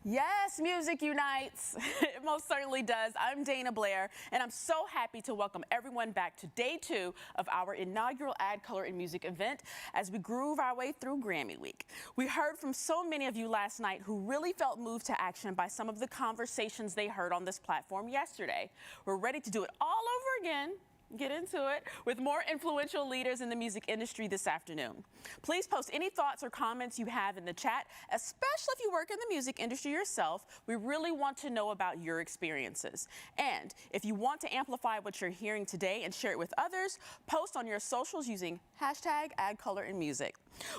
Yes, music unites. It most certainly does. I'm Dana Blair, and I'm so happy to welcome everyone back to day 2 of our inaugural Add Color in Music event as we groove our way through Grammy Week. We heard from so many of you last night who really felt moved to action by some of the conversations they heard on this platform yesterday. We're ready to do it all over again. Get into it with more influential leaders in the music industry this afternoon. Please post any thoughts or comments you have in the chat, especially if you work in the music industry yourself. We really want to know about your experiences. And if you want to amplify what you're hearing today and share it with others, post on your socials using hashtag #AddColorInMusic.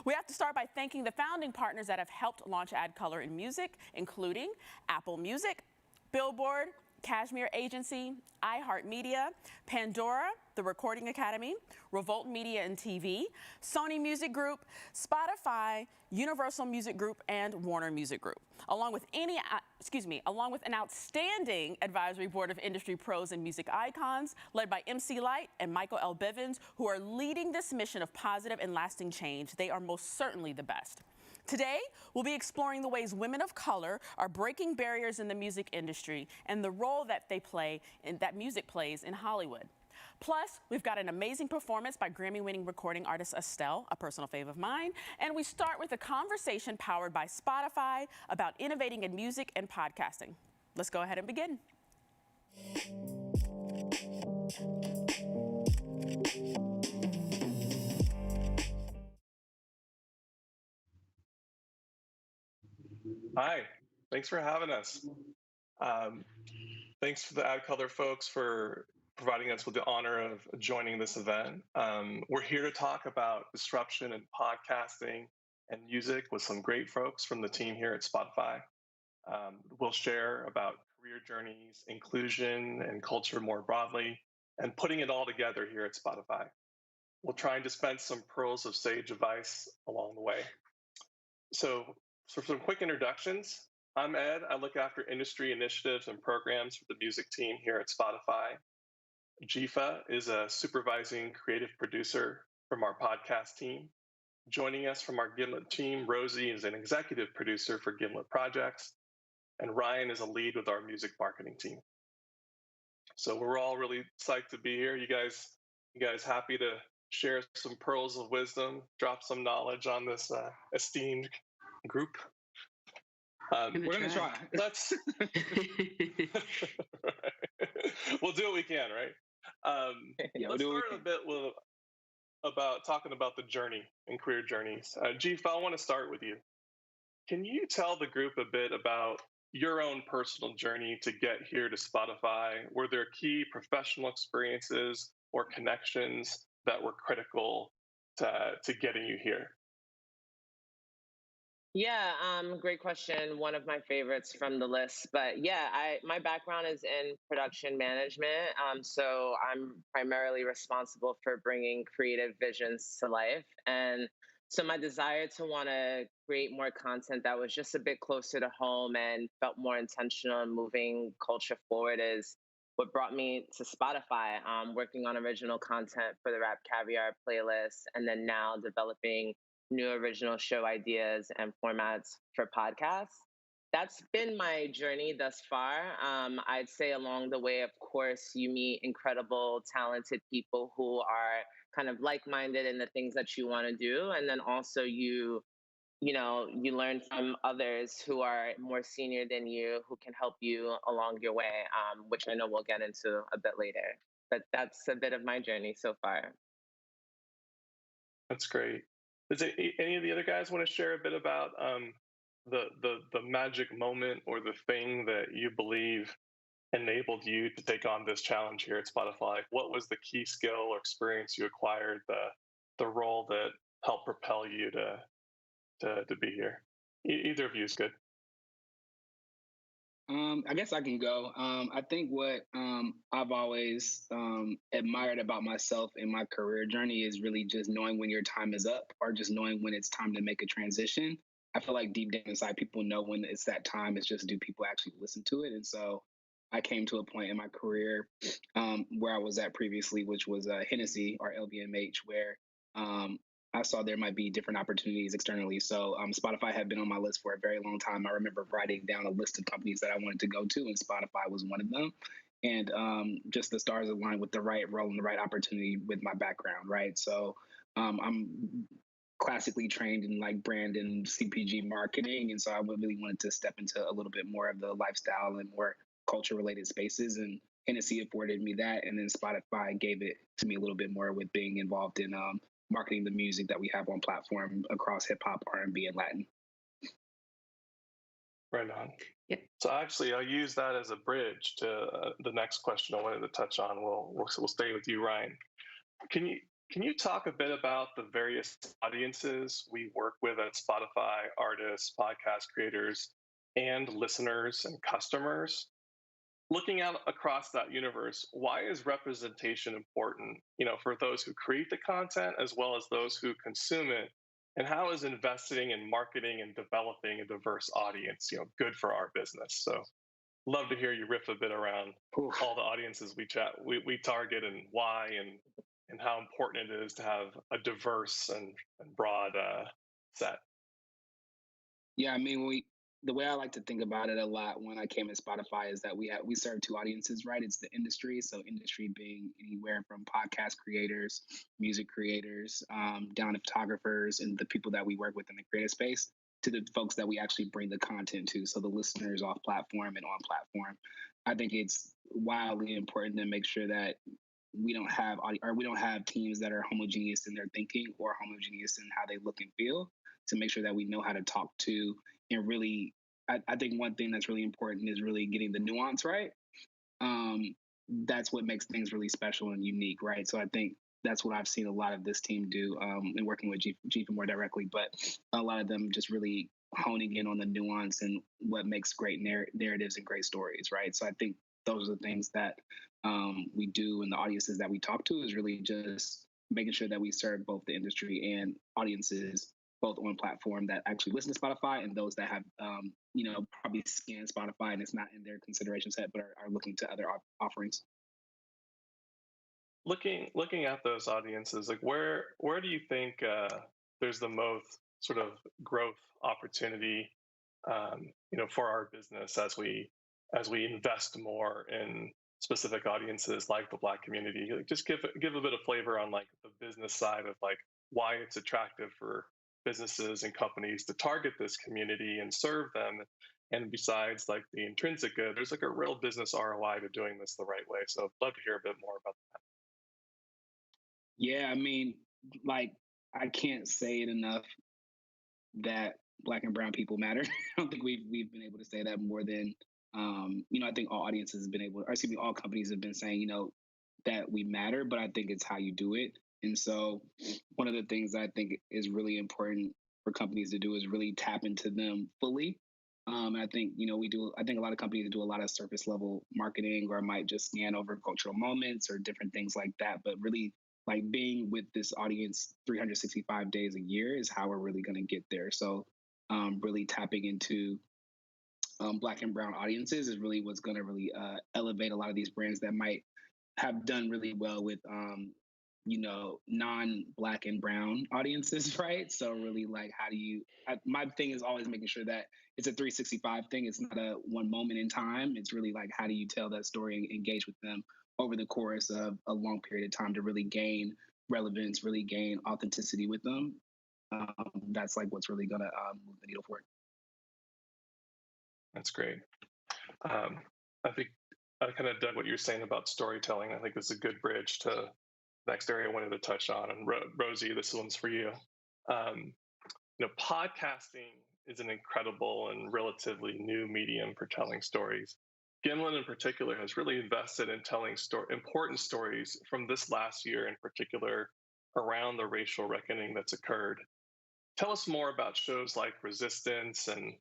We have to start by thanking the founding partners that have helped launch Add Color in Music, including Apple Music, Billboard, Cashmere Agency, iHeartMedia, Pandora, the Recording Academy, Revolt Media and TV, Sony Music Group, Spotify, Universal Music Group, and Warner Music Group, along with an outstanding advisory board of industry pros and music icons led by MC Light and Michael L. Bivens, who are leading this mission of positive and lasting change. They are most certainly the best. Today, we'll be exploring the ways women of color are breaking barriers in the music industry and the role that music plays in Hollywood. Plus, we've got an amazing performance by Grammy-winning recording artist Estelle, a personal fave of mine, and we start with a conversation powered by Spotify about innovating in music and podcasting. Let's go ahead and begin. Hi, thanks for having us. Thanks to the AdColor folks for providing us with the honor of joining this event. We're here to talk about disruption in podcasting and music with some great folks from the team here at Spotify. We'll share about career journeys, inclusion, and culture more broadly, and putting it all together here at Spotify. We'll try and dispense some pearls of sage advice along the way. So, for some quick introductions, I'm Ed. I look after industry initiatives and programs for the music team here at Spotify. Jifa is a supervising creative producer from our podcast team. Joining us from our Gimlet team, Rosie is an executive producer for Gimlet Projects, and Ryan is a lead with our music marketing team. So we're all really psyched to be here. You guys happy to share some pearls of wisdom, drop some knowledge on this esteemed group? We're gonna try. Let's. We'll do what we can, right? Let's start a bit about talking about the journey and career journeys. Jifa, I want to start with you. Can you tell the group a bit about your own personal journey to get here to Spotify? Were there key professional experiences or connections that were critical to getting you here? Yeah, great question. One of my favorites from the list. But yeah, my background is in production management. So I'm primarily responsible for bringing creative visions to life. And so my desire to want to create more content that was just a bit closer to home and felt more intentional in moving culture forward is what brought me to Spotify. Working on original content for the Rap Caviar playlist, and then now developing new original show ideas and formats for podcasts. That's been my journey thus far. I'd say along the way, of course, you meet incredible, talented people who are kind of like-minded in the things that you want to do, and then also you learn from others who are more senior than you who can help you along your way, which I know we'll get into a bit later. But that's a bit of my journey so far. That's great. Does any of the other guys want to share a bit about the magic moment or the thing that you believe enabled you to take on this challenge here at Spotify? What was the key skill or experience you acquired, the role that helped propel you to be here? Either of you is good. I guess I can go. I think what I've always admired about myself in my career journey is really just knowing when your time is up, or just knowing when it's time to make a transition. I feel like deep down inside, people know when it's that time. It's just, do people actually listen to it? And so I came to a point in my career where I was at previously, which was Hennessy, or LVMH, where I saw there might be different opportunities externally. So Spotify had been on my list for a very long time. I remember writing down a list of companies that I wanted to go to, and Spotify was one of them. And just the stars aligned with the right role and the right opportunity with my background, right? So I'm classically trained in like brand and CPG marketing. And so I really wanted to step into a little bit more of the lifestyle and more culture related spaces. And Hennessy afforded me that. And then Spotify gave it to me a little bit more with being involved in marketing the music that we have on platform across hip hop, R&B, and Latin. Right on. Yeah. So actually, I'll use that as a bridge to the next question I wanted to touch on. We'll stay with you, Ryan. Can you talk a bit about the various audiences we work with at Spotify, artists, podcast creators, and listeners and customers? Looking out across that universe, why is representation important, for those who create the content as well as those who consume it? And how is investing in marketing and developing a diverse audience, good for our business? So love to hear you riff a bit around all the audiences we target, and why, and how important it is to have a diverse and broad set. Yeah, I mean, the way I like to think about it a lot when I came to Spotify is that we serve two audiences, right? It's the industry. So industry being anywhere from podcast creators, music creators, down to photographers, and the people that we work with in the creative space, to the folks that we actually bring the content to. So the listeners off platform and on platform. I think it's wildly important to make sure that we don't have teams that are homogeneous in their thinking or homogeneous in how they look and feel, to make sure that we know how to talk to. And really, I think one thing that's really important is really getting the nuance right. That's what makes things really special and unique, right? So I think that's what I've seen a lot of this team do, in working with Jifa more directly, but a lot of them just really honing in on the nuance and what makes great narratives and great stories, right? So I think those are the things that we do, and the audiences that we talk to is really just making sure that we serve both the industry and audiences, both on platform that actually listen to Spotify and those that have, probably scanned Spotify and it's not in their consideration set, but are looking to other offerings. Looking at those audiences, like where do you think there's the most sort of growth opportunity, for our business as we invest more in specific audiences like the Black community? Like, just give a bit of flavor on like the business side of like why it's attractive for businesses and companies to target this community and serve them. And besides like the intrinsic good, there's like a real business ROI to doing this the right way. So I'd love to hear a bit more about that. Yeah, I mean, like, I can't say it enough that Black and brown people matter. I don't think we've been able to say that more than I think all audiences have been able, or excuse me, all companies have been saying, that we matter, but I think it's how you do it. And so one of the things I think is really important for companies to do is really tap into them fully. I think, I think a lot of companies do a lot of surface level marketing or might just scan over cultural moments or different things like that. But really, like, being with this audience 365 days a year is how we're really going to get there. So really tapping into Black and brown audiences is really what's going to really elevate a lot of these brands that might have done really well with non-Black and brown audiences, right? So really, like, how do you my thing is always making sure that it's a 365 thing. It's not a one moment in time. It's really like, how do you tell that story and engage with them over the course of a long period of time to really gain relevance, really gain authenticity with them. That's like what's really gonna move the needle forward. That's great. I think I kind of dug what you're saying about storytelling. I think it's a good bridge to the next area I wanted to touch on. And Rosie, this one's for you. Podcasting is an incredible and relatively new medium for telling stories. Gimlet, in particular, has really invested in telling important stories from this last year, in particular, around the racial reckoning that's occurred. Tell us more about shows like Resistance and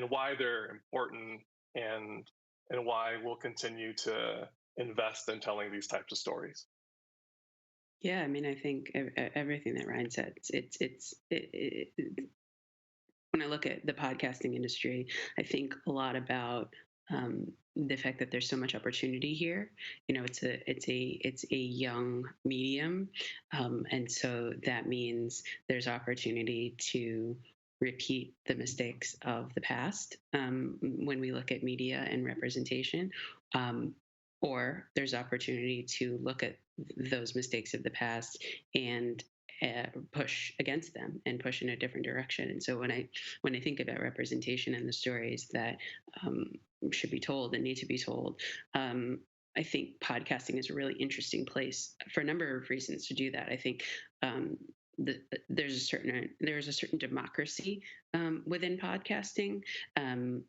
why they're important and why we'll continue to invest in telling these types of stories. Yeah, I mean, I think everything that Ryan said, when I look at the podcasting industry, I think a lot about the fact that there's so much opportunity here. It's a young medium, and so that means there's opportunity to repeat the mistakes of the past when we look at media and representation, or there's opportunity to look at those mistakes of the past and push against them and push in a different direction. And so when I think about representation and the stories that should be told and need to be told, I think podcasting is a really interesting place for a number of reasons to do that. I think there's a certain democracy within podcasting,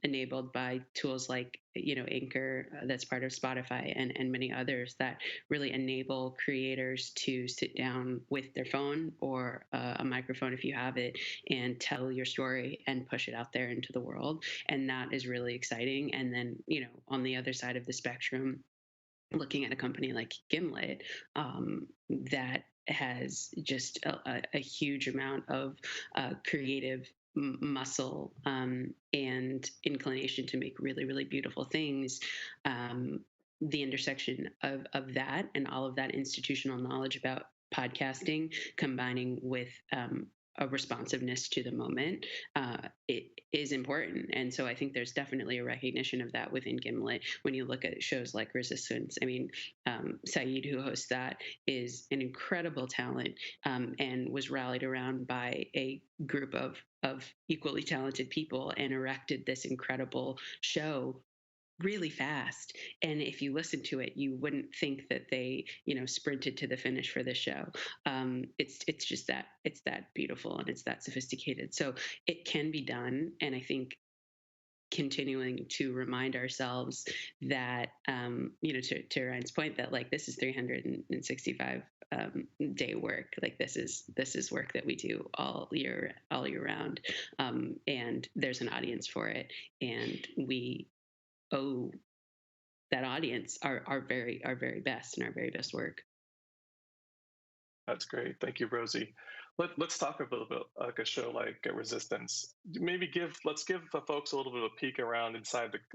enabled by tools like Anchor, that's part of Spotify, and many others that really enable creators to sit down with their phone or a microphone if you have it and tell your story and push it out there into the world. And that is really exciting. And then on the other side of the spectrum, looking at a company like Gimlet, that has just a huge amount of creative muscle and inclination to make really, really beautiful things. The intersection of that and all of that institutional knowledge about podcasting, combining with a responsiveness to the moment, it is important. And so I think there's definitely a recognition of that within Gimlet. When you look at shows like Resistance, I mean, Saeed, who hosts that, is an incredible talent, and was rallied around by a group of equally talented people and erected this incredible show really fast. And if you listen to it, you wouldn't think that they sprinted to the finish for the show. It's just that it's that beautiful and it's that sophisticated, so it can be done. And I think continuing to remind ourselves that, to Ryan's point, that like this is 365 day work. Like this is work that we do all year round, and there's an audience for it, and we owe that audience our very best and our very best work. That's great. Thank you, Rosie. Let's talk a little bit like a show like Resistance. Maybe let's give the folks a little bit of a peek around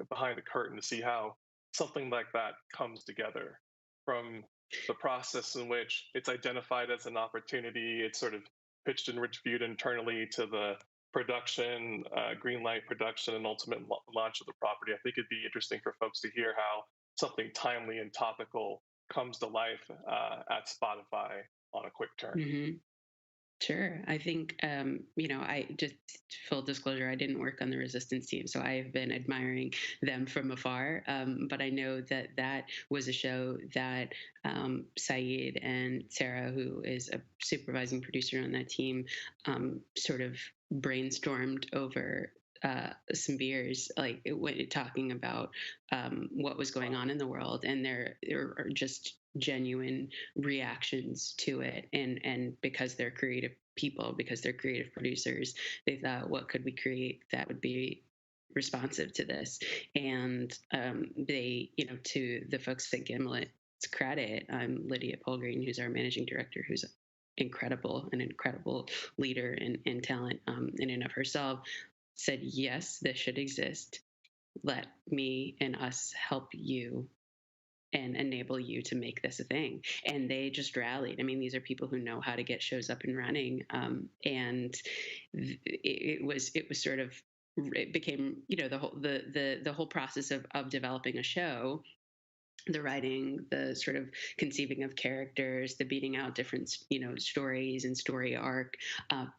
behind the curtain to see how something like that comes together, from the process in which it's identified as an opportunity, it's sort of pitched and reviewed internally, to the production, green light production, and ultimate launch of the property. I think it'd be interesting for folks to hear how something timely and topical comes to life at Spotify on a quick turn. Mm-hmm. Sure. I think, I just, full disclosure, I didn't work on the Resistance team, so I have been admiring them from afar. But I know that was a show that Saeed and Sarah, who is a supervising producer on that team, sort of brainstormed over some beers, like talking about what was going on in the world, and there are just genuine reactions to it, and because they're creative people, because they're creative producers, they thought, what could we create that would be responsive to this? And they, to the folks at Gimlet's credit, Lydia Polgreen, who's our managing director, who's an incredible leader and talent in and of herself, said, yes, this should exist. Let me and us help you and enable you to make this a thing. And they just rallied. I mean, these are people who know how to get shows up and running. And it was sort of, it became, the whole process of developing a show, the writing, the sort of conceiving of characters, the beating out different, stories and story arc,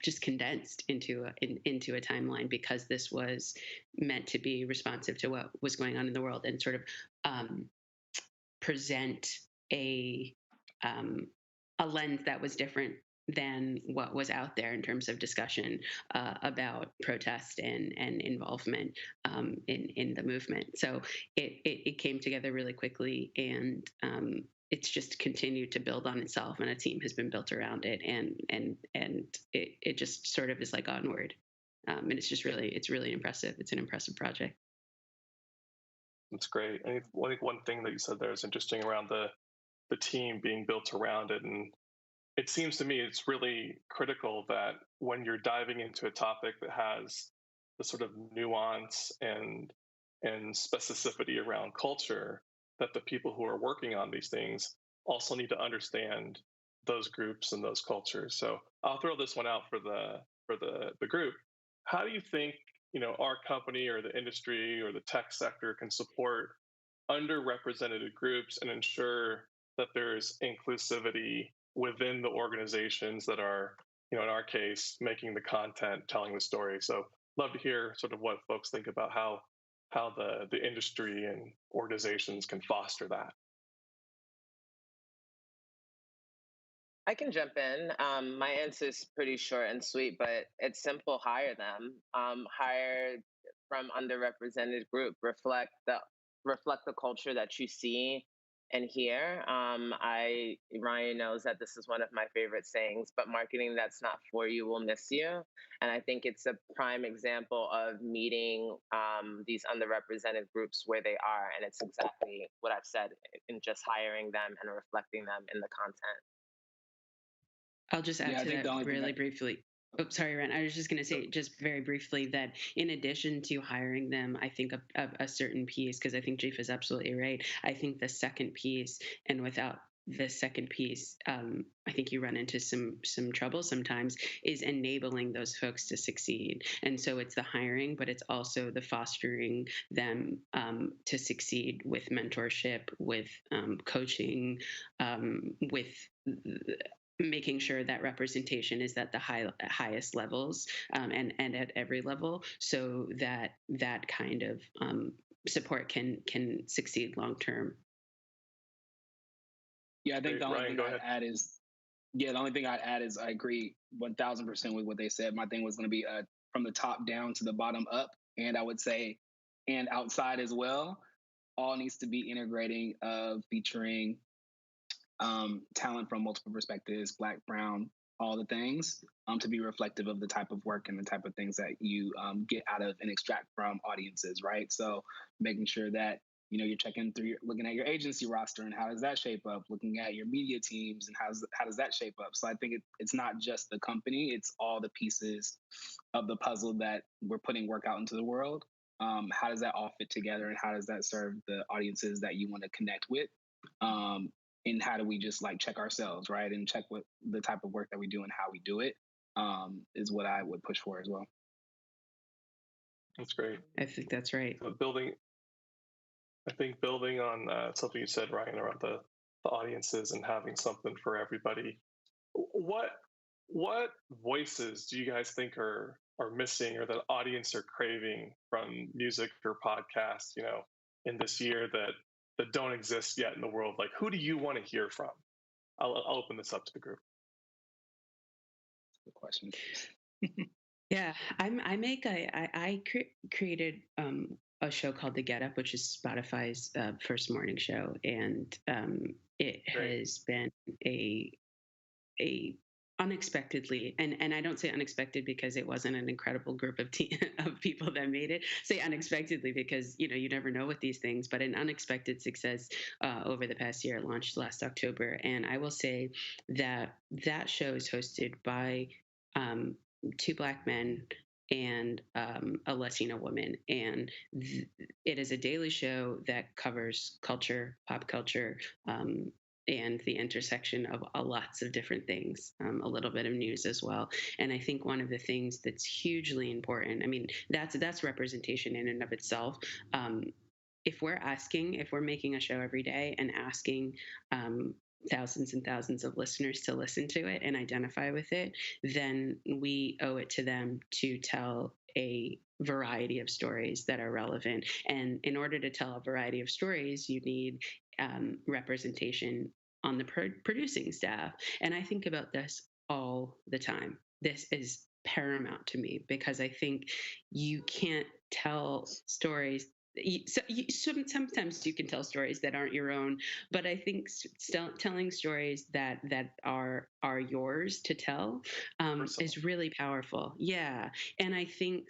just condensed into a timeline, because this was meant to be responsive to what was going on in the world, and sort of present a lens that was different than what was out there in terms of discussion about protest and involvement in the movement. So it came together really quickly, and it's just continued to build on itself, and a team has been built around it, and it just sort of is like onward, and it's really impressive. It's an impressive project. That's great. I think one thing that you said there is interesting around the team being built around it, and it seems to me it's really critical that when you're diving into a topic that has the sort of nuance and specificity around culture, that the people who are working on these things also need to understand those groups and those cultures. So I'll throw this one out for the group. How do you think our company or the industry or the tech sector can support underrepresented groups and ensure that there's inclusivity within the organizations that are, in our case, making the content, telling the story? So love to hear sort of what folks think about how the industry and organizations can foster that. I can jump in. My answer is pretty short and sweet, but it's simple. Hire them. Hire from underrepresented group. Reflect the culture that you see and hear. Ryan knows that this is one of my favorite sayings, but marketing that's not for you will miss you. And I think it's a prime example of meeting these underrepresented groups where they are. And it's exactly what I've said in just hiring them and reflecting them in the content. I'll just add to that really briefly. Oh, sorry, Ren. I was just going to say, just very briefly, that in addition to hiring them, I think a certain piece, because I think Jeff is absolutely right. I think the second piece, and without the second piece, I think you run into some trouble sometimes, is enabling those folks to succeed. And so it's the hiring, but it's also the fostering them to succeed with mentorship, with coaching, with making sure that representation is at the highest levels, and at every level, so that kind of support can succeed long term. Yeah, I think the only thing I'd add is I agree 1000% with what they said. My thing was going to be from the top down to the bottom up, and I would say and outside as well, all needs to be integrating of featuring talent from multiple perspectives, Black, Brown, all the things, to be reflective of the type of work and the type of things that you get out of and extract from audiences, right? So making sure that you're checking through, looking at your agency roster and how does that shape up, looking at your media teams and how does that shape up. So I think it's not just the company, it's all the pieces of the puzzle that we're putting work out into the world. How does that all fit together, and how does that serve the audiences that you want to connect with? And how do we just like check ourselves, right? And check what the type of work that we do and how we do it, is what I would push for as well. That's great. I think that's right. So building on something you said, Ryan, around the audiences and having something for everybody. What voices do you guys think are missing, or that audience are craving from music or podcasts, in this year that don't exist yet in the world? Like, who do you want to hear from? I'll open this up to the group. Good question. Yeah, I created a show called The Get Up, which is Spotify's first morning show, and it Great. has been a unexpectedly, and I don't say unexpected because it wasn't an incredible group of of people that made it. Say unexpectedly because you never know with these things, but an unexpected success over the past year. It launched last October, and I will say that show is hosted by two Black men and a Latina woman, and it is a daily show that covers culture, pop culture, and the intersection of lots of different things, a little bit of news as well. And I think one of the things that's hugely important, I mean, that's representation in and of itself. If we're making a show every day and asking thousands and thousands of listeners to listen to it and identify with it, then we owe it to them to tell a variety of stories that are relevant. And in order to tell a variety of stories, you need representation on the producing staff. And I think about this all the time. This is paramount to me because I think you can't tell stories. Sometimes you can tell stories that aren't your own, but I think still telling stories that are yours to tell is really powerful. Yeah, and I think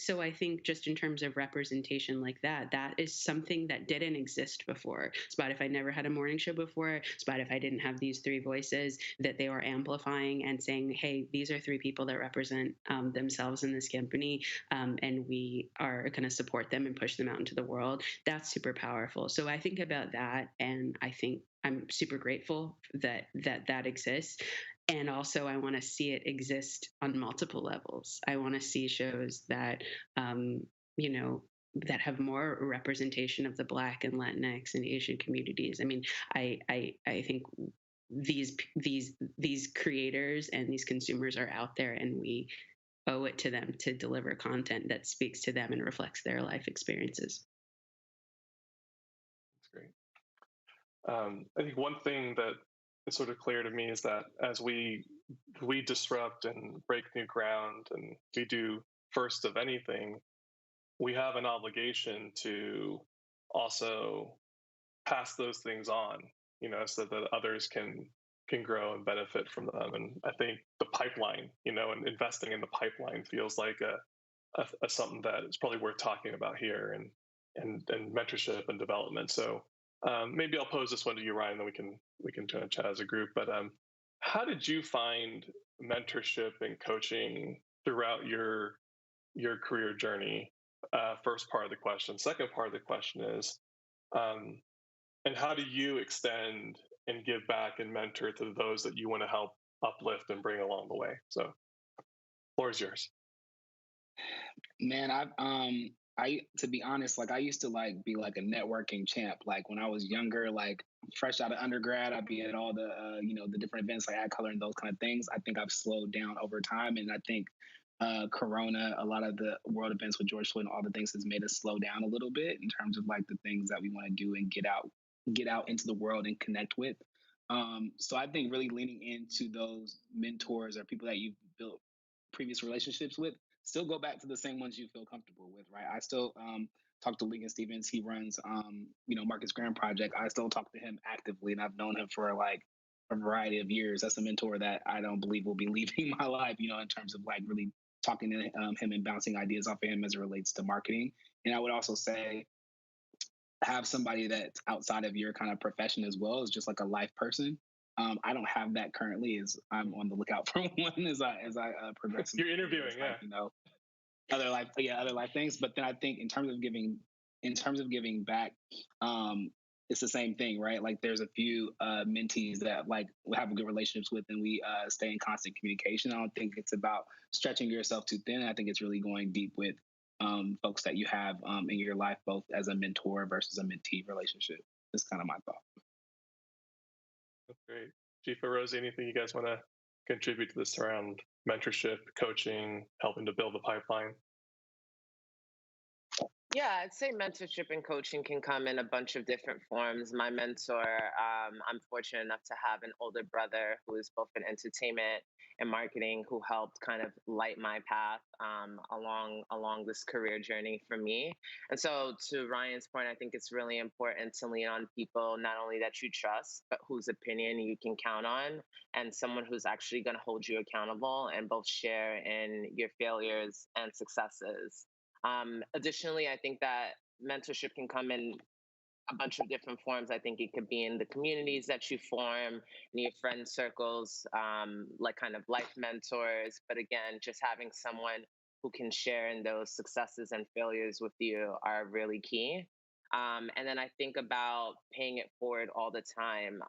just in terms of representation like that is something that didn't exist before. Spotify never had a morning show before. Spotify didn't have these three voices that they were amplifying and saying, "Hey, these are three people that represent themselves in this company, and we are going to support them and push them out into the world." That's super powerful. So I think about that, and I think I'm super grateful that exists. And also, I want to see it exist on multiple levels. I want to see shows that, that have more representation of the Black and Latinx and Asian communities. I mean, I think these creators and these consumers are out there, and we owe it to them to deliver content that speaks to them and reflects their life experiences. That's great. I think one thing that is sort of clear to me is that as we disrupt and break new ground, and we do first of anything, we have an obligation to also pass those things on, so that others can grow and benefit from them. And I think the pipeline, and investing in the pipeline feels like a something that is probably worth talking about here, and mentorship and development. So maybe I'll pose this one to you, Ryan, then we can kind of chat as a group. But how did you find mentorship and coaching throughout your career journey? First part of the question. Second part of the question is, and how do you extend and give back and mentor to those that you want to help uplift and bring along the way? So, floor is yours. Man, I to be honest, like I used to be like a networking champ. Like when I was younger, like fresh out of undergrad, I'd be at all the the different events like ADCOLOR and those kind of things. I think I've slowed down over time, and I think Corona, a lot of the world events with George Floyd and all the things has made us slow down a little bit in terms of like the things that we want to do and get out into the world and connect with. So I think really leaning into those mentors or people that you've built previous relationships with, still go back to the same ones you feel comfortable with, right? I still talk to Lincoln Stevens. He runs, Marcus Graham Project. I still talk to him actively, and I've known him for like a variety of years. That's a mentor that I don't believe will be leaving my life, in terms of like really talking to him and bouncing ideas off of him as it relates to marketing. And I would also say have somebody that's outside of your kind of profession as well as just like a life person. I don't have that currently. As I'm on the lookout for one as I progress. You're interviewing, yeah. Other life things. But then I think in terms of giving back, it's the same thing, right? Like there's a few mentees that like we have good relationships with, and we stay in constant communication. I don't think it's about stretching yourself too thin. I think it's really going deep with folks that you have in your life, both as a mentor versus a mentee relationship. That's kind of my thought. That's great. Chief or Rosie, anything you guys want to contribute to this around mentorship, coaching, helping to build the pipeline? Yeah, I'd say mentorship and coaching can come in a bunch of different forms. My mentor, I'm fortunate enough to have an older brother who is both in entertainment and marketing, who helped kind of light my path along this career journey for me. And so, to Ryan's point, I think it's really important to lean on people not only that you trust, but whose opinion you can count on, and someone who's actually going to hold you accountable and both share in your failures and successes. Additionally, I think that mentorship can come in a bunch of different forms. I think it could be in the communities that you form, in your friend circles, like kind of life mentors. But again, just having someone who can share in those successes and failures with you are really key. And then I think about paying it forward all the time,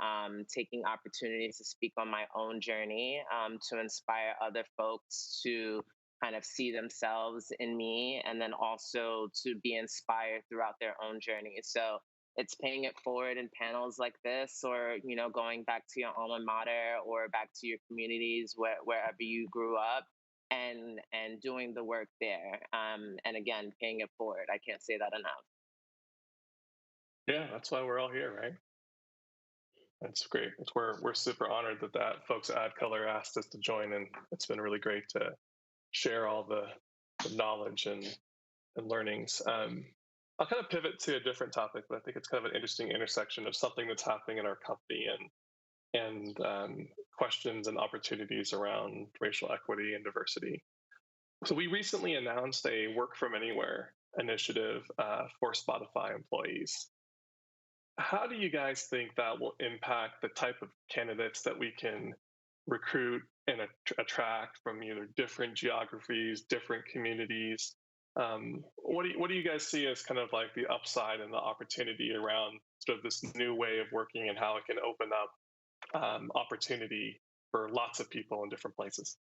taking opportunities to speak on my own journey, to inspire other folks to kind of see themselves in me, and then also to be inspired throughout their own journey. So it's paying it forward in panels like this, or going back to your alma mater or back to your communities wherever you grew up, and doing the work there. And again, paying it forward. I can't say that enough. Yeah, that's why we're all here, right? That's great. We're super honored that folks at ADCOLOR asked us to join, and it's been really great to share all the knowledge and learnings. I'll kind of pivot to a different topic, but I think it's kind of an interesting intersection of something that's happening in our company and questions and opportunities around racial equity and diversity. So we recently announced a work from anywhere initiative for Spotify employees. How do you guys think that will impact the type of candidates that we can recruit and attract from either different geographies, different communities? What do you guys see as kind of like the upside and the opportunity around sort of this new way of working and how it can open up opportunity for lots of people in different places?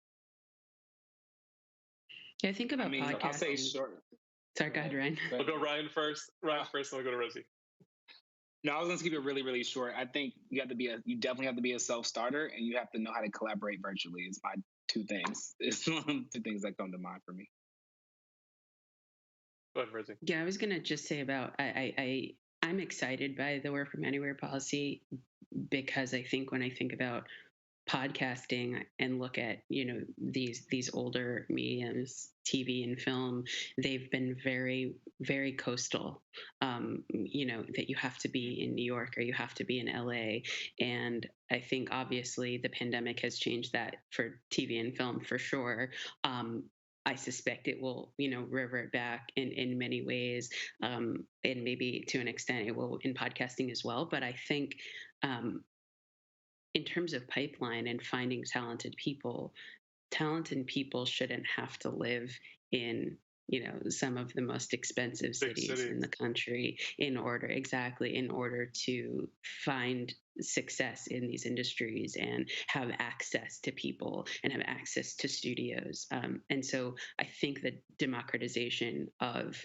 Yeah, I think about podcasting. I'll say short. Sorry, go ahead, Ryan. We'll go Ryan first. Ryan first, and we'll go to Rosie. No, I was going to keep it really, really short. I think you definitely have to be a self-starter, and you have to know how to collaborate virtually. It's my two things. It's one of the two things that come to mind for me. Go ahead, Rosie. Yeah, I was going to just say about I'm excited by the work from anywhere policy, because I think when I think about podcasting and look at these older mediums, TV and film, they've been very, very coastal. That you have to be in New York or you have to be in LA, and I think obviously the pandemic has changed that for TV and film for sure. I suspect it will, revert back in many ways, and maybe to an extent it will in podcasting as well. But I think in terms of pipeline and finding talented people shouldn't have to live in some of the most expensive cities in the country in order to find success in these industries and have access to people and have access to studios. And so I think the democratization of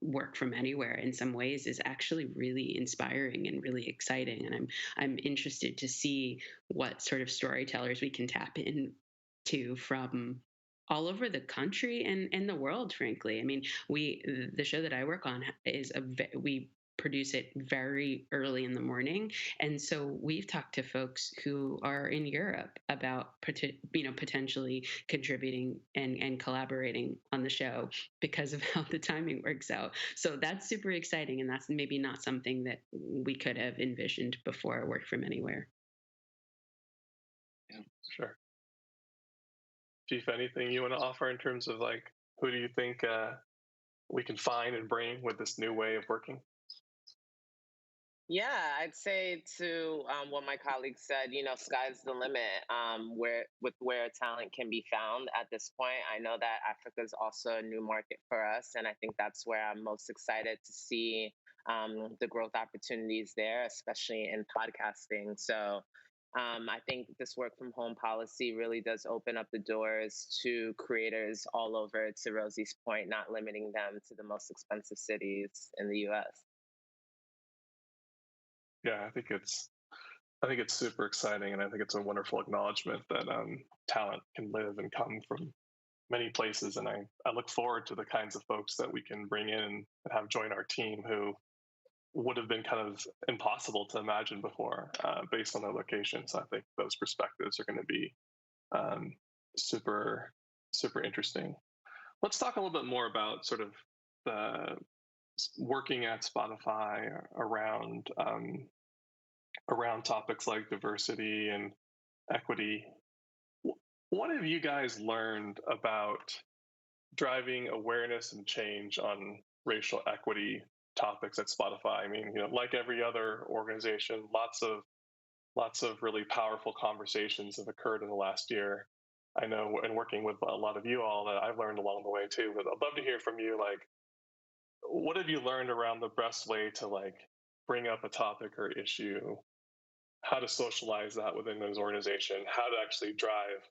work from anywhere in some ways is actually really inspiring and really exciting, and I'm interested to see what sort of storytellers we can tap into from all over the country and the world, frankly. I mean, the show that I work on is we produce it very early in the morning. And so we've talked to folks who are in Europe about potentially contributing and collaborating on the show because of how the timing works out. So that's super exciting, and that's maybe not something that we could have envisioned before Work From Anywhere. Yeah, sure. Chief, anything you want to offer in terms of like, who do you think we can find and bring with this new way of working? Yeah, I'd say to what my colleague said, sky's the limit where talent can be found at this point. I know that Africa is also a new market for us, and I think that's where I'm most excited to see the growth opportunities there, especially in podcasting. So I think this work from home policy really does open up the doors to creators all over, to Rosie's point, not limiting them to the most expensive cities in the US. Yeah, I think it's super exciting, and I think it's a wonderful acknowledgement that talent can live and come from many places. And I look forward to the kinds of folks that we can bring in and have join our team who would have been kind of impossible to imagine before based on their location. So I think those perspectives are going to be super, super interesting. Let's talk a little bit more about sort of the working at Spotify around topics like diversity and equity. What have you guys learned about driving awareness and change on racial equity topics at Spotify? I mean, like every other organization, lots of really powerful conversations have occurred in the last year. I know, and working with a lot of you all, that I've learned along the way too. But I'd love to hear from you. Like, what have you learned around the best way to like bring up a topic or issue? How to socialize that within those organizations? How to actually drive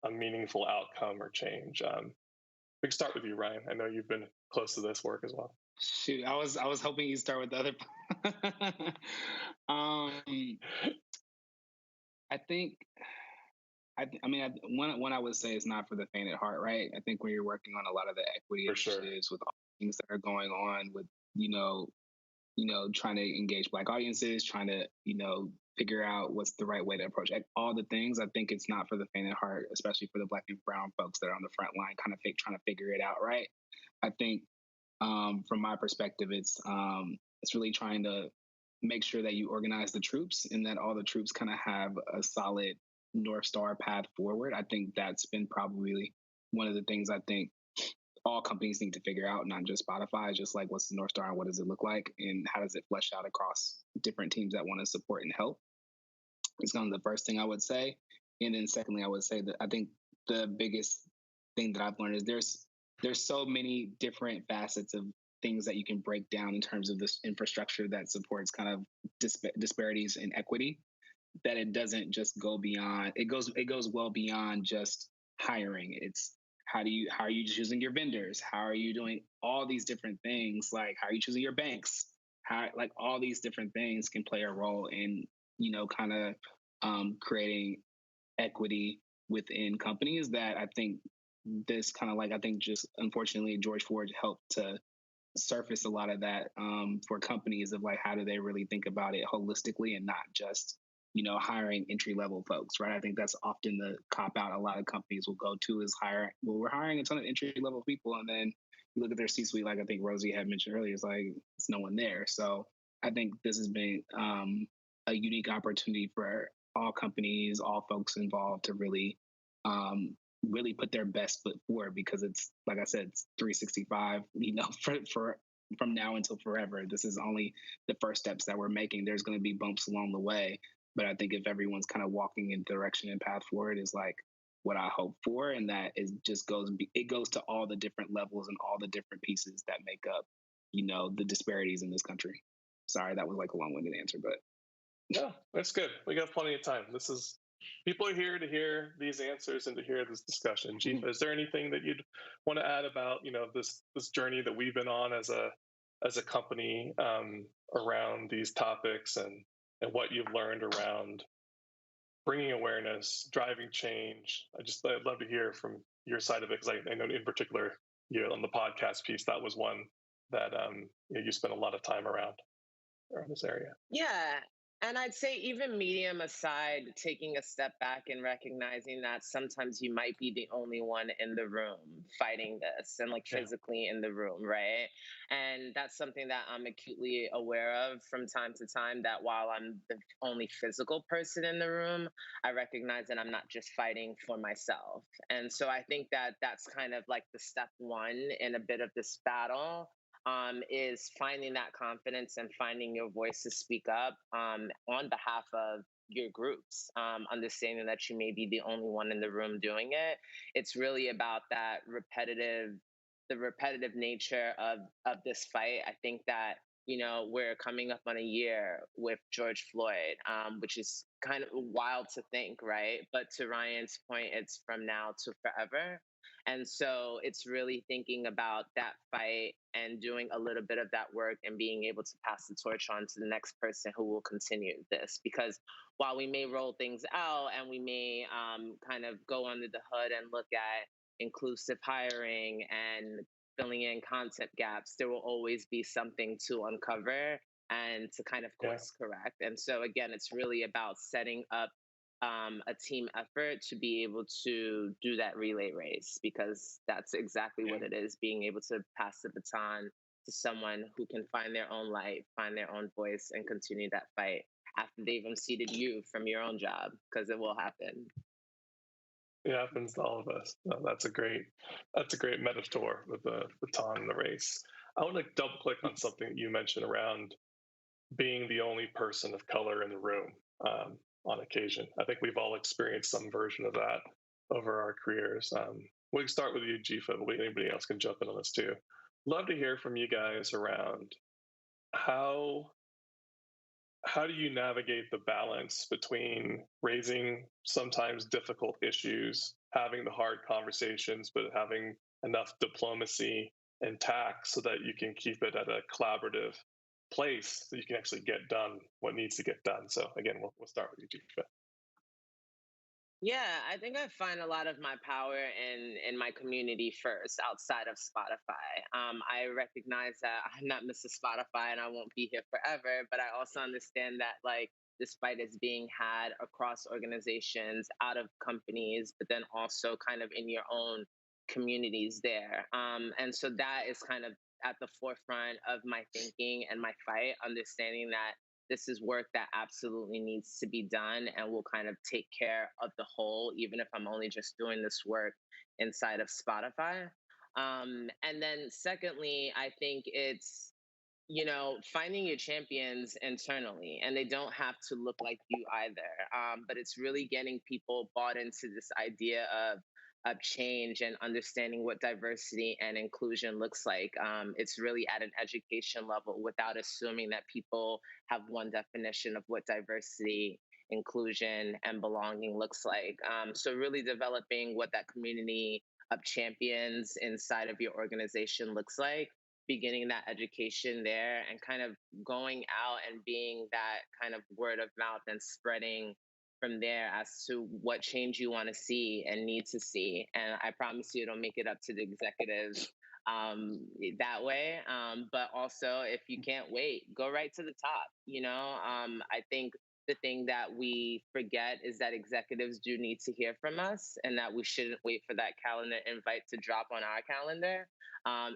a meaningful outcome or change? We can start with you, Ryan. I know you've been close to this work as well. Shoot, I was hoping you'd start with the other. I think. I mean, one I would say is not for the faint at heart, right? I think when you're working on a lot of the equity initiatives with all the things that are going on with, trying to engage Black audiences, trying to, figure out what's the right way to approach all the things. I think it's not for the faint at heart, especially for the Black and brown folks that are on the front line, kind of trying to figure it out, right? I think from my perspective, it's really trying to make sure that you organize the troops and that all the troops kind of have a solid North Star path forward. I think that's been probably one of the things I think all companies need to figure out, not just Spotify, just like what's the North Star and what does it look like and how does it flesh out across different teams that want to support and help. It's kind of the first thing I would say. And then secondly, I would say that I think the biggest thing that I've learned is there's so many different facets of things that you can break down in terms of this infrastructure that supports kind of disparities in equity, that it doesn't just go beyond, it goes well beyond just hiring. It's how are you choosing your vendors? How are you doing all these different things? Like, how are you choosing your banks? How, like, all these different things can play a role in, kind of creating equity within companies that I think this kind of like, I think just unfortunately George Ford helped to surface a lot of that for companies of like, how do they really think about it holistically and not just, hiring entry level folks, right? I think that's often the cop out a lot of companies will go to is we're hiring a ton of entry level people. And then you look at their C-suite, like I think Rosie had mentioned earlier, it's like, it's no one there. So I think this has been a unique opportunity for all companies, all folks involved to really, really put their best foot forward, because it's, like I said, it's 365, for from now until forever. This is only the first steps that we're making. There's going to be bumps along the way. But I think if everyone's kind of walking in direction and path forward is like what I hope for. And that is just goes to all the different levels and all the different pieces that make up, the disparities in this country. Sorry, that was like a long-winded answer, but. No, that's good. We got plenty of time. People are here to hear these answers and to hear this discussion. Chief, is there anything that you'd want to add about, this journey that we've been on as a company around these topics and what you've learned around bringing awareness, driving change? I'd love to hear from your side of it, because I know in particular, on the podcast piece, that was one that you spent a lot of time around. around this area. Yeah. And I'd say, even medium aside, taking a step back and recognizing that sometimes you might be the only one in the room fighting this, and like Yeah. physically in the room, right? And that's something that I'm acutely aware of from time to time, that while I'm the only physical person in the room, I recognize that I'm not just fighting for myself. And so I think that that's kind of like the step one in a bit of this battle, is finding that confidence and finding your voice to speak up, on behalf of your groups, understanding that you may be the only one in the room doing it. It's really about the repetitive nature of this fight. I think that, we're coming up on a year with George Floyd, which is kind of wild to think, right? But to Ryan's point, it's from now to forever. And so it's really thinking about that fight and doing a little bit of that work and being able to pass the torch on to the next person who will continue this. Because while we may roll things out and we may, kind of go under the hood and look at inclusive hiring and filling in content gaps, there will always be something to uncover and to kind of Yeah. course correct. And so, again, it's really about setting up, a team effort to be able to do that relay race, because that's exactly Yeah. what it is, being able to pass the baton to someone who can find their own light, find their own voice, and continue that fight after they've unseated you from your own job, because it will happen. It happens to all of us. No, that's a great metaphor with the baton and the race. I want to double click on something that you mentioned around being the only person of color in the room, on occasion. I think we've all experienced some version of that over our careers. We can start with you, Jifa, but anybody else can jump in on this too. Love to hear from you guys around how how do you navigate the balance between raising sometimes difficult issues, having the hard conversations, but having enough diplomacy and tact so that you can keep it at a collaborative place so you can actually get done what needs to get done? So again, we'll start with you, Jifa. Yeah, I think I find a lot of my power in my community first, outside of Spotify. I recognize that I'm not Mrs. Spotify and I won't be here forever, but I also understand that, like, this fight is being had across organizations, out of companies, but then also kind of in your own communities there. And so that is kind of at the forefront of my thinking and my fight, understanding that this is work that absolutely needs to be done and will kind of take care of the whole, even if I'm only just doing this work inside of Spotify. And then, secondly, I think it's, finding your champions internally, and they don't have to look like you either. But it's really getting people bought into this idea of change and understanding what diversity and inclusion looks like. It's really at an education level, without assuming that people have one definition of what diversity, inclusion, and belonging looks like. So, really developing what that community of champions inside of your organization looks like, beginning that education there, and kind of going out and being that kind of word of mouth and spreading from there as to what change you want to see and need to see. And I promise you, it'll make it up to the executives, that way. But also, if you can't wait, go right to the top. I think the thing that we forget is that executives do need to hear from us, and that we shouldn't wait for that calendar invite to drop on our calendar.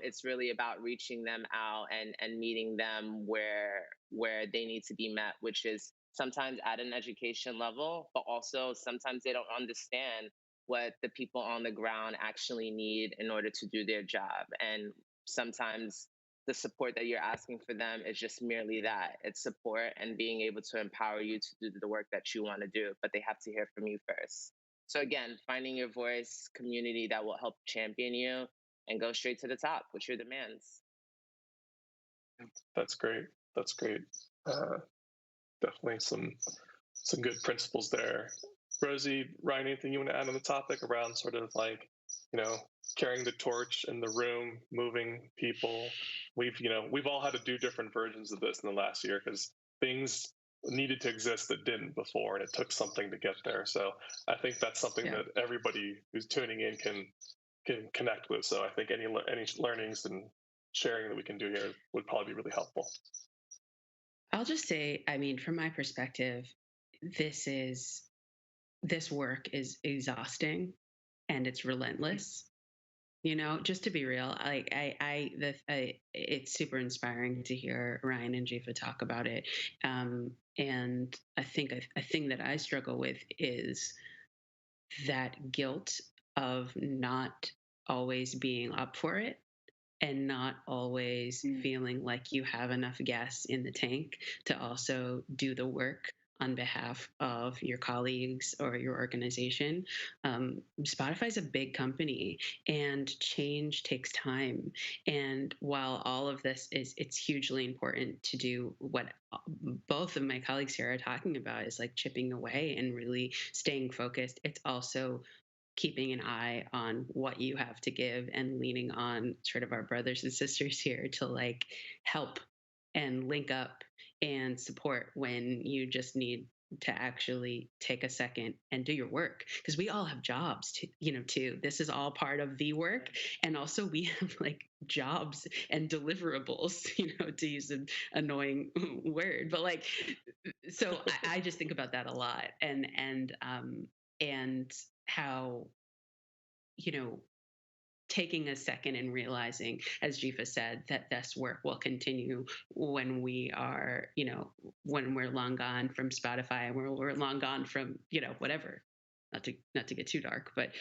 It's really about reaching them out and meeting them where they need to be met, which is sometimes at an education level, but also sometimes they don't understand what the people on the ground actually need in order to do their job. And sometimes the support that you're asking for them is just merely that, it's support and being able to empower you to do the work that you want to do, but they have to hear from you first. So, again, finding your voice, community that will help champion you, and go straight to the top with your demands. That's great. That's great. Uh, Definitely some good principles there. Rosie, Ryan, anything you want to add on the topic around sort of like, you know, carrying the torch in the room, moving people? We've all had to do different versions of this in the last year because things needed to exist that didn't before, and it took something to get there. So I think that's something that everybody who's tuning in can connect with. So I think any learnings and sharing that we can do here would probably be really helpful. I'll just say, I mean, from my perspective, this work is exhausting and it's relentless. You know, just to be real, like it's super inspiring to hear Ryan and Jifa talk about it. And I think a thing that I struggle with is that guilt of not always being up for it and not always feeling like you have enough gas in the tank to also do the work on behalf of your colleagues or your organization. Spotify's a big company and change takes time. And while all of this it's hugely important to do what both of my colleagues here are talking about is like chipping away and really staying focused, it's also keeping an eye on what you have to give and leaning on sort of our brothers and sisters here to like help and link up and support when you just need to actually take a second and do your work, because we all have jobs to, you know, too. This is all part of the work, and also we have like jobs and deliverables, you know, to use an annoying word, but like, so I just think about that a lot, and how, you know, taking a second and realizing, as Jifa said, that this work will continue when we are, you know, when we're long gone from Spotify and we're long gone from, you know, whatever. Not to get too dark, but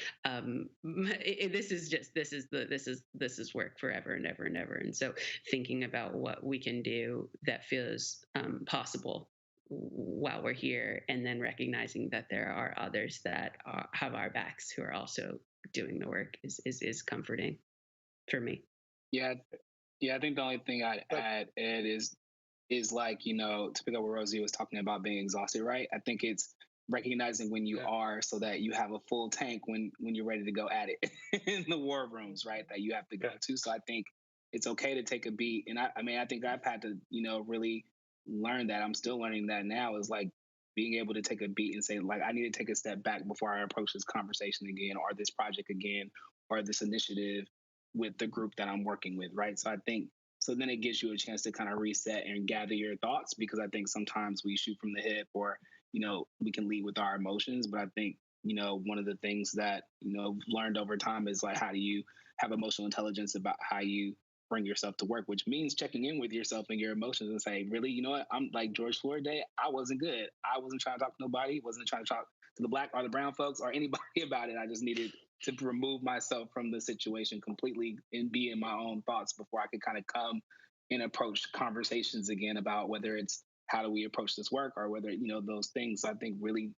this is just this is work forever and ever and ever. And so thinking about what we can do that feels possible while we're here, and then recognizing that there are others that have our backs who are also doing the work is comforting for me. Yeah, yeah. I think the only thing I'd add, Ed, is like, you know, to pick up what Rosie was talking about being exhausted, right? I think it's recognizing when you are, so that you have a full tank when you're ready to go at it in the war rooms, right? That you have to go to. So I think it's okay to take a beat. And I mean, I think I've had to, you know, really learn that. I'm still learning that now, is like being able to take a beat and say, like, I need to take a step back before I approach this conversation again, or this project again, or this initiative with the group that I'm working with, right? So I think, so then it gives you a chance to kind of reset and gather your thoughts, because I think sometimes we shoot from the hip, or, you know, we can lead with our emotions. But I think, you know, one of the things that, you know, learned over time is like, how do you have emotional intelligence about how you bring yourself to work, which means checking in with yourself and your emotions and say, really, you know what, I'm like George Floyd Day, I wasn't good. I wasn't trying to talk to nobody, wasn't trying to talk to the Black or the brown folks or anybody about it. I just needed to remove myself from the situation completely and be in my own thoughts before I could kind of come and approach conversations again about whether it's how do we approach this work, or whether, you know, those things. I think really,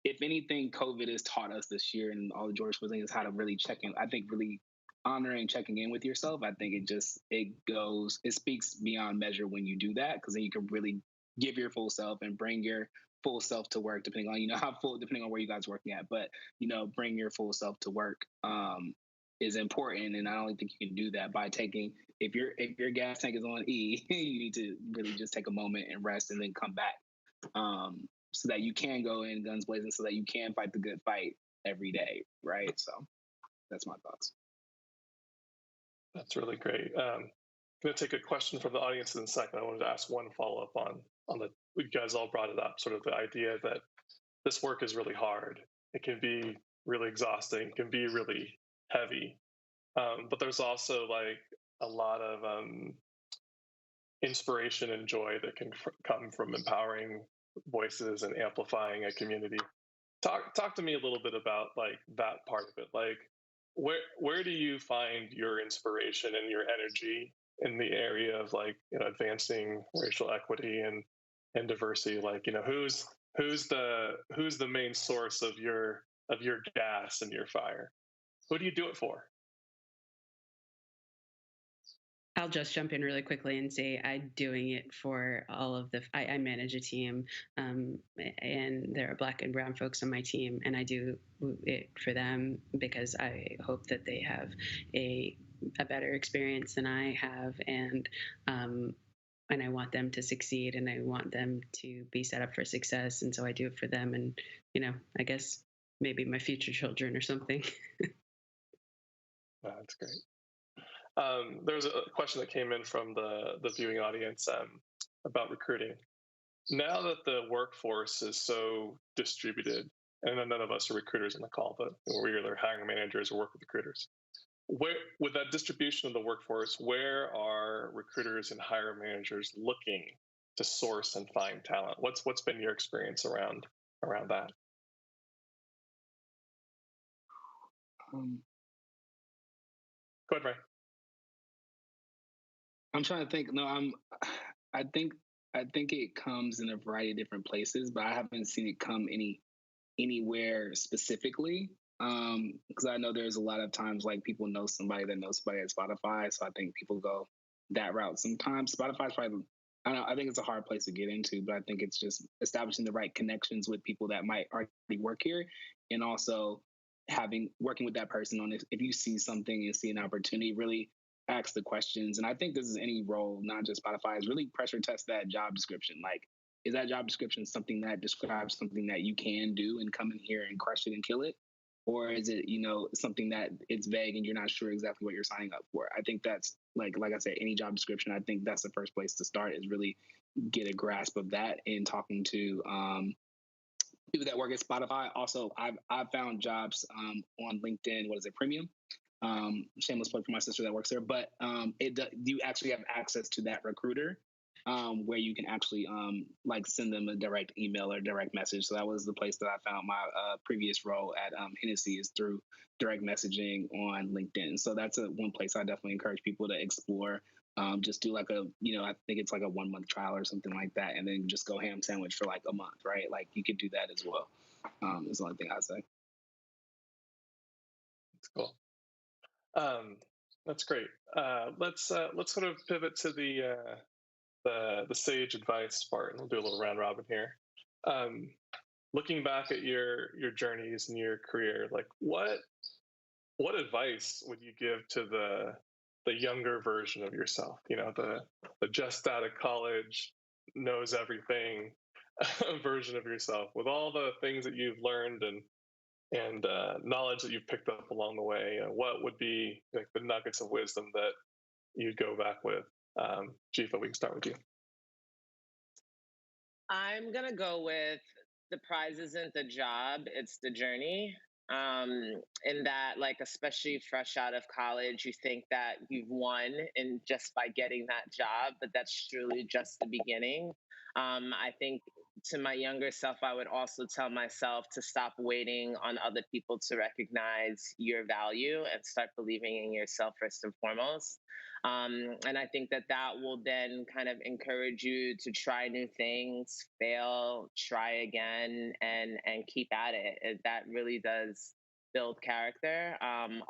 if anything, COVID has taught us this year, and all the George Floyd things, is how to really check in. I think really honoring checking in with yourself. I think it speaks beyond measure when you do that, because then you can really give your full self and bring your full self to work, depending on, you know, how full, depending on where you guys are working at. But, you know, bring your full self to work is important. And I don't think you can do that by taking, if your gas tank is on E, you need to really just take a moment and rest and then come back. So that you can go in guns blazing, so that you can fight the good fight every day, right? So that's my thoughts. That's really great. I'm going to take a question from the audience in a second. I wanted to ask one follow up on the. You guys all brought it up, sort of the idea that this work is really hard. It can be really exhausting. It can be really heavy. But there's also like a lot of inspiration and joy that can come from empowering voices and amplifying a community. Talk to me a little bit about like that part of it. Like, where do you find your inspiration and your energy in the area of like, you know, advancing racial equity and diversity? Like, you know, who's the main source of your gas and your fire? Who do you do it for? I'll just jump in really quickly and say I'm doing it for all of I manage a team, and there are Black and brown folks on my team, and I do it for them because I hope that they have a better experience than I have, and I want them to succeed, and I want them to be set up for success, and so I do it for them, and, you know, I guess maybe my future children or something. Oh, that's great. There was a question that came in from the viewing audience. about recruiting. Now that the workforce is so distributed, and none of us are recruiters on the call, but we're either hiring managers or work with recruiters. With that distribution of the workforce, where are recruiters and hiring managers looking to source and find talent? What's been your experience around that? Go ahead, Ryan. I'm trying to think. No, I think it comes in a variety of different places, but I haven't seen it come anywhere specifically. Because I know there's a lot of times like people know somebody that knows somebody at Spotify, so I think people go that route sometimes. Spotify's probably, I don't know, I think it's a hard place to get into, but I think it's just establishing the right connections with people that might already work here, and also working with that person on if you see something and see an opportunity, really ask the questions. And I think this is any role, not just Spotify, is really pressure test that job description. Like, is that job description something that describes something that you can do and come in here and crush it and kill it? Or is it, something that it's vague and you're not sure exactly what you're signing up for? I think that's like I said, any job description, I think that's the first place to start, is really get a grasp of that and talking to people that work at Spotify. Also, I've found jobs on LinkedIn. What is it, Premium? Shameless plug for my sister that works there. But you actually have access to that recruiter, where you can actually like send them a direct email or direct message. So that was the place that I found my previous role at Hennessy, is through direct messaging on LinkedIn. So that's one place I definitely encourage people to explore. Just do like I think it's like a 1 month trial or something like that, and then just go ham sandwich for like a month, right? Like you could do that as well. Is the only thing I'd say. That's cool. That's great. Let's sort of pivot to the sage advice part, and we'll do a little round robin here. Looking back at your journeys and your career, like what advice would you give to the younger version of yourself? The just out of college, knows everything version of yourself, with all the things that you've learned and knowledge that you've picked up along the way. What would be like the nuggets of wisdom that you'd go back with? Jifa, we can start with you. I'm going to go with the prize isn't the job, it's the journey. In that, like, especially fresh out of college, you think that you've won and just by getting that job, but that's truly just the beginning. I think to my younger self, I would also tell myself to stop waiting on other people to recognize your value and start believing in yourself first and foremost. And I think that will then kind of encourage you to try new things, fail, try again, and keep at it. That really does build character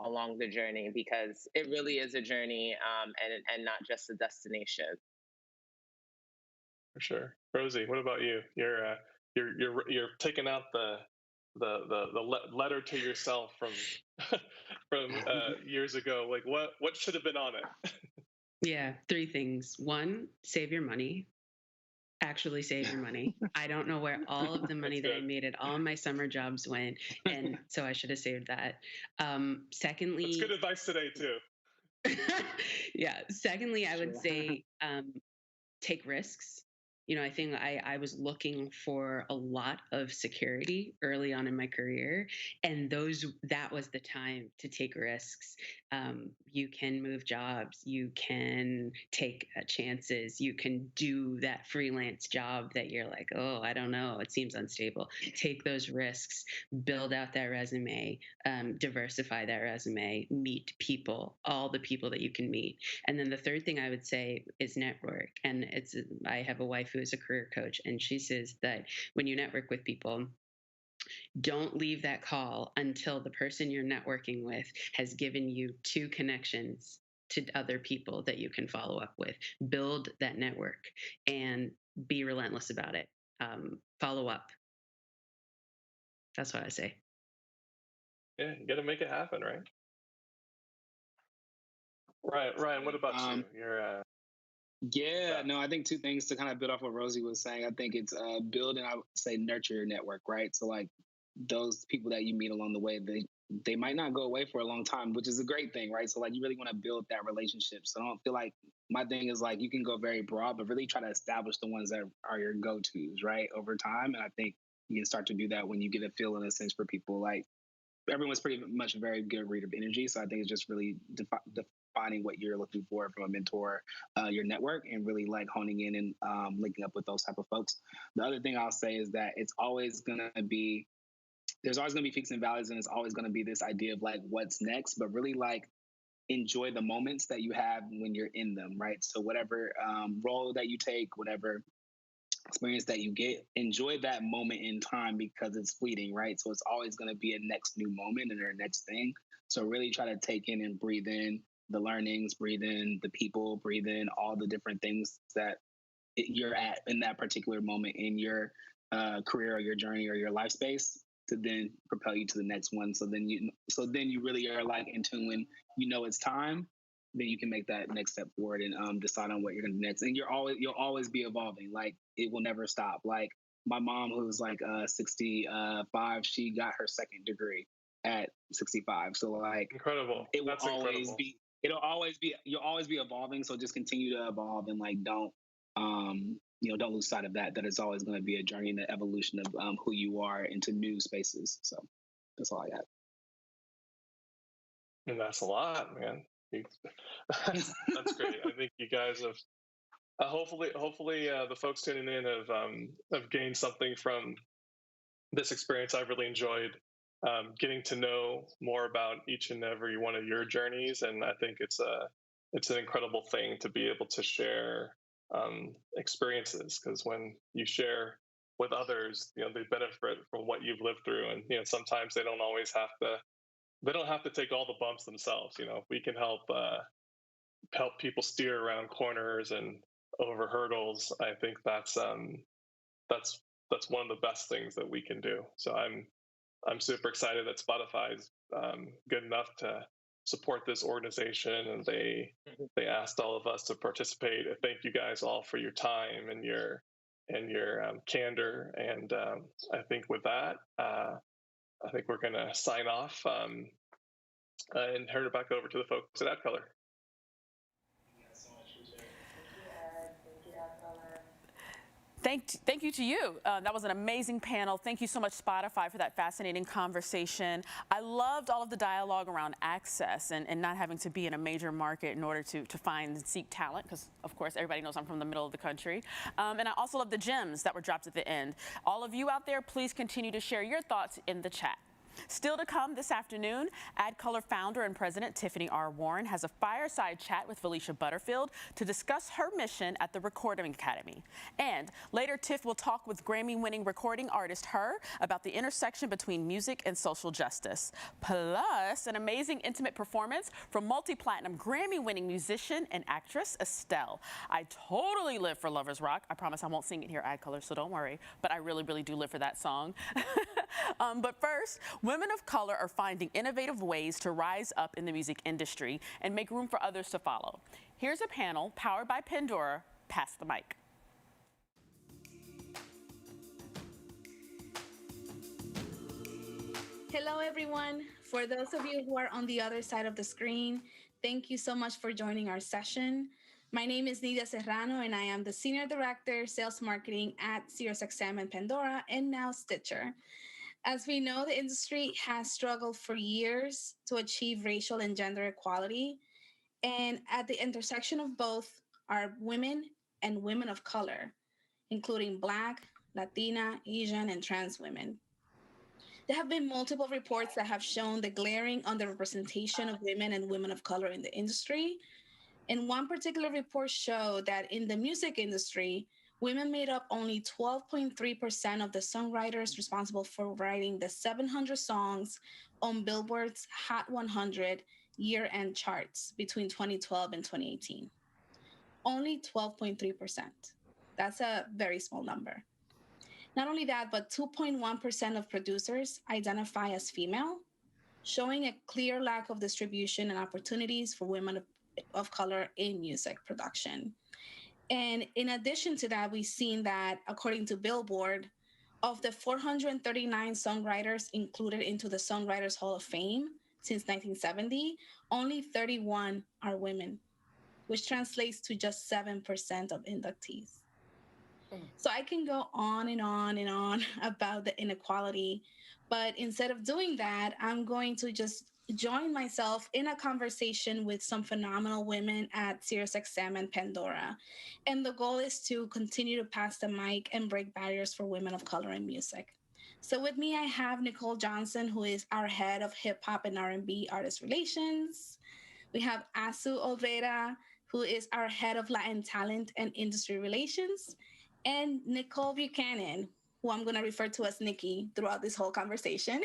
along the journey, because it really is a journey, and not just a destination. For sure. Rosie, what about you? You're taking out the letter to yourself from from years ago. Like what should have been on it? Yeah, 3 things. 1, save your money. Actually save your money. I don't know where all of the money that I made at all my summer jobs went, and so I should have saved that. Secondly, that's good advice today too. Yeah. Secondly, I would say take risks. I think I was looking for a lot of security early on in my career, and that was the time to take risks. You can move jobs, you can take chances, you can do that freelance job that you're like, oh, I don't know, it seems unstable. Take those risks, build out that resume, diversify that resume, meet people, all the people that you can meet. And then the third thing I would say is network. And I have a wife who is a career coach, and she says that when you network with people, don't leave that call until the person you're networking with has given you 2 connections to other people that you can follow up with. Build that network and be relentless about it. Follow up. That's what I say. Yeah, you got to make it happen, right? Right, Ryan. What about you? You're no, I think 2 things to kind of build off what Rosie was saying. I think it's build and I would say nurture your network, right? So like those people that you meet along the way, they might not go away for a long time, which is a great thing, right? So like you really want to build that relationship. So don't feel like my thing is like you can go very broad, but really try to establish the ones that are your go-tos, right, over time. And I think you can start to do that when you get a feel in a sense for people. Like everyone's pretty much a very good read of energy. So I think it's just really defining what you're looking for from a mentor, your network, and really like honing in and linking up with those type of folks. The other thing I'll say is that it's always going to be, there's always going to be peaks and valleys, and it's always going to be this idea of like what's next, but really like enjoy the moments that you have when you're in them, right? So whatever role that you take, whatever experience that you get, enjoy that moment in time because it's fleeting, right? So it's always going to be a next new moment and a next thing. So really try to take in and breathe in the learnings, breathe in the people, breathe in all the different things that you're at in that particular moment in your career or your journey or your life space, to then propel you to the next one. So then you really are like in tune when you know it's time. Then you can make that next step forward and decide on what you're going to do next. And you'll always be evolving. Like it will never stop. Like my mom, who's like 65, she got her second degree at 65. So like Incredible. it will That's always incredible. be. You'll always be evolving. So just continue to evolve and like don't don't lose sight of that it's always going to be a journey and the evolution of who you are into new spaces. So that's all I got. And that's a lot, man. That's great. I think you guys have hopefully the folks tuning in have gained something from this experience. I've really enjoyed getting to know more about each and every one of your journeys, and I think it's an incredible thing to be able to share experiences, because when you share with others, they benefit from what you've lived through, and sometimes they don't always have to take all the bumps themselves. If we can help people steer around corners and over hurdles, I think that's one of the best things that we can do. So I'm super excited that Spotify is good enough to support this organization, and they asked all of us to participate. Thank you guys all for your time and your candor. And I think with that, I think we're going to sign off and turn it back over to the folks at ADCOLOR. Thank you to you. That was an amazing panel. Thank you so much, Spotify, for that fascinating conversation. I loved all of the dialogue around access and not having to be in a major market in order to find and seek talent, because, of course, everybody knows I'm from the middle of the country. And I also love the gems that were dropped at the end. All of you out there, please continue to share your thoughts in the chat. Still to come this afternoon, ADCOLOR founder and president Tiffany R. Warren has a fireside chat with Felicia Butterfield to discuss her mission at the Recording Academy. And later, Tiff will talk with Grammy-winning recording artist Her about the intersection between music and social justice. Plus, an amazing intimate performance from multi-platinum Grammy-winning musician and actress Estelle. I totally live for Lovers Rock. I promise I won't sing it here at ADCOLOR, so don't worry. But I really, really do live for that song. But first, women of color are finding innovative ways to rise up in the music industry and make room for others to follow. Here's a panel powered by Pandora. Pass the mic. Hello, everyone. For those of you who are on the other side of the screen, thank you so much for joining our session. My name is Nidia Serrano, and I am the Senior Director, Sales Marketing at SiriusXM and Pandora, and now Stitcher. As we know, the industry has struggled for years to achieve racial and gender equality. And at the intersection of both are women and women of color, including Black, Latina, Asian, and trans women. There have been multiple reports that have shown the glaring underrepresentation of women and women of color in the industry. And one particular report showed that in the music industry, women made up only 12.3% of the songwriters responsible for writing the 700 songs on Billboard's Hot 100 year-end charts between 2012 and 2018. Only 12.3%. That's a very small number. Not only that, but 2.1% of producers identify as female, showing a clear lack of distribution and opportunities for women of color in music production. And in addition to that, we've seen that, according to Billboard, of the 439 songwriters included into the Songwriters Hall of Fame since 1970, only 31 are women. which translates to just 7% of inductees. So I can go on and on and on about the inequality, but instead of doing that, I'm going to just join myself in a conversation with some phenomenal women at SiriusXM and Pandora. And the goal is to continue to pass the mic and break barriers for women of color in music. So with me, I have Nicole Johnson, who is our head of hip hop and R&B artist relations. We have Asu Olvera, who is our head of Latin talent and industry relations, and Nicole Buchanan, who I'm going to refer to as Nikki throughout this whole conversation.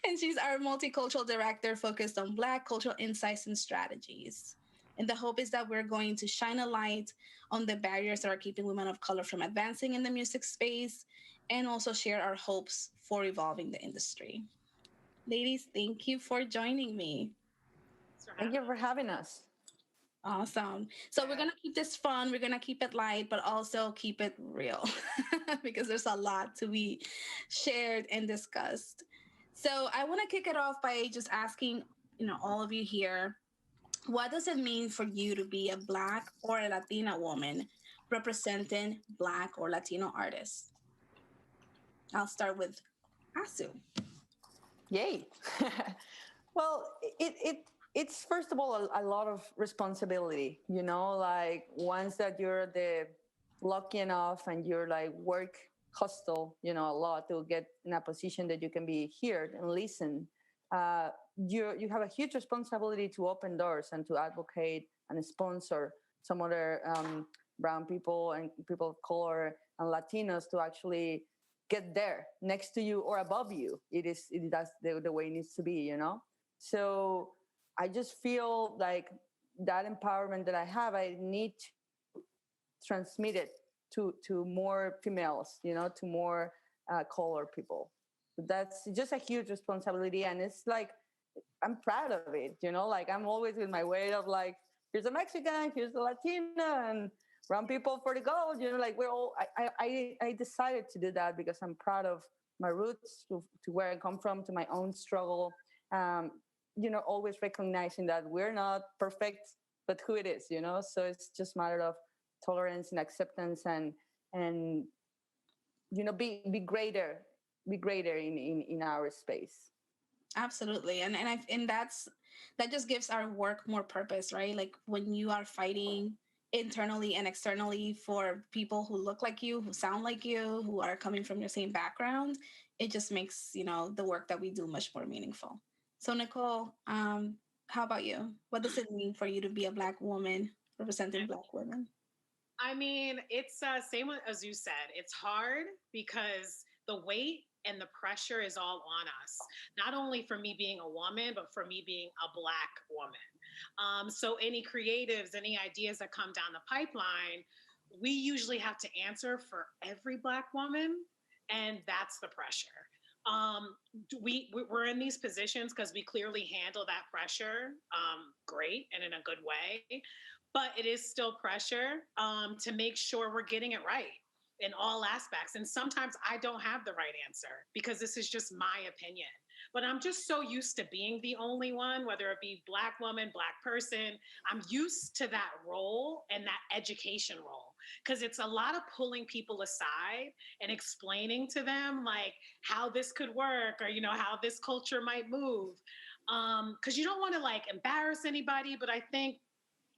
And she's our multicultural director focused on Black cultural insights and strategies. And the hope is that we're going to shine a light on the barriers that are keeping women of color from advancing in the music space and also share our hopes for evolving the industry. Ladies, thank you for joining me. Thank you for having us. Awesome. So we're going to keep this fun. We're going to keep it light, but also keep it real because there's a lot to be shared and discussed. So I want to kick it off by just asking, all of you here, what does it mean for you to be a Black or a Latina woman representing Black or Latino artists? I'll start with Asu. Yay. Well, it's first of all a lot of responsibility, like once that you're lucky enough and you're like work hustle, a lot to get in a position that you can be heard and listen. You have a huge responsibility to open doors and to advocate and sponsor some other brown people and people of color and Latinos to actually get there next to you or above you. That's the way it needs to be, So I just feel like that empowerment that I have, I need to transmit it to more females, to more color people. That's just a huge responsibility. And it's like, I'm proud of it, like I'm always with my weight of like, here's a Mexican, here's a Latina, and brown people for the gold, like we're all, I decided to do that because I'm proud of my roots, to where I come from, to my own struggle. Always recognizing that we're not perfect, but who it is, so it's just a matter of tolerance and acceptance and be greater in our space. Absolutely. And that just gives our work more purpose, right? Like when you are fighting internally and externally for people who look like you, who sound like you, who are coming from your same background, it just makes, the work that we do much more meaningful. So Nicole, how about you? What does it mean for you to be a Black woman representing Black women? I mean, it's same as you said. It's hard because the weight and the pressure is all on us. Not only for me being a woman, but for me being a Black woman. So any creatives, any ideas that come down the pipeline, we usually have to answer for every Black woman, and that's the pressure. We're in these positions because we clearly handle that pressure great and in a good way, but it is still pressure to make sure we're getting it right in all aspects. And sometimes I don't have the right answer because this is just my opinion. But I'm just so used to being the only one, whether it be Black woman, Black person. I'm used to that role and that education role because it's a lot of pulling people aside and explaining to them like how this could work or, how this culture might move. Because you don't want to like embarrass anybody, but I think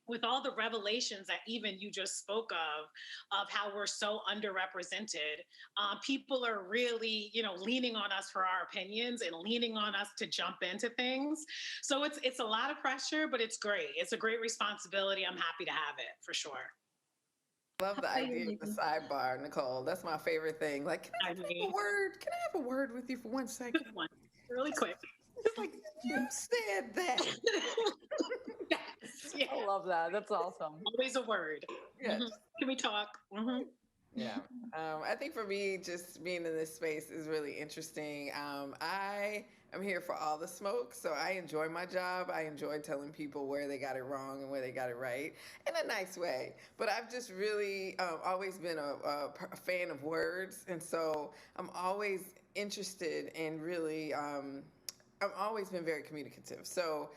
with all the revelations that even you just spoke of how we're so underrepresented, people are really, leaning on us for our opinions and leaning on us to jump into things. So it's a lot of pressure, but it's great. It's a great responsibility. I'm happy to have it for sure. Love the idea of the sidebar, Nicole. That's my favorite thing. Like, can I have a word? Can I have a word with you for 1 second? Really quick. Just like, you said that. Yeah. I love that. That's awesome. Always a word. Yeah. Mm-hmm. Can we talk? Mm-hmm. Yeah. I think for me, just being in this space is really interesting. I am here for all the smoke, so I enjoy my job. I enjoy telling people where they got it wrong and where they got it right in a nice way. But I've just really always been a fan of words, and so I'm always interested in really, I've always been very communicative. So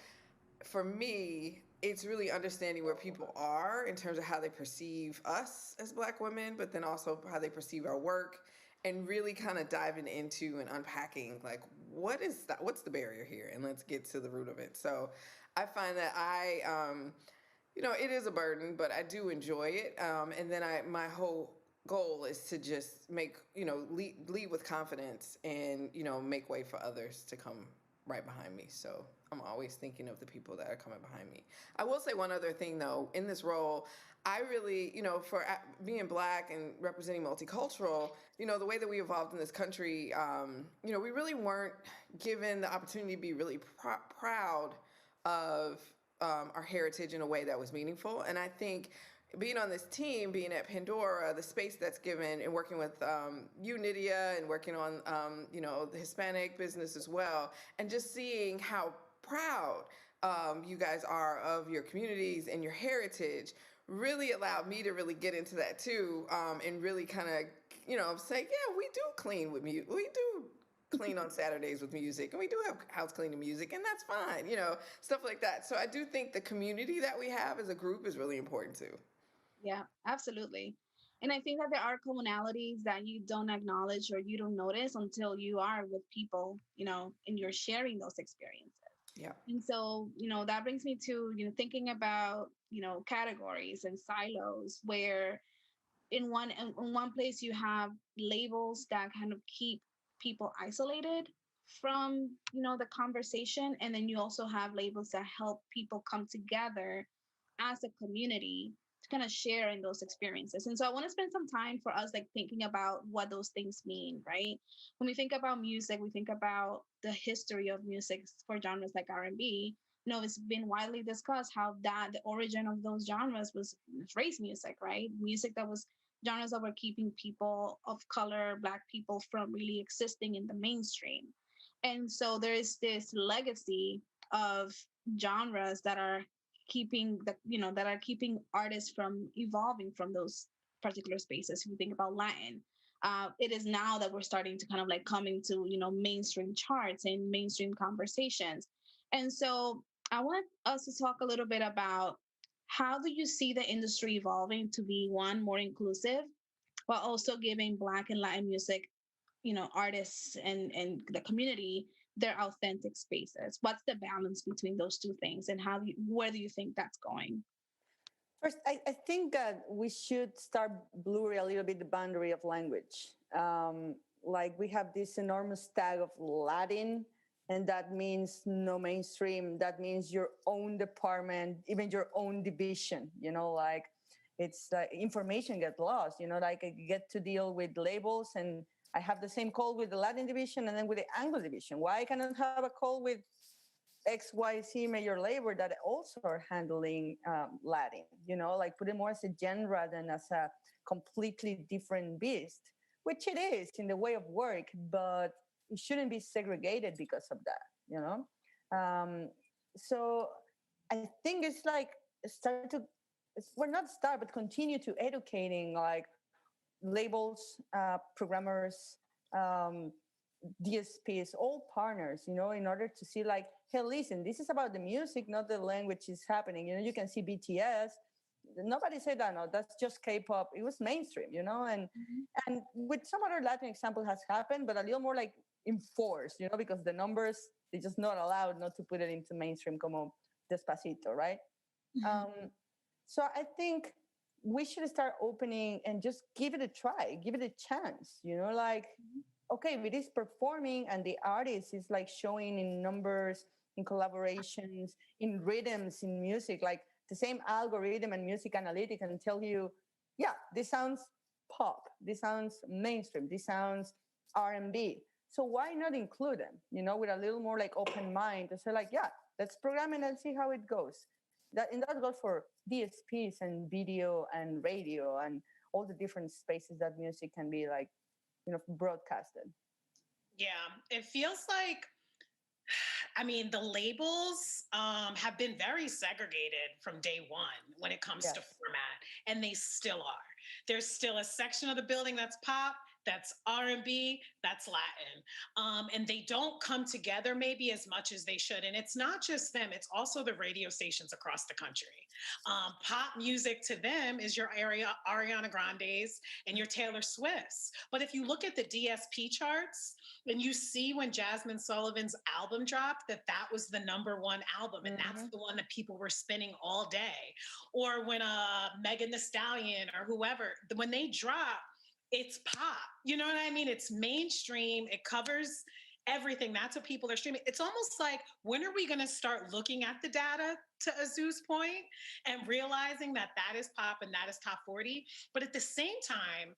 for me, it's really understanding where people are in terms of how they perceive us as Black women, but then also how they perceive our work, and really kind of diving into and unpacking like what's the barrier here, and let's get to the root of it. So I find that it is a burden, but I do enjoy it. And then my whole goal is to just make, lead with confidence and, make way for others to come right behind me. So I'm always thinking of the people that are coming behind me. I will say one other thing though, in this role, I really, for being Black and representing multicultural, the way that we evolved in this country, we really weren't given the opportunity to be really proud of our heritage in a way that was meaningful. And I think being on this team, being at Pandora, the space that's given, and working with you, Nydia, and working on the Hispanic business as well, and just seeing how proud you guys are of your communities and your heritage really allowed me to really get into that too, and really kind of say, yeah, we do clean with music. We do clean on Saturdays with music, and we do have house cleaning music, and that's fine, stuff like that. So I do think the community that we have as a group is really important too. Yeah, absolutely. And I think that there are commonalities that you don't acknowledge or you don't notice until you are with people, and you're sharing those experiences. Yeah. And so, that brings me to, thinking about, categories and silos where in one place you have labels that kind of keep people isolated from, the conversation. And then you also have labels that help people come together as a community to kind of share in those experiences. And so I want to spend some time for us like thinking about what those things mean, right? When we think about music, we think about the history of music for genres like R&B. It's been widely discussed how that the origin of those genres was race music, right? Music that was genres that were keeping people of color, Black people, from really existing in the mainstream. And so there is this legacy of genres that are keeping artists from evolving from those particular spaces. If you think about Latin, it is now that we're starting to kind of like come into mainstream charts and mainstream conversations. And so I want us to talk a little bit about how do you see the industry evolving to be one more inclusive while also giving Black and Latin music, artists and the community their authentic spaces. What's the balance between those two things, and where do you think that's going? First, I think that we should start blurring a little bit the boundary of language. Like we have this enormous tag of Latin, and that means no mainstream. That means your own department, even your own division. Like it's like information gets lost. Like I get to deal with labels, and I have the same call with the Latin division and then with the Anglo division. Why I cannot have a call with XYZ major label that also are handling Latin, like put it more as a genre than as a completely different beast, which it is in the way of work, but it shouldn't be segregated because of that, so I think it's like but continue to educating like labels, programmers, DSPs, all partners, in order to see like, hey, listen, this is about the music, not the language is happening. You can see BTS. Nobody said that, no, that's just K-pop. It was mainstream, and with some other Latin example has happened, but a little more like enforced, because the numbers, they just not allowed not to put it into mainstream como Despacito, right? So I think we should start opening and just give it a try, give it a chance, like, okay, if it is performing and the artist is like showing in numbers, in collaborations, in rhythms, in music, like the same algorithm and music analytic can tell you, yeah, this sounds pop, this sounds mainstream, this sounds R&B. So why not include them, with a little more like open mind to say like, yeah, let's program it and see how it goes. And that goes for DSPs and video and radio and all the different spaces that music can be like, broadcasted. Yeah, it feels like, the labels have been very segregated from day one when it comes to format, and they still are. There's still a section of the building that's pop, that's R&B, that's Latin. And they don't come together maybe as much as they should. And it's not just them, it's also the radio stations across the country. Pop music to them is your Ariana Grande's and your Taylor Swift's. But if you look at the DSP charts and you see when Jasmine Sullivan's album dropped, that was the number one album. And that's the one that people were spinning all day. Or when Megan Thee Stallion or whoever, when they drop, it's pop. You know what I mean? It's mainstream. It covers everything. That's what people are streaming. It's almost like, when are we going to start looking at the data, to Azu's point, and realizing that that is pop and that is top 40? But at the same time,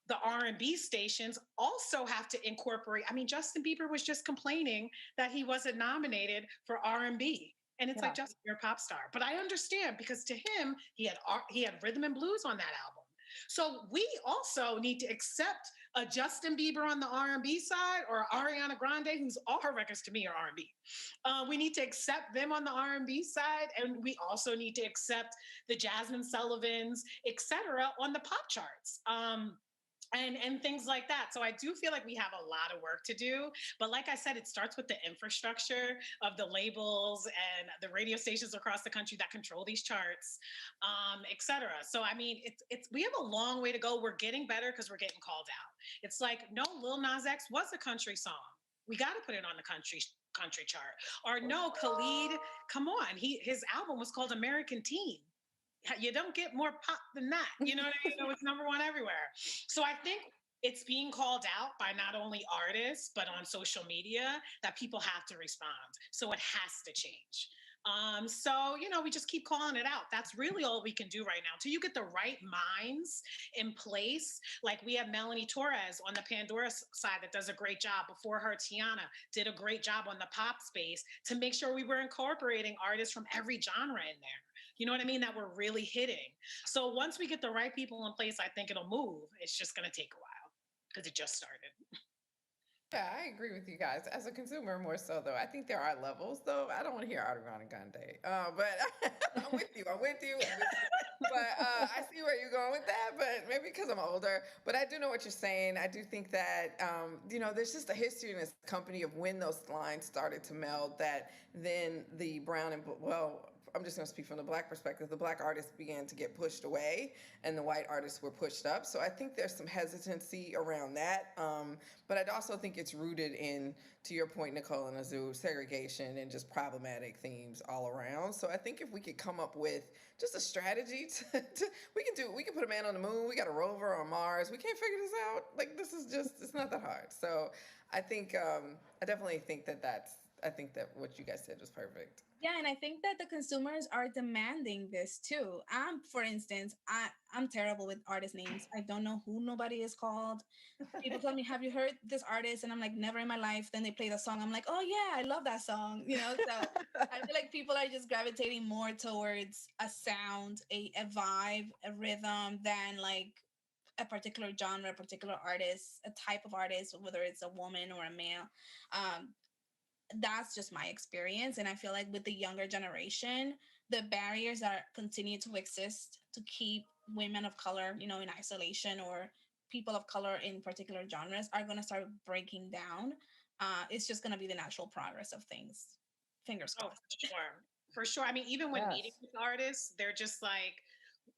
the R&B stations also have to incorporate. I mean, Justin Bieber was just complaining that he wasn't nominated for R&B. And it's like, Justin, you're a pop star. But I understand, because to him, he had rhythm and blues on that album. So we also need to accept a Justin Bieber on the R&B side, or Ariana Grande, who's all her records to me are R&B. We need to accept them on the R&B side, and we also need to accept the Jasmine Sullivans, etc., on the pop charts. And things like that. So I do feel like we have a lot of work to do. But like I said, it starts with the infrastructure of the labels and the radio stations across the country that control these charts, et cetera. So, I mean, we have a long way to go. We're getting better because we're getting called out. It's like, no, Lil Nas X was a country song. We got to put it on the country chart. Or no, Khalid, come on. His album was called American Teen. You don't get more pop than that. You know what I mean? So it's number one everywhere. So I think it's being called out by not only artists, but on social media, that people have to respond. So it has to change. So, we just keep calling it out. That's really all we can do right now. Till you get the right minds in place. Like, we have Melanie Torres on the Pandora side that does a great job. Before her, Tiana did a great job on the pop space to make sure we were incorporating artists from every genre in there. You know what I mean? That we're really hitting. So once we get the right people in place, I think it'll move. It's just going to take a while because it just started. Yeah, I agree with you guys. As a consumer, more so though, I think there are levels. Though I don't want to hear Ariana Grande, but I'm with you. I'm with you. But I see where you're going with that. But maybe because I'm older. But I do know what you're saying. I do think that there's just a history in this company of when those lines started to meld. That then the brown and I'm just going to speak from the Black perspective. The Black artists began to get pushed away and the white artists were pushed up. So I think there's some hesitancy around that. But I'd also think it's rooted in, to your point, Nicole and Azu, segregation and just problematic themes all around. So I think if we could come up with just a strategy we can put a man on the moon. We got a rover on Mars. We can't figure this out. Like, this is it's not that hard. So I think, I definitely think I think that what you guys said was perfect. Yeah, and I think that the consumers are demanding this too. For instance, I'm terrible with artist names. I don't know who nobody is called. People tell me, "Have you heard this artist?" And I'm like, "Never in my life." Then they play the song. I'm like, "Oh yeah, I love that song." So I feel like people are just gravitating more towards a sound, a vibe, a rhythm than like a particular genre, a particular artist, a type of artist, whether it's a woman or a male. That's just my experience. And I feel like with the younger generation, the barriers that continue to exist to keep women of color, in isolation, or people of color in particular genres, are going to start breaking down. It's just going to be the natural progress of things. Fingers crossed. For sure. For sure. I mean, even when meeting with artists, they're just like,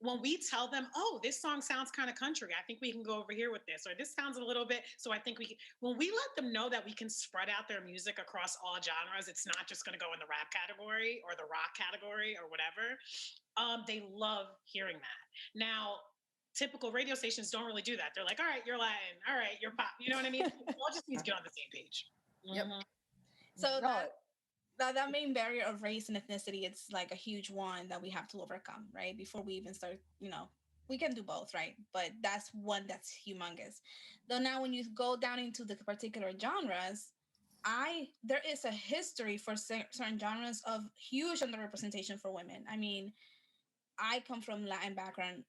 when we tell them, "Oh, this song sounds kind of country. I think we can go over here with this," or "This sounds a little bit." So I think when we let them know that we can spread out their music across all genres, it's not just going to go in the rap category or the rock category or whatever. They love hearing that. Now, typical radio stations don't really do that. They're like, "All right, you're Latin. All right, you're pop." You know what I mean? We all just need to get on the same page. Yep. Mm-hmm. So that main barrier of race and ethnicity, it's like a huge one that we have to overcome, right? Before we even start, we can do both, right? But that's one that's humongous. Though now when you go down into the particular genres, there is a history for certain genres of huge underrepresentation for women. I mean, I come from Latin background,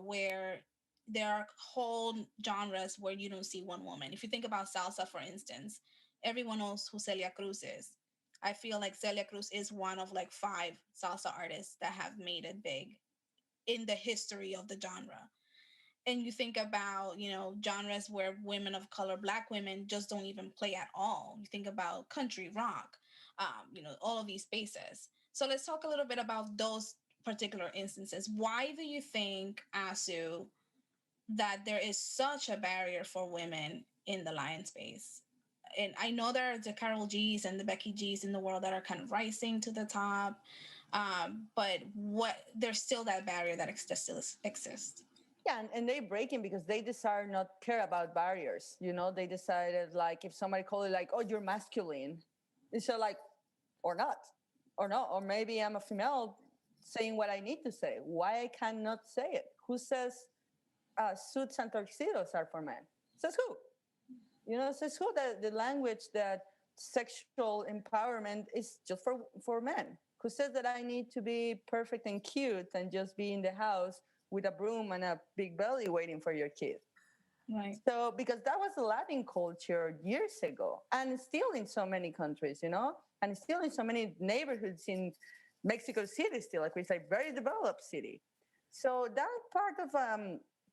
where there are whole genres where you don't see one woman. If you think about salsa, for instance, everyone knows who Celia Cruz is. I feel like Celia Cruz is one of like 5 salsa artists that have made it big in the history of the genre. and you think about, genres where women of color, Black women, just don't even play at all. You think about country, rock, all of these spaces. So let's talk a little bit about those particular instances. Why do you think, Asu, that there is such a barrier for women in the Lion space? And I know there are the Carol G's and the Becky G's in the world that are kind of rising to the top, but there's still that barrier that still exists. Yeah, and they breaking because they decided not care about barriers. They decided, like, if somebody called it like, oh, you're masculine, it's like, or not, or no, or maybe I'm a female saying what I need to say. Why I cannot say it? Who says suits and tuxedos are for men? Says who? Says who that the language that sexual empowerment is just for men? Who says that I need to be perfect and cute and just be in the house with a broom and a big belly waiting for your kid? Right. So, because that was the Latin culture years ago, and still in so many countries, and still in so many neighborhoods in Mexico City, still, like it's a very developed city. So that part of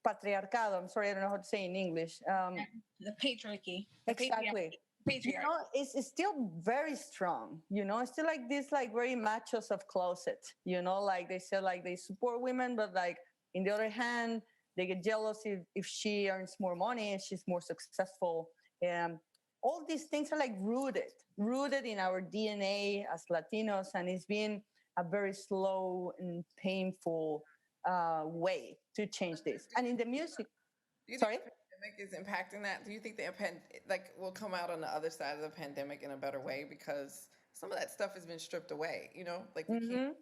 patriarcado, I'm sorry, I don't know how to say in English. The patriarchy. Exactly. Patriarchy. It's still very strong, it's still like this, like very machos of closet, like they say, like they support women, but like in the other hand, they get jealous if she earns more money and she's more successful. And all these things are like rooted in our DNA as Latinos, and it's been a very slow and painful way to change this. And in the music, sorry? Pandemic is impacting that? Do you think we'll come out on the other side of the pandemic in a better way because some of that stuff has been stripped away? Like we can't.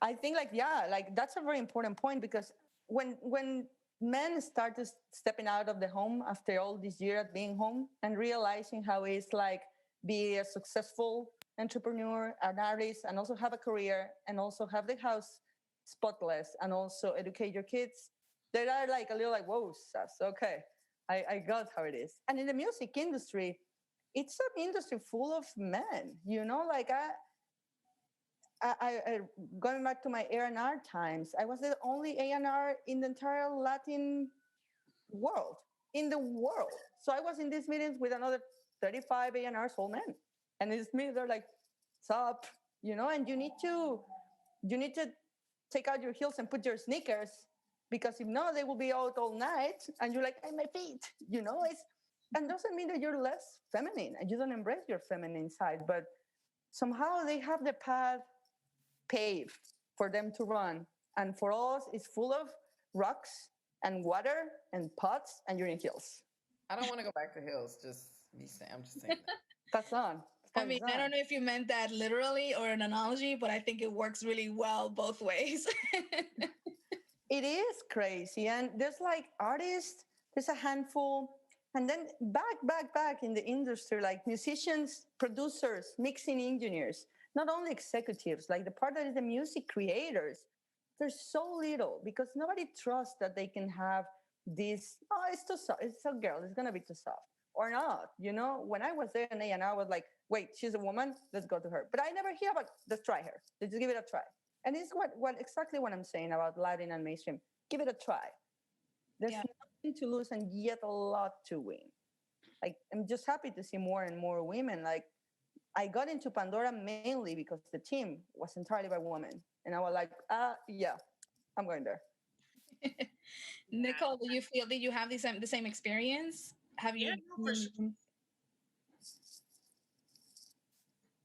I think, like that's a very important point, because when men started stepping out of the home after all this year at being home and realizing how it's like be a successful entrepreneur, an artist, and also have a career, and also have the house spotless, and also educate your kids, they are like a little like, whoa, sus, okay, I got how it is. And in the music industry, it's an industry full of men, like I going back to my A&R times, I was the only A&R in the entire Latin world, So I was in these meetings with another 35 A&Rs, all men. And it's me, they're like, sup, and you need to take out your heels and put your sneakers, because if not, they will be out all night. And you're like, hey, my feet, and doesn't mean that you're less feminine and you don't embrace your feminine side, but somehow they have the path paved for them to run. And for us, it's full of rocks and water and pots, and you're in heels. I don't want to go back to hills. I'm just saying that. That's on. I mean, I don't know if you meant that literally or an analogy, but I think it works really well both ways. It is crazy. And there's like artists, there's a handful. And then back in the industry, like musicians, producers, mixing engineers, not only executives, like the part that is the music creators. There's so little, because nobody trusts that they can have this, oh, it's too soft, it's a girl, it's going to be too soft. Or not, when I was there in A&R, I was like, wait, she's a woman, let's go to her. But I never hear about, let's try her, let's give it a try. And it's exactly what I'm saying about Latin and mainstream. Give it a try. There's nothing to lose and yet a lot to win. Like, I'm just happy to see more and more women. Like, I got into Pandora mainly because the team was entirely by women. And I was like, yeah, I'm going there. Nicole, do you feel that you have the same experience? Have you? Yeah, no, for sure.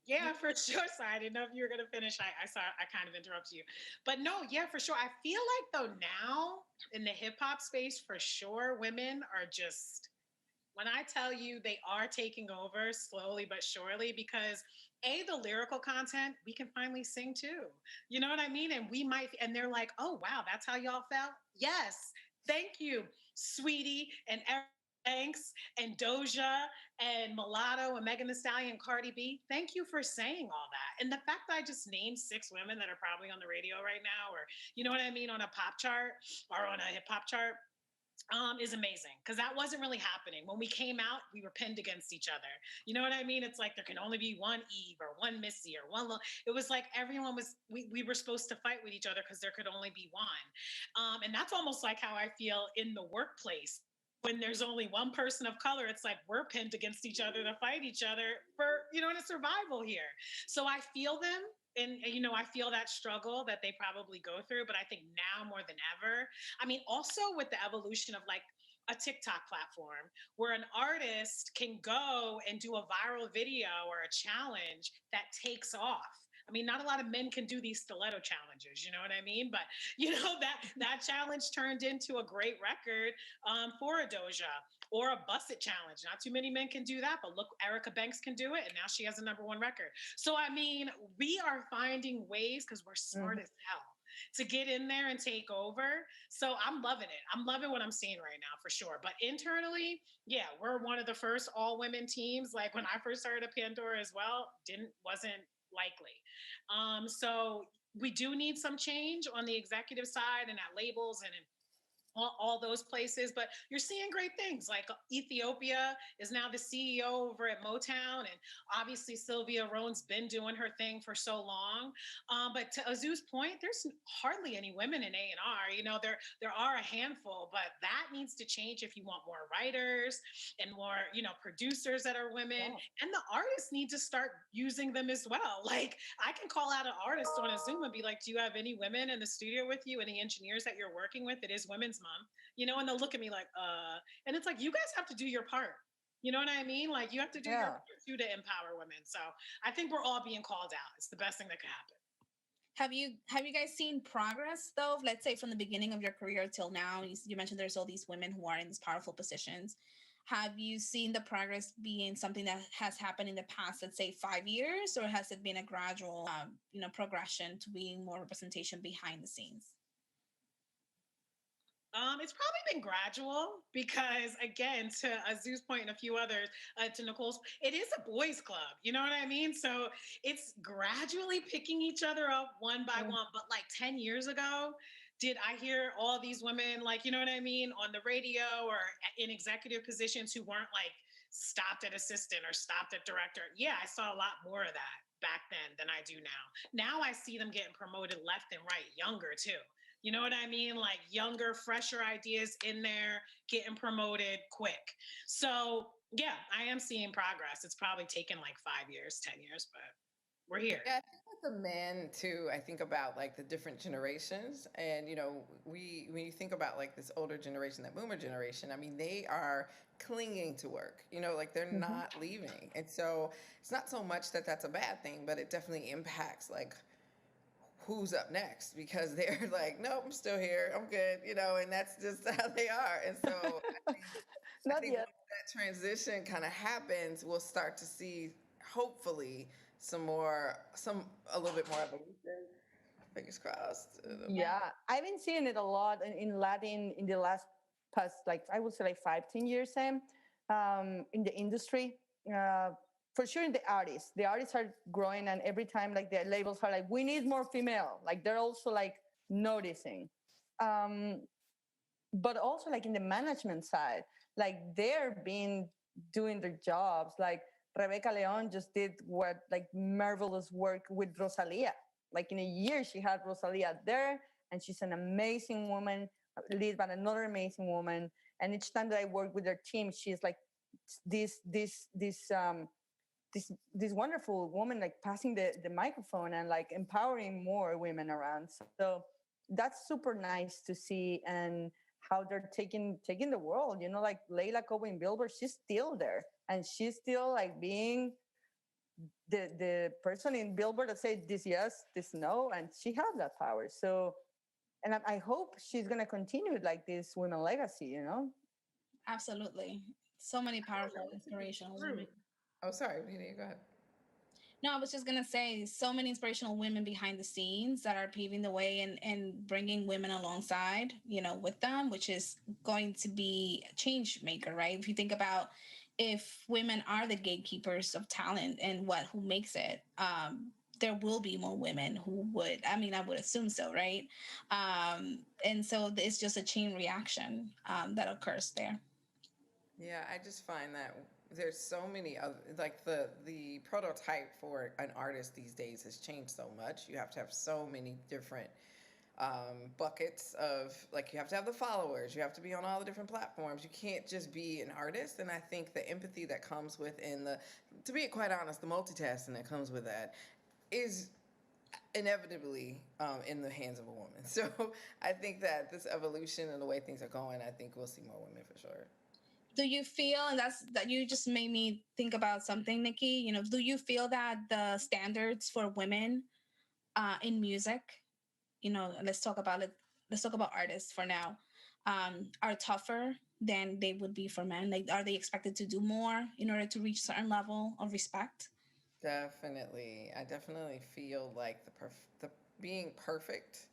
Yeah, for sure. So I didn't know if you were going to finish. I saw I kind of interrupted you. But no, yeah, for sure. I feel like, though, now in the hip hop space, for sure, women are just, when I tell you they are taking over slowly but surely, because the lyrical content, we can finally sing too. You know what I mean? And and they're like, oh, wow, that's how y'all felt? Yes. Thank you, Sweetie and Banks and Doja and Mulatto and Megan Thee Stallion, Cardi B. Thank you for saying all that. And the fact that I just named 6 women that are probably on the radio right now, or you know what I mean, on a pop chart or on a hip hop chart, is amazing because that wasn't really happening. When we came out, we were pinned against each other. You know what I mean? It's like there can only be one Eve or one Missy or one. It was like everyone was, we were supposed to fight with each other because there could only be one. And that's almost like how I feel in the workplace. When there's only one person of color, it's like we're pinned against each other to fight each other for, in a survival here. So I feel them, and I feel that struggle that they probably go through, but I think now more than ever, I mean, also with the evolution of like a TikTok platform where an artist can go and do a viral video or a challenge that takes off. I mean, not a lot of men can do these stiletto challenges, you know what I mean? But that challenge turned into a great record for a Doja, or a Busset challenge. Not too many men can do that, but look, Erica Banks can do it, and now she has a #1 record. So I mean, we are finding ways because we're smart as hell to get in there and take over. So I'm loving it. I'm loving what I'm seeing right now for sure. But internally, yeah, we're one of the first all women teams. Like when I first started at Pandora as well, wasn't likely. So we do need some change on the executive side and at labels and in all those places, but you're seeing great things. Like Ethiopia is now the CEO over at Motown, and obviously Sylvia Rone's been doing her thing for so long. But to Azu's point, there's hardly any women in A&R. There are a handful, but that needs to change if you want more writers and more, producers that are women, and the artists need to start using them as well. Like I can call out an artist on a Zoom and be like, "Do you have any women in the studio with you? Any engineers that you're working with? It is Women's Month," and they'll look at me like, and it's like, you guys have to do your part. You know what I mean? Like you have to do your part too to empower women. So I think we're all being called out. It's the best thing that could happen. Have you guys seen progress though? Let's say from the beginning of your career till now, you mentioned there's all these women who are in these powerful positions. Have you seen the progress being something that has happened in the past, let's say 5 years, or has it been a gradual, progression to being more representation behind the scenes? It's probably been gradual because, again, to Azu's point and a few others, to Nicole's, it is a boys' club. You know what I mean? So it's gradually picking each other up one by one. But like 10 years ago, did I hear all these women, like, you know what I mean, on the radio or in executive positions who weren't like stopped at assistant or stopped at director? Yeah, I saw a lot more of that back then than I do now. Now I see them getting promoted left and right, younger too. You know what I mean? Like younger, fresher ideas in there, getting promoted quick. So yeah, I am seeing progress. It's probably taken like 5 years, 10 years, but we're here. Yeah, I think with the men too, I think about like the different generations. And, when you think about like this older generation, that boomer generation, I mean, they are clinging to work, like they're not leaving. And so it's not so much that that's a bad thing, but it definitely impacts like who's up next, because they're like, nope, I'm still here, I'm good, and that's just how they are. And so Not I think yet. once that transition kind of happens, we'll start to see hopefully a little bit more evolution. Fingers crossed. Yeah, I've been seeing it a lot in Latin in the last past, like I would say, like 5-10 years, Sam, in the industry. For sure, in the artists are growing, and every time, like the labels are like, we need more female. Like they're also like noticing, but also like in the management side, like they're being doing their jobs. Like Rebecca Leon just did what like marvelous work with Rosalia. Like in a year, she had Rosalia there, and she's an amazing woman, lead by another amazing woman. And each time that I work with her team, she's like this wonderful woman, like passing the microphone and like empowering more women around. So that's super nice to see, and how they're taking the world. Like Leila Cobo in Billboard, she's still there, and she's still like being the person in Billboard that said this yes, this no, and she has that power. So, and I hope she's gonna continue like this women legacy. Absolutely. So many powerful, inspirational women. Oh, sorry, Nina, go ahead. No, I was just going to say, so many inspirational women behind the scenes that are paving the way and bringing women alongside, with them, which is going to be a change maker, right? If you think about, if women are the gatekeepers of talent and who makes it, there will be more women who would, I mean, I would assume so, right? And so it's just a chain reaction that occurs there. Yeah, I just find that there's so many other, like the prototype for an artist these days has changed so much. You have to have so many different buckets of, like, you have to have the followers, you have to be on all the different platforms, you can't just be an artist. And I think the empathy that comes with, and the, to be quite honest, the multitasking that comes with that is inevitably in the hands of a woman. So I think that this evolution and the way things are going, I think we'll see more women for sure. Do you feel, and that you just made me think about something, Nikki, you know, do you feel that the standards for women in music, you know, let's talk about it, let's talk about artists for now, are tougher than they would be for men? Like, are they expected to do more in order to reach a certain level of respect? Definitely. I definitely feel like the being perfect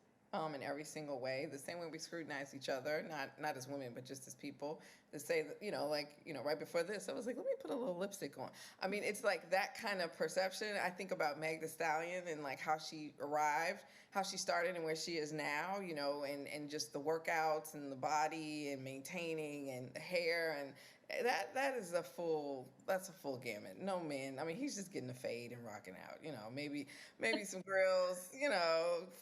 in every single way, the same way we scrutinize each other, not as women, but just as people, to say that, like, right before this, I was like, let me put a little lipstick on. I mean, it's like that kind of perception. I think about Meg Thee Stallion and like how she arrived, how she started and where she is now, and just the workouts and the body and maintaining and the hair, and that's a full gamut. No man, I mean, he's just getting a fade and rocking out. Maybe some grills.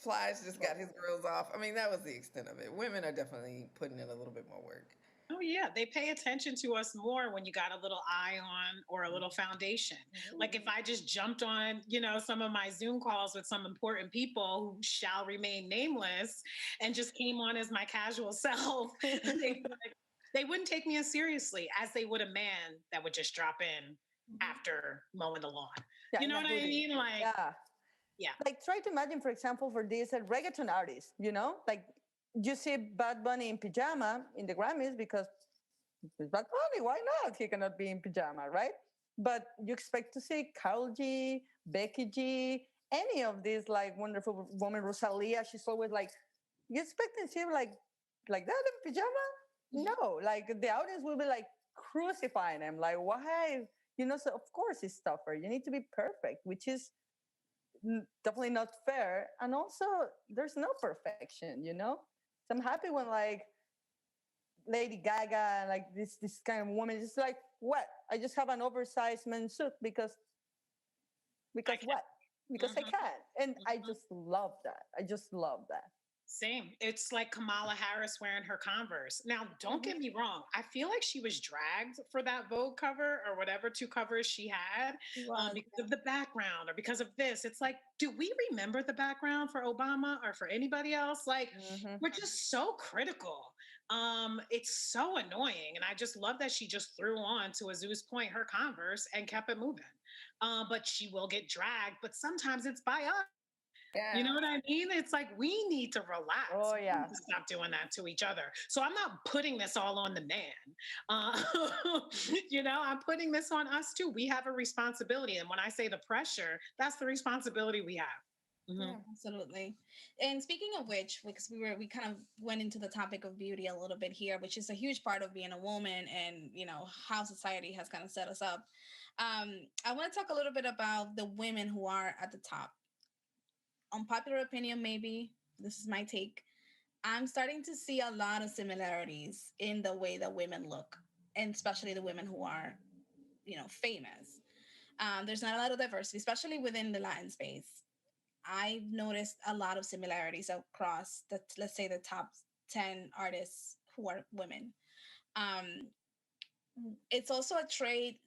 Fly's just got his grills off. I mean, that was the extent of it. Women are definitely putting in a little bit more work. Oh yeah, they pay attention to us more when you got a little eye on or a little foundation. Like if I just jumped on, some of my Zoom calls with some important people who shall remain nameless and just came on as my casual self, they wouldn't take me as seriously as they would a man that would just drop in after mowing the lawn. Yeah, You know what I mean? Like, yeah. yeah. Like, try to imagine, for example, for this reggaeton artist, like you see Bad Bunny in pajama in the Grammys because it's Bad Bunny. Why not? He cannot be in pajama, right? But you expect to see Karol G, Becky G, any of these like wonderful women, Rosalia. She's always like, you expect to see her like that in pajama? No, like the audience will be like crucifying him. Like, why? So of course it's tougher. You need to be perfect, which is definitely not fair. And also, there's no perfection. So I'm happy when like Lady Gaga, like this kind of woman, is like, what? I just have an oversized men's suit because what? Because I can, and I just love that. I just love that. Same. It's like Kamala Harris wearing her Converse. Now, don't get me wrong. I feel like she was dragged for that Vogue cover or whatever two covers she had because of the background or because of this. It's like, do we remember the background for Obama or for anybody else? Like, we're just so critical. It's so annoying. And I just love that she just threw on, to Azu's point, her Converse and kept it moving. But she will get dragged. But sometimes it's by us. Yeah. You know what I mean? It's like we need to relax. Oh, yeah. We need to stop doing that to each other. So I'm not putting this all on the man. I'm putting this on us too. We have a responsibility. And when I say the pressure, that's the responsibility we have. Yeah, absolutely. And speaking of which, because we kind of went into the topic of beauty a little bit here, which is a huge part of being a woman and, how society has kind of set us up. I want to talk a little bit about the women who are at the top. Unpopular opinion, maybe, this is my take. I'm starting to see a lot of similarities in the way that women look, and especially the women who are, famous. There's not a lot of diversity, especially within the Latin space. I've noticed a lot of similarities across let's say the top 10 artists who are women. It's also a trait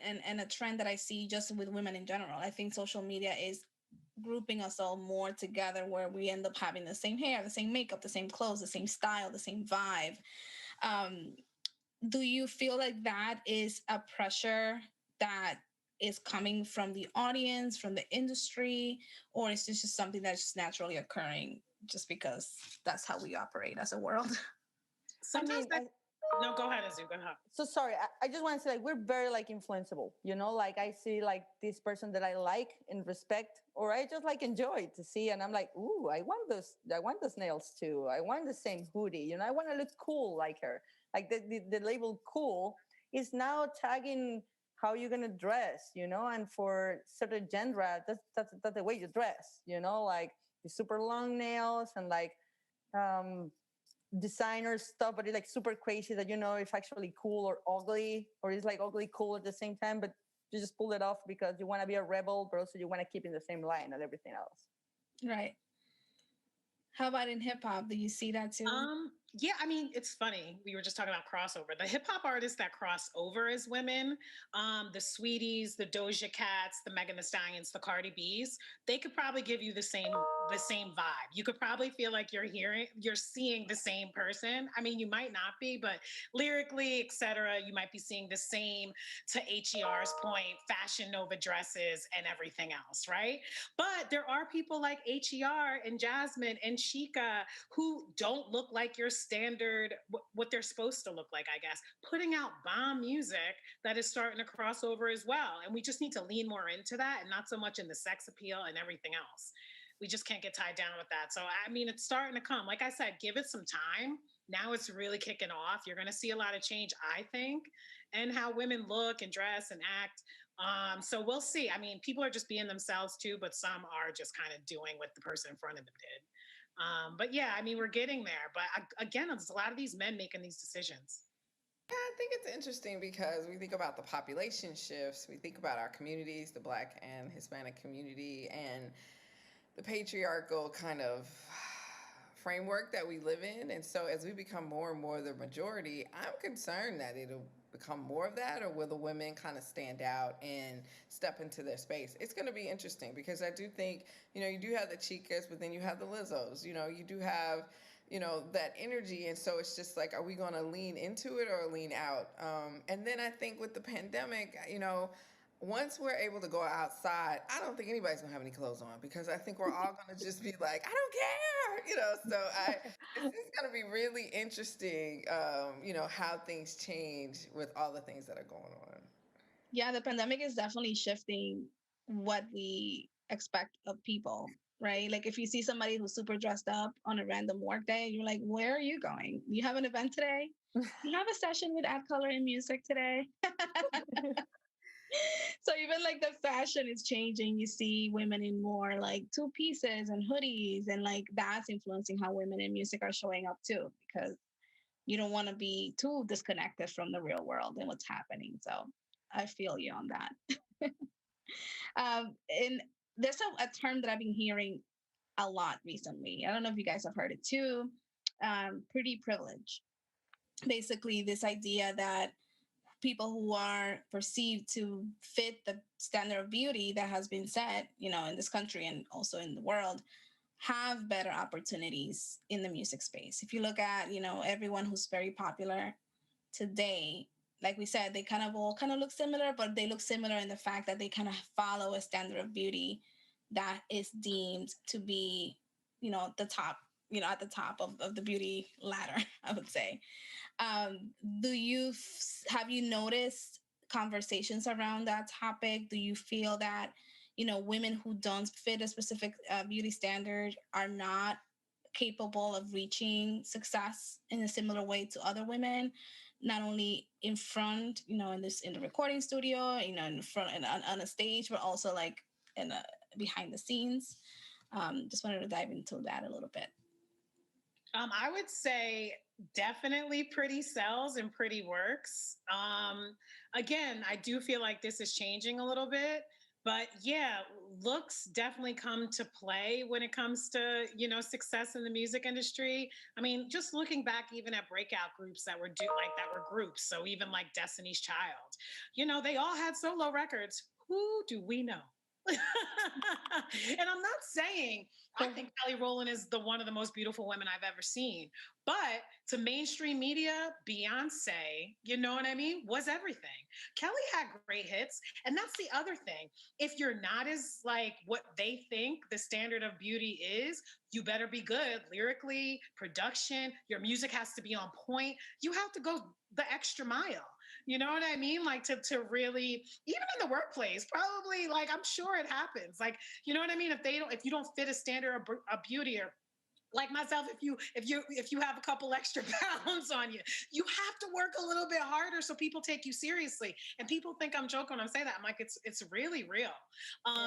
and a trend that I see just with women in general. I think social media is grouping us all more together, where we end up having the same hair, the same makeup, the same clothes, the same style, the same vibe. Do you feel like that is a pressure that is coming from the audience, from the industry, or is this just something that's just naturally occurring just because that's how we operate as a world? Sometimes no, go ahead, Azu. Go ahead. So sorry, I just want to say, like, we're very like influenceable, like I see like this person that I like and respect, or I just like enjoy to see, and I'm like, ooh, I want those nails too. I want the same hoodie, I want to look cool like her. Like the label cool is now tagging how you're gonna dress, and for certain genre, that's the way you dress, like the super long nails and like designer stuff, but it's like super crazy that if actually cool or ugly, or it's like ugly cool at the same time, but you just pull it off because you want to be a rebel, but also you want to keep in the same line as everything else. Right. How about in hip hop? Do you see that too? Yeah, I mean, it's funny. We were just talking about crossover. The hip hop artists that cross over as women, the Sweeties, the Doja Cats, the Megan Thee Stallions, the Cardi B's, they could probably give you the same vibe. You could probably feel like you're seeing the same person. I mean, you might not be, but lyrically, etc., you might be seeing the same, to HER's point, Fashion Nova dresses and everything else, right? But there are people like HER and Jasmine and Sheikah who don't look like your standard, what they're supposed to look like, I guess, putting out bomb music that is starting to cross over as well. And we just need to lean more into that and not so much in the sex appeal and everything else. We just can't get tied down with that. So, I mean, it's starting to come. Like I said, give it some time. Now it's really kicking off. You're going to see a lot of change, I think, and how women look and dress and act. So we'll see. I mean, people are just being themselves too, but some are just kind of doing what the person in front of them did. But yeah, I mean, we're getting there. But again, there's a lot of these men making these decisions. Yeah, I think it's interesting because we think about the population shifts, we think about our communities, the Black and Hispanic community, and the patriarchal kind of framework that we live in. And so as we become more and more the majority, I'm concerned that it'll become more of that, or will the women kind of stand out and step into their space? It's going to be interesting because I do think, you do have the Chicas, but then you have the Lizzos, you do have, that energy. And so it's just like, are we going to lean into it or lean out? And then I think with the pandemic, once we're able to go outside, I don't think anybody's gonna have any clothes on because I think we're all gonna just be like, I don't care, So it's gonna be really interesting, how things change with all the things that are going on. Yeah, the pandemic is definitely shifting what we expect of people, right? Like if you see somebody who's super dressed up on a random work day, you're like, where are you going? You have an event today? You have a session with ADCOLOR in music today? So even like the fashion is changing. You see women in more like two pieces and hoodies, and like that's influencing how women in music are showing up too, because you don't want to be too disconnected from the real world and what's happening. So I feel you on that. And there's a term that I've been hearing a lot recently. I don't know if you guys have heard it too. Pretty privilege. Basically, this idea that people who are perceived to fit the standard of beauty that has been set, in this country and also in the world, have better opportunities in the music space. If you look at, everyone who's very popular today, like we said, they kind of all kind of look similar, but they look similar in the fact that they kind of follow a standard of beauty that is deemed to be, the top, at the top of the beauty ladder, I would say. Um, have you noticed conversations around that topic? Do you feel that, women who don't fit a specific beauty standard are not capable of reaching success in a similar way to other women, not only in front, in the recording studio, in front and on a stage, but also like behind the scenes? Just wanted to dive into that a little bit. I would say definitely pretty sells and pretty works. Again, I do feel like this is changing a little bit, but yeah, looks definitely come to play when it comes to, success in the music industry. I mean, just looking back even at breakout groups that were groups. So even like Destiny's Child, they all had solo records. Who do we know? And I'm not saying I think Kelly Rowland is one of the most beautiful women I've ever seen, but to mainstream media, Beyonce, you know what I mean, was everything. Kelly had great hits, and that's the other thing. If you're not as like what they think the standard of beauty is, you better be good lyrically, production. Your music has to be on point. You have to go the extra mile. You know what I mean? Like to really, even in the workplace, probably, like, I'm sure it happens. Like, you know what I mean? If you don't fit a standard of beauty, or like myself, if you have a couple extra pounds on you, you have to work a little bit harder so people take you seriously. And people think I'm joking when I say that. I'm like, it's really real.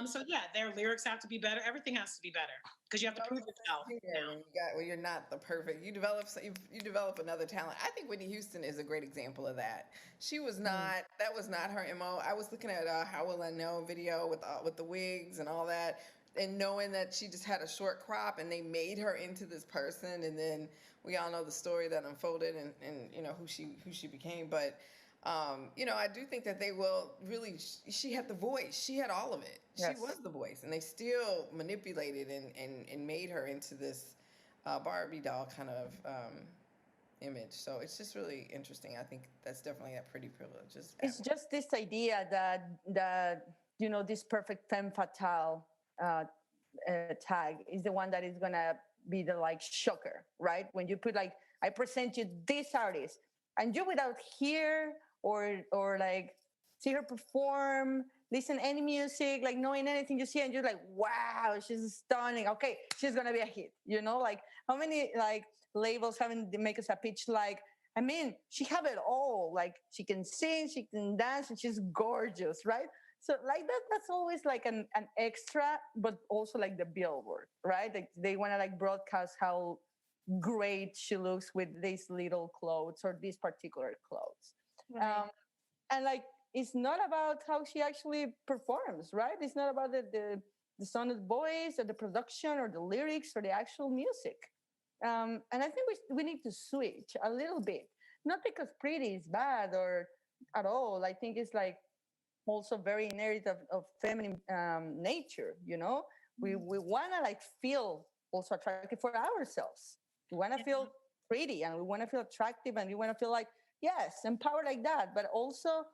So yeah, their lyrics have to be better. Everything has to be better because you have to prove yourself now. When you're not the perfect, you develop another talent. I think Whitney Houston is a great example of that. She was not that was not her MO. I was looking at How Will I Know video with the wigs and all that, and knowing that she just had a short crop and they made her into this person, and then we all know the story that unfolded, and you know who she became. But you know, I do think that they will really. She had the voice. She had all of it. Yes. She was the voice, and they still manipulated and made her into this Barbie doll kind of image. So it's just really interesting. I think that's definitely a pretty privilege. It's just this idea that you know, this perfect femme fatale tag is the one that is gonna be the like shocker, right? When you put like, I present you this artist, and you without hear or like see her perform, listen any music, like knowing anything, you see and you're like, wow, she's stunning. Okay, she's gonna be a hit. You know, like how many like labels haven't make us a pitch like, I mean, she have it all. Like she can sing, she can dance, and she's gorgeous, right? So like that's always like an extra, but also like the billboard, right? Like they want to like broadcast how great she looks with these little clothes or these particular clothes. Right. And like it's not about how she actually performs, right? It's not about the sound of the voice or the production or the lyrics or the actual music. And I think we need to switch a little bit, not because pretty is bad or at all. I think it's like also very inherent of feminine nature. You know, we want to like feel also attractive for ourselves. We want to feel pretty, and we want to feel attractive, and we want to feel like, yes, empowered like that. But also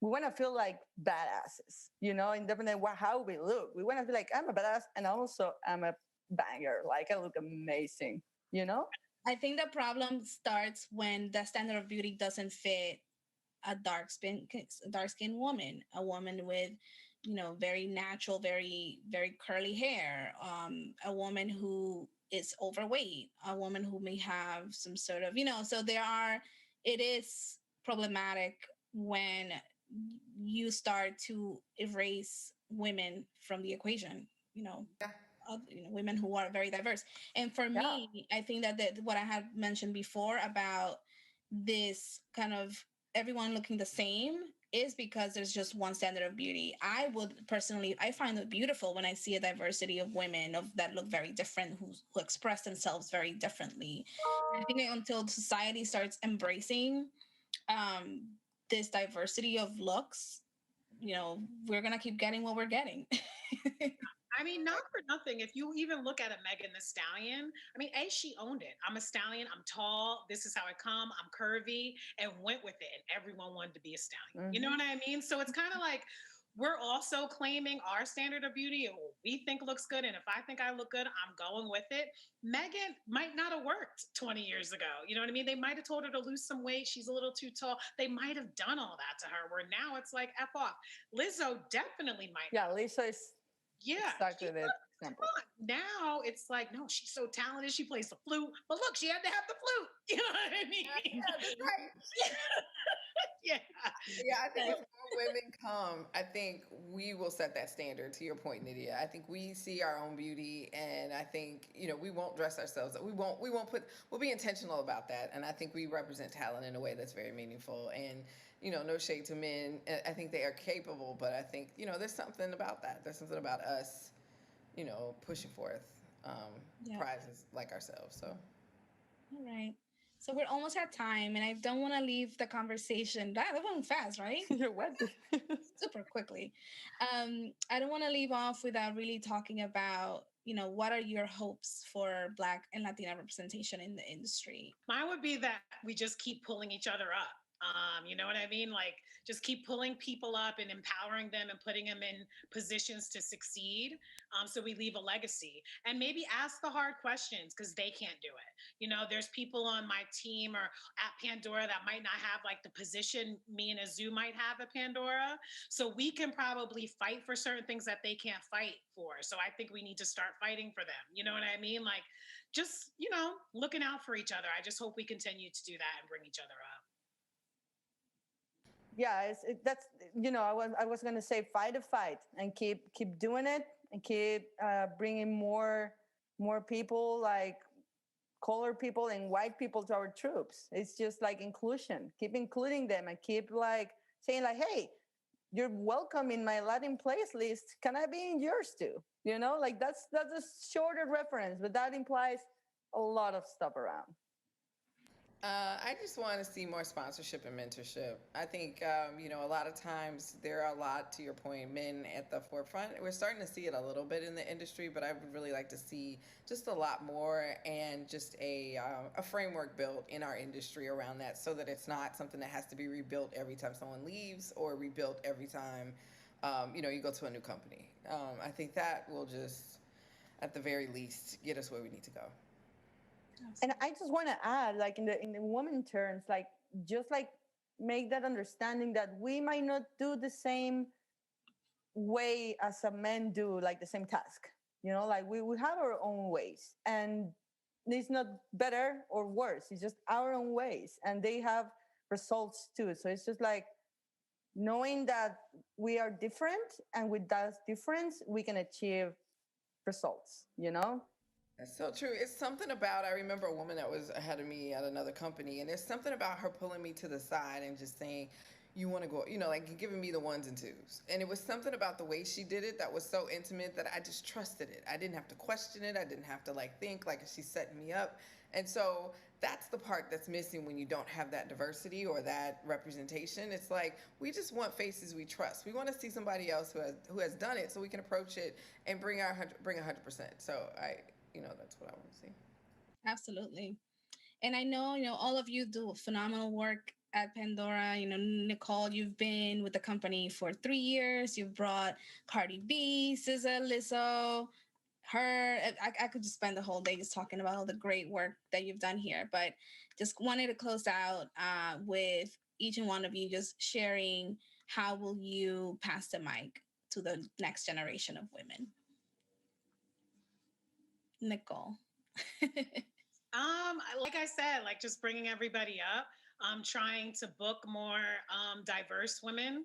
we want to feel like badasses, you know, independent of how we look. We want to feel like I'm a badass, and also I'm a banger. Like I look amazing, you know. I think the problem starts when the standard of beauty doesn't fit a dark skinned woman, a woman with, you know, very natural, very curly hair, a woman who is overweight, a woman who may have some sort of, you know, so it is problematic when you start to erase women from the equation, you know. You know, women who are very diverse. And for me, I think that what I had mentioned before about this kind of everyone looking the same is because there's just one standard of beauty. I find it beautiful when I see a diversity of women that look very different, who express themselves very differently. I think until society starts embracing this diversity of looks, you know, we're gonna keep getting what we're getting. I mean, not for nothing. If you even look at a Megan the Stallion, I mean, she owned it. I'm a stallion. I'm tall. This is how I come. I'm curvy, and went with it. And everyone wanted to be a stallion. Mm-hmm. You know what I mean? So it's kind of like we're also claiming our standard of beauty and what we think looks good. And if I think I look good, I'm going with it. Megan might not have worked 20 years ago. You know what I mean? They might have told her to lose some weight. She's a little too tall. They might have done all that to her, where now it's like F off. Lizzo definitely might. Yeah, Lizzo is. Yeah, exactly the example. Now it's like, no, she's so talented. She plays the flute, but look, she had to have the flute. You know what I mean? Yeah, that's right. Yeah. I think as more women come, I think we will set that standard. To your point, Nydia, I think we see our own beauty, and I think, you know, we won't dress ourselves. We'll be intentional about that, and I think we represent talent in a way that's very meaningful. And you know, no shade to men. I think they are capable, but I think, you know, there's something about that. There's something about us, you know, pushing forth prizes like ourselves. So, all right. So we're almost at time, and I don't want to leave the conversation. That went fast, right? Super quickly. I don't want to leave off without really talking about, you know, what are your hopes for Black and Latina representation in the industry? Mine would be that we just keep pulling each other up. You know what I mean? Like, just keep pulling people up and empowering them and putting them in positions to succeed. So we leave a legacy, and maybe ask the hard questions, because they can't do it. You know, there's people on my team or at Pandora that might not have like the position me and Azu might have at Pandora. So we can probably fight for certain things that they can't fight for. So I think we need to start fighting for them. You know what I mean? Like, just, looking out for each other. I just hope we continue to do that and bring each other up. Yeah, that's I was gonna say fight the fight and keep doing it and keep bringing more people like colored people and white people to our troops. It's just like inclusion. Keep including them and keep like saying like, hey, you're welcome in my Latin playlist. Can I be in yours too? Like that's a shorter reference, but that implies a lot of stuff around. I just want to see more sponsorship and mentorship. I think, a lot of times there are a lot, to your point, men at the forefront. We're starting to see it a little bit in the industry, but I would really like to see just a lot more and just a framework built in our industry around that so that it's not something that has to be rebuilt every time someone leaves or rebuilt every time, you go to a new company. I think that will just, at the very least, get us where we need to go. And I just want to add, like in the woman terms, like just like make that understanding that we might not do the same way as a men do, like the same task. Like we have our own ways, and it's not better or worse. It's just our own ways, and they have results too. So it's just like knowing that we are different, and with that difference, we can achieve results. That's so true. It's something about, I remember a woman that was ahead of me at another company, and there's something about her pulling me to the side and just saying, you want to go, like giving me the ones and twos. And it was something about the way she did it that was so intimate that I just trusted it. I didn't have to question it. I didn't have to think like she's setting me up. And so that's the part that's missing when you don't have that diversity or that representation. It's like, we just want faces we trust. We want to see somebody else who has done it so we can approach it and bring 100%. So that's what I want to see. Absolutely. And I know, all of you do phenomenal work at Pandora. Nicole, you've been with the company for 3 years. You've brought Cardi B, SZA, Lizzo, her. I could just spend the whole day just talking about all the great work that you've done here. But just wanted to close out with each and one of you just sharing how will you pass the mic to the next generation of women. Nicole. Like I said, like just bringing everybody up, trying to book more diverse women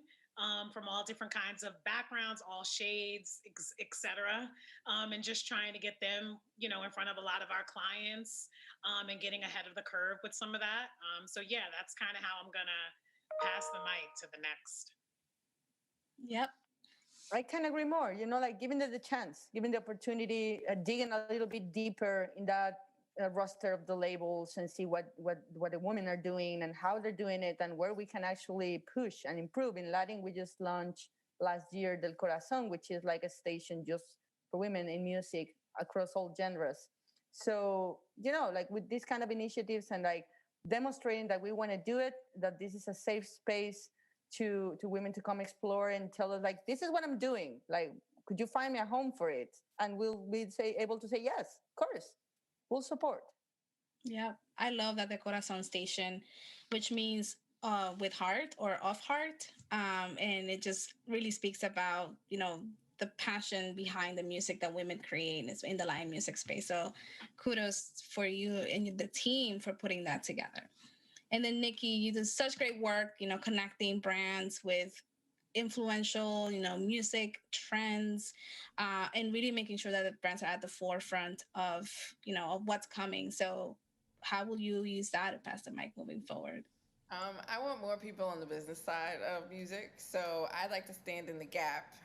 from all different kinds of backgrounds, all shades, etc. And just trying to get them, in front of a lot of our clients and getting ahead of the curve with some of that. So yeah, that's kind of how I'm gonna pass the mic to the next. Yep. I can't agree more. Like giving them the chance, giving the opportunity, digging a little bit deeper in that roster of the labels and see what the women are doing and how they're doing it and where we can actually push and improve. In Latin, we just launched last year Del Corazon, which is like a station just for women in music across all genres. So, like with these kind of initiatives and like demonstrating that we want to do it, that this is a safe space to women to come explore and tell us like, this is what I'm doing. Like, could you find me a home for it? And we'll be able to say, yes, of course, we'll support. Yeah, I love that the Corazon station, which means with heart or of heart. And it just really speaks about, the passion behind the music that women create in the Latin music space. So kudos for you and the team for putting that together. And then Nikki, you do such great work, connecting brands with influential, music trends, and really making sure that the brands are at the forefront of, of what's coming. So how will you use that to pass the mic moving forward? I want more people on the business side of music. So I like to stand in the gap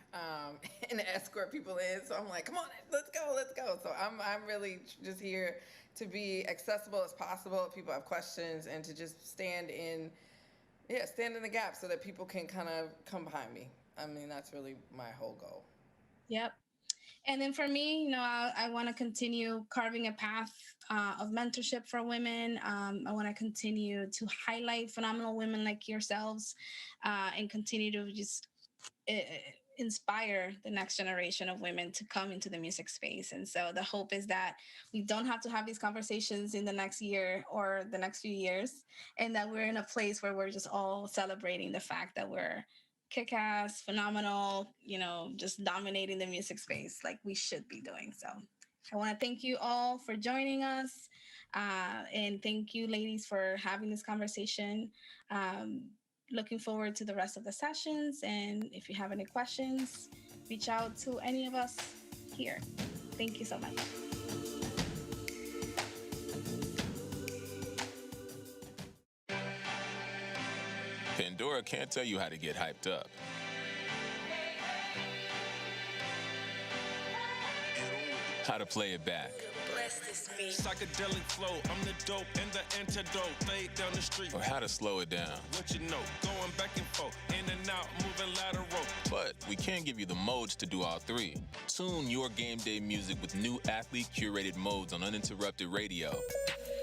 and escort people in. So I'm like, come on, let's go. So I'm really just here to be accessible as possible if people have questions and to just stand in the gap so that people can kind of come behind me. I mean, that's really my whole goal. Yep. And then for me, I want to continue carving a path of mentorship for women. I want to continue to highlight phenomenal women like yourselves and continue to just inspire the next generation of women to come into the music space. And so the hope is that we don't have to have these conversations in the next year or the next few years, and that we're in a place where we're just all celebrating the fact that we're kick-ass, phenomenal, just dominating the music space like we should be doing. So I want to thank you all for joining us. And thank you, ladies, for having this conversation. Looking forward to the rest of the sessions. And if you have any questions, reach out to any of us here. Thank you so much. Pandora can't tell you how to get hyped up. How to play it back. Psychedelic flow, I'm the dope and the antidote. Laid down the street. Or how to slow it down. What you know, going back and forth, in and out, moving lateral. But we can't give you the modes to do all three. Tune your game day music with new athlete-curated modes on uninterrupted radio.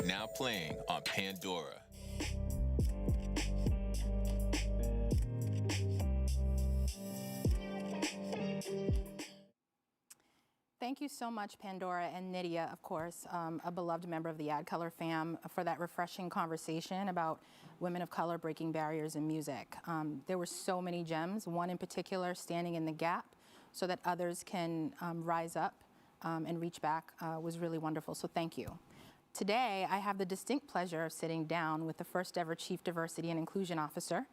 Now playing on Pandora. Thank you so much, Pandora and Nydia, of course, a beloved member of the ADCOLOR fam, for that refreshing conversation about women of color breaking barriers in music. There were so many gems, one in particular standing in the gap so that others can rise up and reach back was really wonderful, so thank you. Today, I have the distinct pleasure of sitting down with the first ever Chief Diversity and Inclusion Officer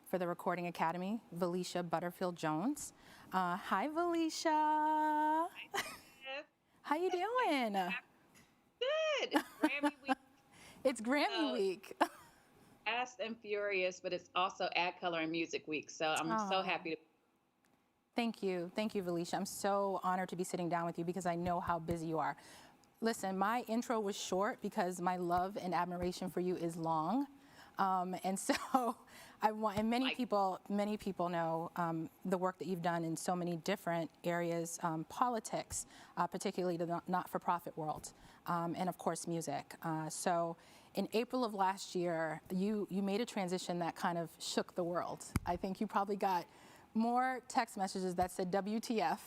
for the Recording Academy, Valicia Butterfield-Jones. Hi, Valicia. How you doing? Good. It's Grammy week. It's Grammy week. Fast and furious, but it's also ADCOLOR and Music Week. So I'm so happy to. Thank you, Valicia. I'm so honored to be sitting down with you because I know how busy you are. Listen, my intro was short because my love and admiration for you is long. And so I want, and many people know the work that you've done in so many different areas, politics, particularly the not-for-profit world, and of course music. So in April of last year, you made a transition that kind of shook the world. I think you probably got more text messages that said WTF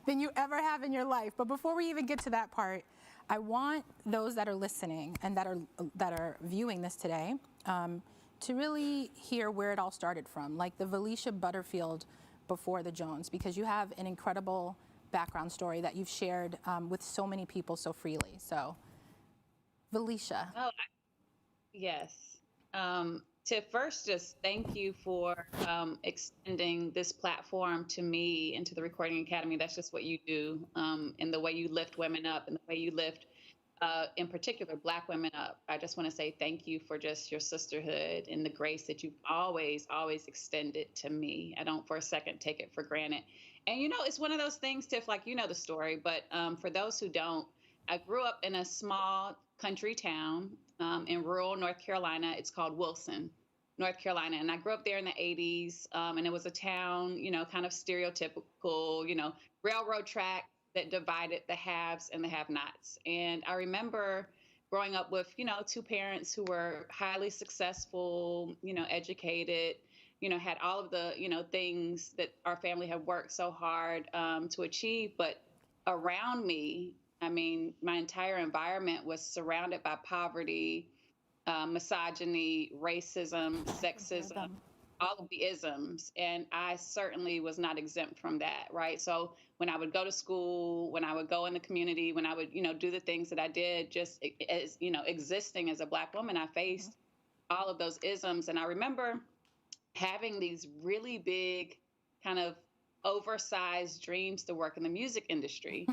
than you ever have in your life. But before we even get to that part, I want those that are listening and that are viewing this today to really hear where it all started from, like the Valicia Butterfield before the Jones, because you have an incredible background story that you've shared with so many people so freely. So, Valicia. Oh, yes. To first just thank you for extending this platform to me and to the Recording Academy. That's just what you do, and the way you lift women up and the way you lift, in particular, Black women up. I just want to say thank you for just your sisterhood and the grace that you've always, always extended to me. I don't for a second take it for granted. And, you know, it's one of those things, Tiff, like, you know the story, but for those who don't, I grew up in a small country town in rural North Carolina. It's called Wilson, North Carolina. And I grew up there in the 80s. And it was a town, you know, kind of stereotypical, you know, railroad track that divided the haves and the have-nots. And I remember growing up with, you know, two parents who were highly successful, you know, educated, you know, had all of the, you know, things that our family had worked so hard to achieve. But around me, I mean, my entire environment was surrounded by poverty, misogyny, racism, sexism, all of the isms. And I certainly was not exempt from that, right? So when I would go to school, when I would go in the community, when I would, you know, do the things that I did, just as, you know, existing as a Black woman, I faced all of those isms. And I remember having these really big kind of oversized dreams to work in the music industry.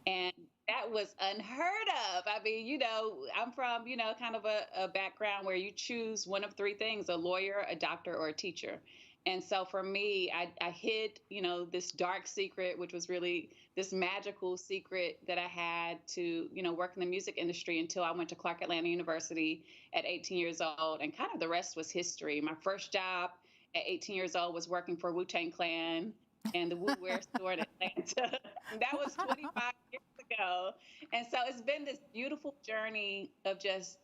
And that was unheard of. I mean, you know, I'm from, you know, kind of a background where you choose one of three things: a lawyer, a doctor, or a teacher. And so for me, I hid, you know, this dark secret, which was really this magical secret that I had to, you know, work in the music industry until I went to Clark Atlanta University at 18 years old. And kind of the rest was history. My first job at 18 years old was working for Wu-Tang Clan and the Wu-Wear store in Atlanta. That was 25 years ago. And so it's been this beautiful journey of just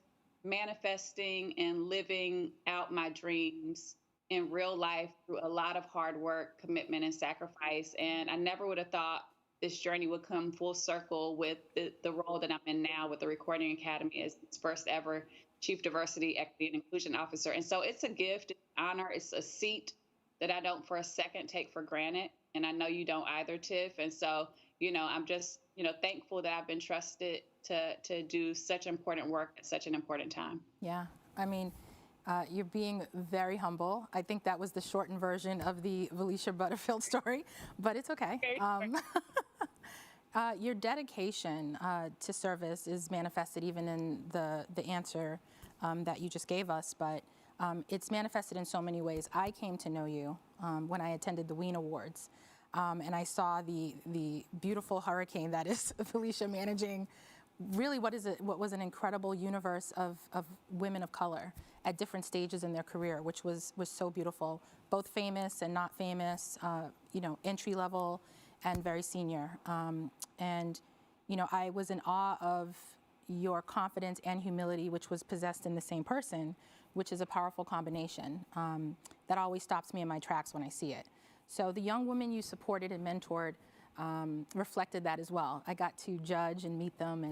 manifesting and living out my dreams in real life through a lot of hard work, commitment, and sacrifice. And I never would have thought this journey would come full circle with the role that I'm in now with the Recording Academy as its first ever Chief Diversity, Equity, and Inclusion Officer. And so it's a gift, it's an honor, it's a seat that I don't for a second take for granted. And I know you don't either, Tiff. And so, I'm just, thankful that I've been trusted to do such important work at such an important time. Yeah, I mean, you're being very humble. I think that was the shortened version of the Felicia Butterfield story, but it's okay. Your dedication to service is manifested even in the answer that you just gave us, but it's manifested in so many ways. I came to know you when I attended the Ween Awards, and I saw the beautiful hurricane that is Felicia managing. Really, what was an incredible universe of women of color at different stages in their career, which was so beautiful, both famous and not famous, entry level and very senior. And I was in awe of your confidence and humility, which was possessed in the same person, which is a powerful combination that always stops me in my tracks when I see it. So the young women you supported and mentored reflected that as well. I got to judge and meet them,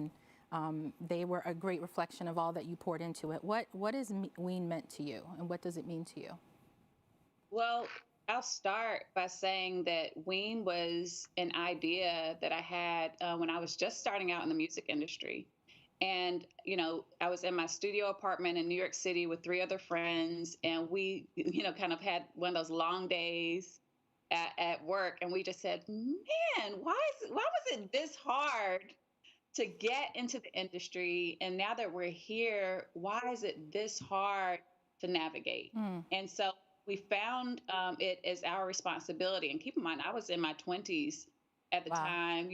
and they were a great reflection of all that you poured into it. What has Ween meant to you, and what does it mean to you? Well, I'll start by saying that Ween was an idea that I had when I was just starting out in the music industry. And, I was in my studio apartment in New York City with 3 other friends, and we, kind of had one of those long days at work, and we just said, man, why was it this hard to get into the industry? And now that we're here, why is it this hard to navigate? And so we found it as our responsibility. And keep in mind, I was in my 20s at the time.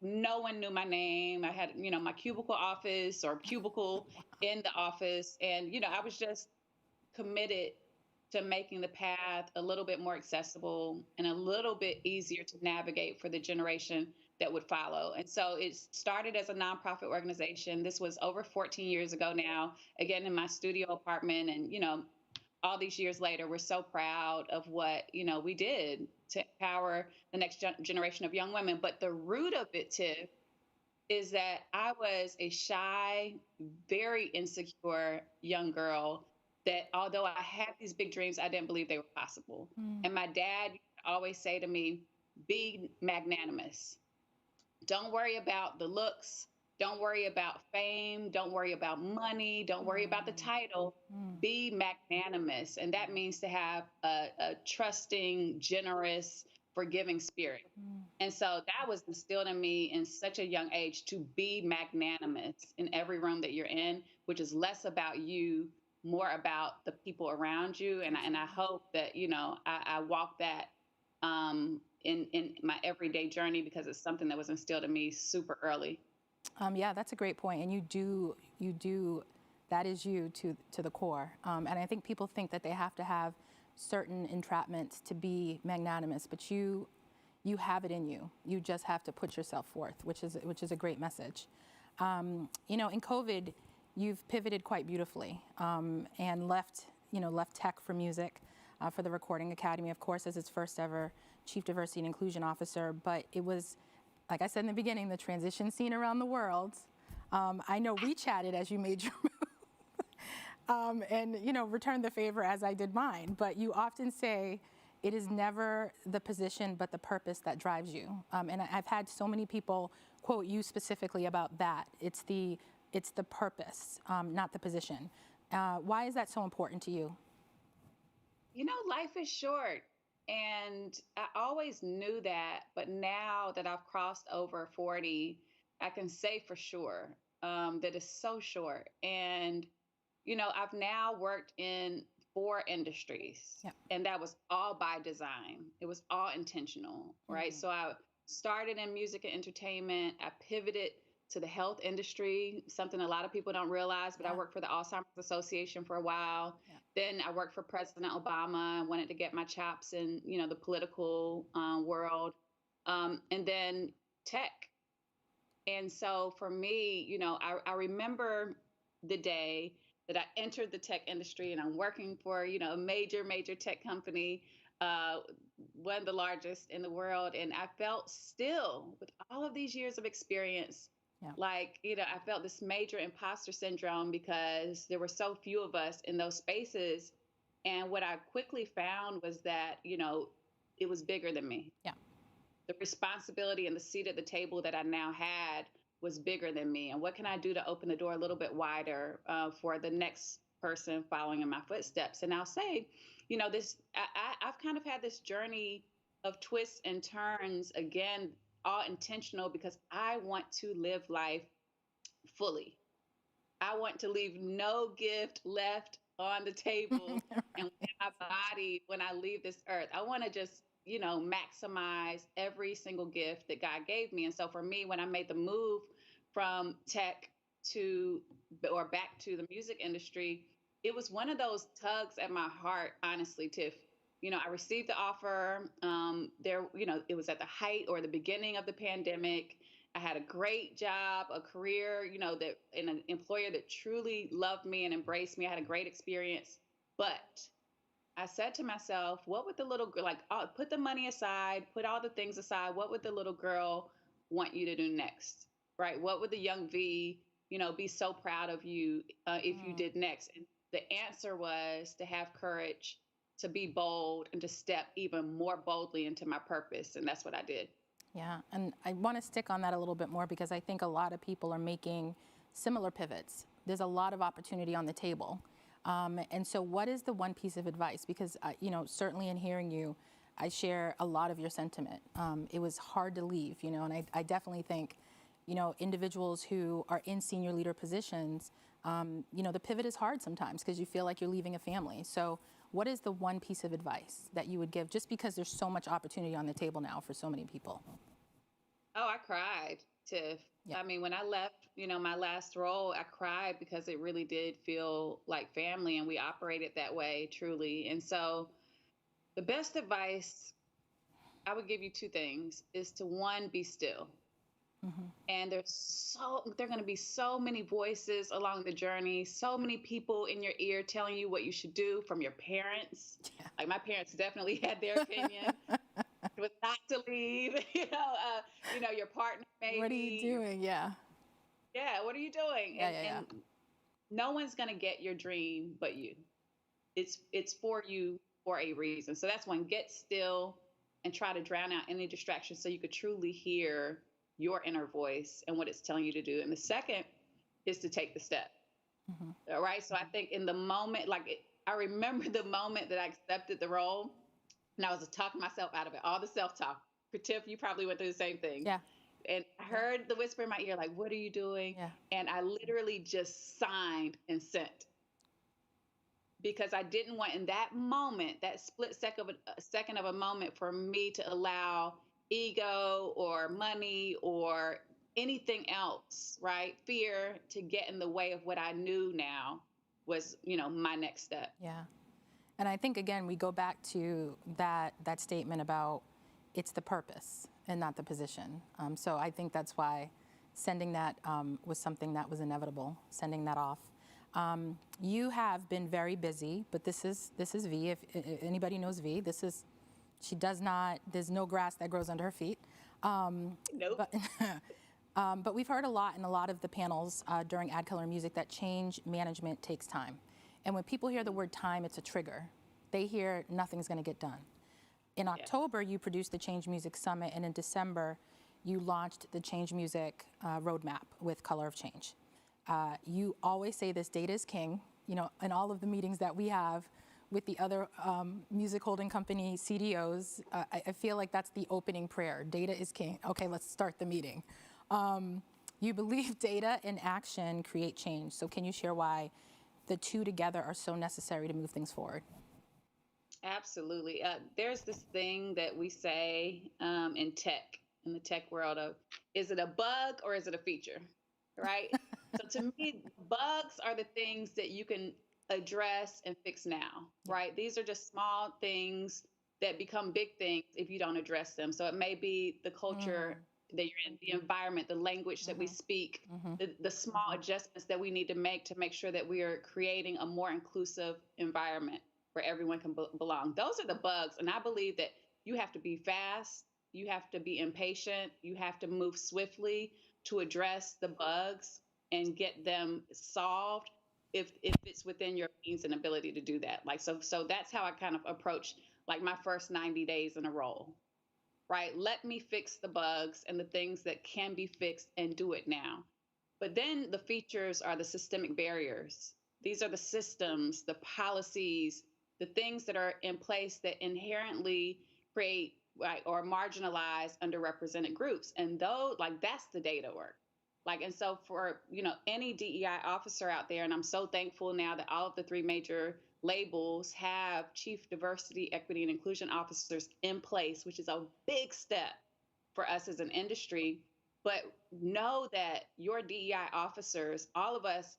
No one knew my name. I had, my cubicle office or cubicle in the office. And, I was just committed to making the path a little bit more accessible and a little bit easier to navigate for the generation that would follow. And so it started as a nonprofit organization. This was over 14 years ago now, again, in my studio apartment. And, all these years later, we're so proud of what, we did to empower the next generation of young women. But the root of it, Tiff, is that I was a shy, very insecure young girl that although I had these big dreams, I didn't believe they were possible. And my dad always say to me, be magnanimous. Don't worry about the looks. Don't worry about fame. Don't worry about money. Don't worry about the title. Be magnanimous. And that means to have a trusting, generous, forgiving spirit. And so that was instilled in me in such a young age to be magnanimous in every room that you're in, which is less about you, more about the people around you. And I hope that, I walk that in my everyday journey because it's something that was instilled in me super early. Yeah, that's a great point. And you do, that is you to the core. And I think people think that they have to have certain entrapments to be magnanimous, but you have it in you. You just have to put yourself forth, which is a great message. In COVID, you've pivoted quite beautifully and left tech for music, for the Recording Academy, of course, as its first ever Chief Diversity and Inclusion Officer. But it was, like I said in the beginning, the transition scene around the world. I know we chatted as you made your move and, returned the favor as I did mine. But you often say it is never the position but the purpose that drives you. And I've had so many people quote you specifically about that. It's the purpose, not the position. Why is that so important to you? Life is short. And I always knew that, but now that I've crossed over 40, I can say for sure that it's so short. And, I've now worked in 4 industries, and that was all by design. It was all intentional, right? So I started in music and entertainment. I pivoted to the health industry, something a lot of people don't realize, but I worked for the Alzheimer's Association for a while. Then I worked for President Obama. I wanted to get my chops in, the political world, and then tech. And so for me, I remember the day that I entered the tech industry, and I'm working for, a major tech company, one of the largest in the world. And I felt still, with all of these years of experience, like, I felt this major imposter syndrome because there were so few of us in those spaces. And what I quickly found was that, it was bigger than me. the responsibility and the seat at the table that I now had was bigger than me. And what can I do to open the door a little bit wider for the next person following in my footsteps? And I'll say, I've kind of had this journey of twists and turns, again, all intentional, because I want to live life fully. I want to leave no gift left on the table. And my body, when I leave this earth, I want to just, maximize every single gift that God gave me. And so for me, when I made the move from tech back to the music industry, it was one of those tugs at my heart, honestly, Tiff. I received the offer. It was at the height or the beginning of the pandemic. I had a great job, a career, that in an employer that truly loved me and embraced me. I had a great experience. But I said to myself, what would the little girl, put the money aside, put all the things aside. What would the little girl want you to do next? Right? What would the young V, be so proud of you if you did next? And the answer was to have courage, to be bold, and to step even more boldly into my purpose. And that's what I did. Yeah, and I want to stick on that a little bit more because I think a lot of people are making similar pivots. There's a lot of opportunity on the table. And so what is the one piece of advice? Because, certainly in hearing you, I share a lot of your sentiment. It was hard to leave, and I definitely think, individuals who are in senior leader positions, the pivot is hard sometimes because you feel like you're leaving a family. So what is the one piece of advice that you would give just because there's so much opportunity on the table now for so many people? Oh, I cried, Tiff. Yeah. I mean, when I left, my last role, I cried because it really did feel like family, and we operated that way, truly. And so the best advice I would give you two things is to, one, be still. Mm-hmm. And there are going to be so many voices along the journey, so many people in your ear telling you what you should do, from your parents. Yeah. Like my parents definitely had their opinion. It was not to leave, your partner maybe. What are you doing? Yeah. Yeah, what are you doing? And no one's going to get your dream but you. It's for you for a reason. So that's one, get still and try to drown out any distractions so you could truly hear your inner voice and what it's telling you to do. And the second is to take the step. Mm-hmm. All right. So I think in the moment, I remember the moment that I accepted the role and I was talking myself out of it, all the self-talk. Tiff, you probably went through the same thing. Yeah. And I heard the whisper in my ear, like, what are you doing? Yeah. And I literally just signed and sent. Because I didn't want in that moment, that split second of a moment, for me to allow ego or money or anything else, right? Fear to get in the way of what I knew now was, my next step. Yeah. And I think, again, we go back to that statement about it's the purpose and not the position. So I think that's why sending that was something that was inevitable, sending that off. You have been very busy, but this is V. If anybody knows V, she does not, there's no grass that grows under her feet. Nope. But we've heard a lot in a lot of the panels during ADCOLOR Music that change management takes time. And when people hear the word time, it's a trigger. They hear nothing's going to get done. In October, you produced the Change Music Summit, and in December, you launched the Change Music roadmap with Color of Change. You always say this, data is king. In all of the meetings that we have with the other music holding company CDOs, I feel like that's the opening prayer. Data is king. Okay, let's start the meeting. You believe data and action create change. So can you share why the two together are so necessary to move things forward? Absolutely. There's this thing that we say in the tech world of, is it a bug or is it a feature, right? So to me, bugs are the things that you can address and fix now, right? These are just small things that become big things if you don't address them. So it may be the culture that you're in, the environment, the language that we speak, the small adjustments that we need to make sure that we are creating a more inclusive environment where everyone can belong. Those are the bugs. And I believe that you have to be fast, you have to be impatient, you have to move swiftly to address the bugs and get them solved if it's within your means and ability to do that. So that's how I kind of approach my first 90 days in a role. right? Let me fix the bugs and the things that can be fixed and do it now. But then the features are the systemic barriers. These are the systems, the policies, the things that are in place that inherently create, right, or marginalize underrepresented groups. And though, like, that's the data work. Like, and so for, any DEI officer out there, and I'm so thankful now that all of the 3 major labels have chief diversity, equity, and inclusion officers in place, which is a big step for us as an industry. But know that your DEI officers, all of us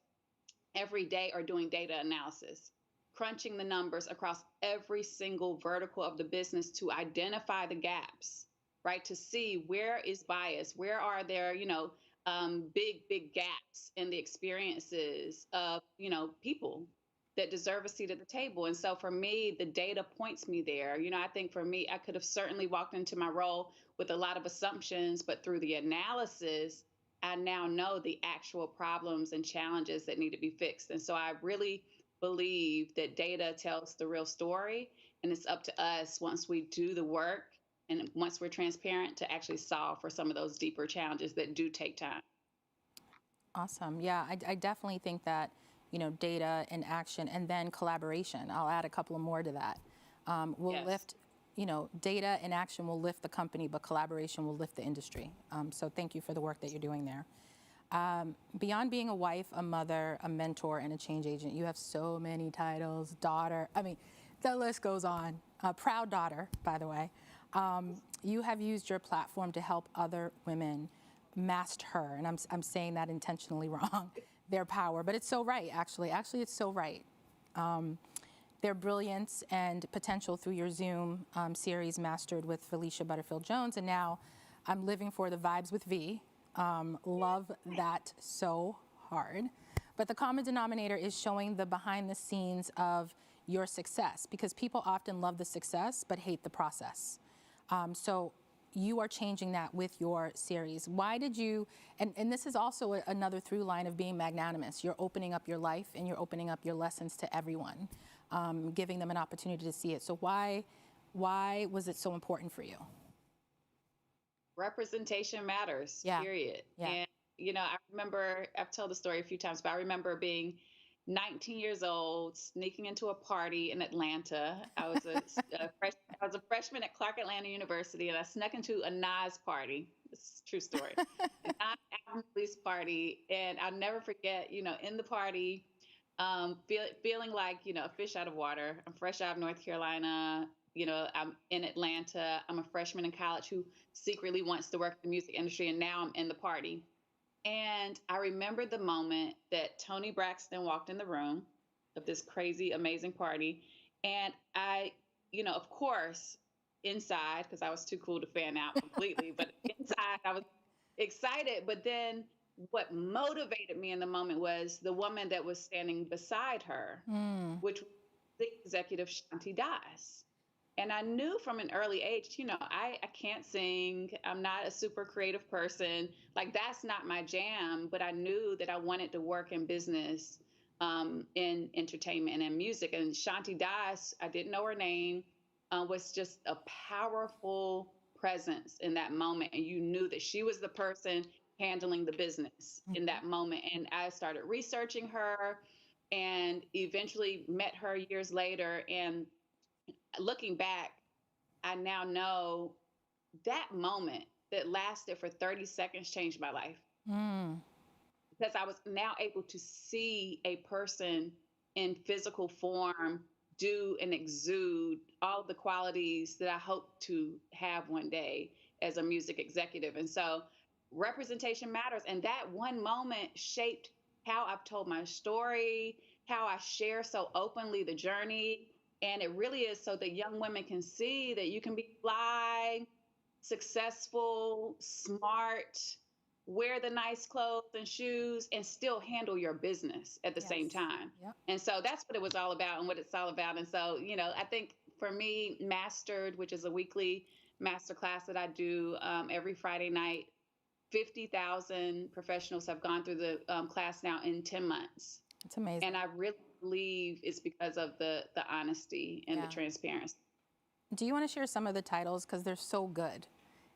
every day, are doing data analysis, crunching the numbers across every single vertical of the business to identify the gaps, right? To see where is bias, where are there, big gaps in the experiences of, people that deserve a seat at the table. And so for me, the data points me there. I think for me, I could have certainly walked into my role with a lot of assumptions, but through the analysis, I now know the actual problems and challenges that need to be fixed. And so I really believe that data tells the real story, and it's up to us, once we do the work and once we're transparent, to actually solve for some of those deeper challenges that do take time. Awesome. Yeah, I definitely think that, data and action and then collaboration. I'll add a couple of more to that. Will Yes. lift, data and action will lift the company, but collaboration will lift the industry. So thank you for the work that you're doing there. Beyond being a wife, a mother, a mentor, and a change agent, you have so many titles. Daughter, the list goes on. A proud daughter, by the way. You have used your platform to help other women master, and I'm saying that intentionally wrong, their power, but it's so right, actually it's so right. Their brilliance and potential through your Zoom series, Mastered with Felicia Butterfield-Jones, and now I'm living for the Vibes with V. Love that so hard. But the common denominator is showing the behind the scenes of your success, because people often love the success but hate the process. So you are changing that with your series. Why did you, and this is also another through line of being magnanimous. You're opening up your life and you're opening up your lessons to everyone, giving them an opportunity to see it. So why was it so important for you? Representation matters, Yeah. period. Yeah. And, I remember, I've told the story a few times, but I remember being 19 years old, sneaking into a party in Atlanta. I was a freshman at Clark Atlanta University, and I snuck into a Nas party. It's a true story. A Nas album release party, and I'll never forget, in the party, feeling like, a fish out of water. I'm fresh out of North Carolina. I'm in Atlanta. I'm a freshman in college who secretly wants to work in the music industry, and now I'm in the party. And I remember the moment that Tony Braxton walked in the room of this crazy, amazing party. And I, of course, inside, because I was too cool to fan out completely, but inside I was excited. But then what motivated me in the moment was the woman that was standing beside her, which was the executive Shanti Das. And I knew from an early age, I can't sing. I'm not a super creative person. Like, that's not my jam. But I knew that I wanted to work in business, in entertainment and in music. And Shanti Das, I didn't know her name, was just a powerful presence in that moment. And you knew that she was the person handling the business in that moment. And I started researching her and eventually met her years later. And looking back, I now know that moment that lasted for 30 seconds changed my life. Because I was now able to see a person in physical form do and exude all the qualities that I hope to have one day as a music executive. And so representation matters. And that one moment shaped how I've told my story, how I share so openly the journey. And it really is so that young women can see that you can be fly, successful, smart, wear the nice clothes and shoes, and still handle your business at the same time. Yep. And so that's what it was all about and what it's all about. And so, I think for me, Mastered, which is a weekly master class that I do every Friday night, 50,000 professionals have gone through the class now in 10 months. It's amazing. And I really believe it's because of the honesty and the transparency. Do you want to share some of the titles, because they're so good?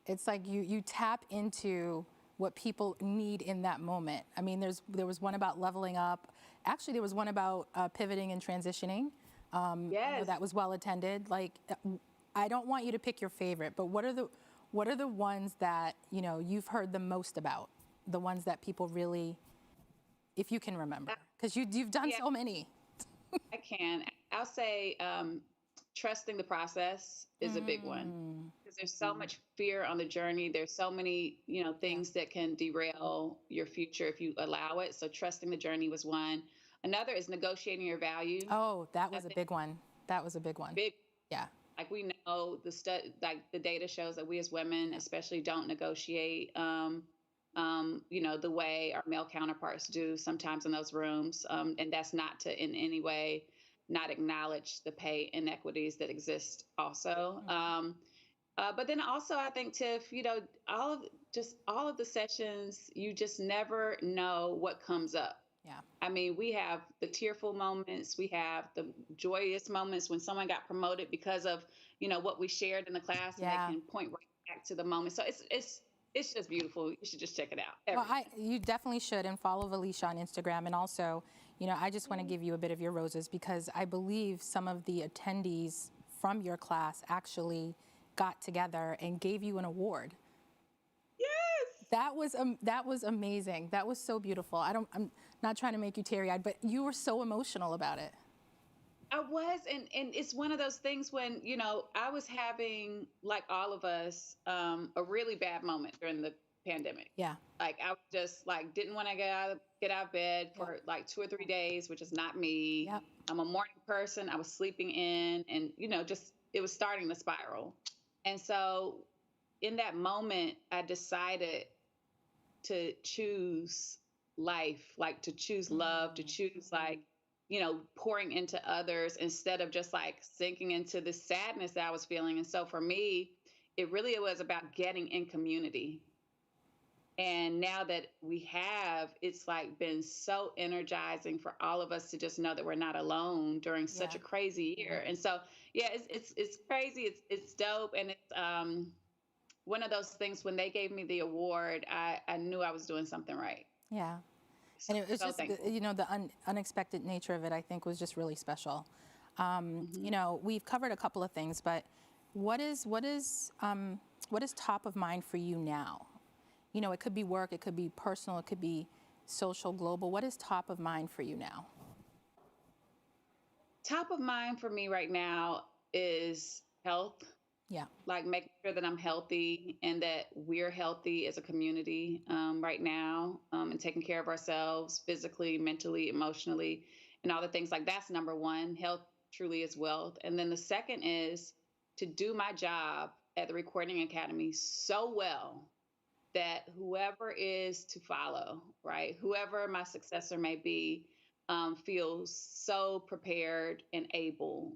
It's like you tap into what people need in that moment. I mean, there was one about leveling up. Actually, there was one about pivoting and transitioning. Yes. That was well attended. Like, I don't want you to pick your favorite, but what are the ones that you've heard the most about? The ones that people really, if you can remember, because you've done so many. I can. I'll say trusting the process is a big one, because there's so much fear on the journey. There's so many, things that can derail your future if you allow it. So trusting the journey was one. Another is negotiating your value. Oh, that was a big one. That was a big one. Big. Yeah. Like we know like the data shows that we as women especially don't negotiate, the way our male counterparts do sometimes in those rooms. And that's not to in any way not acknowledge the pay inequities that exist also. But then also I think, Tiff, all of the sessions, you just never know what comes up. Yeah. I mean, we have the tearful moments, we have the joyous moments when someone got promoted because of, what we shared in the class, and they can point right back to the moment. So it's just beautiful. You should just check it out. Well, you definitely should, and follow Valisha on Instagram. And also, I just want to give you a bit of your roses, because I believe some of the attendees from your class actually got together and gave you an award. Yes. That was amazing. That was so beautiful. I'm not trying to make you teary-eyed, but you were so emotional about it. I was, and it's one of those things when, I was having, like all of us, a really bad moment during the pandemic. Yeah. Like I just didn't want to get out of bed for like 2 or 3 days, which is not me. Yep. I'm a morning person. I was sleeping in, and it was starting to spiral. And so in that moment, I decided to choose life, like to choose love, to choose pouring into others instead of just sinking into the sadness that I was feeling. And so for me, it really was about getting in community. And now that we have, it's been so energizing for all of us to just know that we're not alone during such a crazy year. And so, it's crazy. It's dope. And it's one of those things, when they gave me the award, I knew I was doing something right. Yeah. And it was So just, thankful. the unexpected nature of it, I think, was just really special. We've covered a couple of things, but what is top of mind for you now? It could be work, it could be personal, it could be social, global. What is top of mind for you now? Top of mind for me right now is health. Yeah. Like making sure that I'm healthy and that we're healthy as a community right now, and taking care of ourselves physically, mentally, emotionally, and all the things. That's number one. Health truly is wealth. And then the second is to do my job at the Recording Academy so well that whoever is to follow, right, whoever my successor may be, feels so prepared and able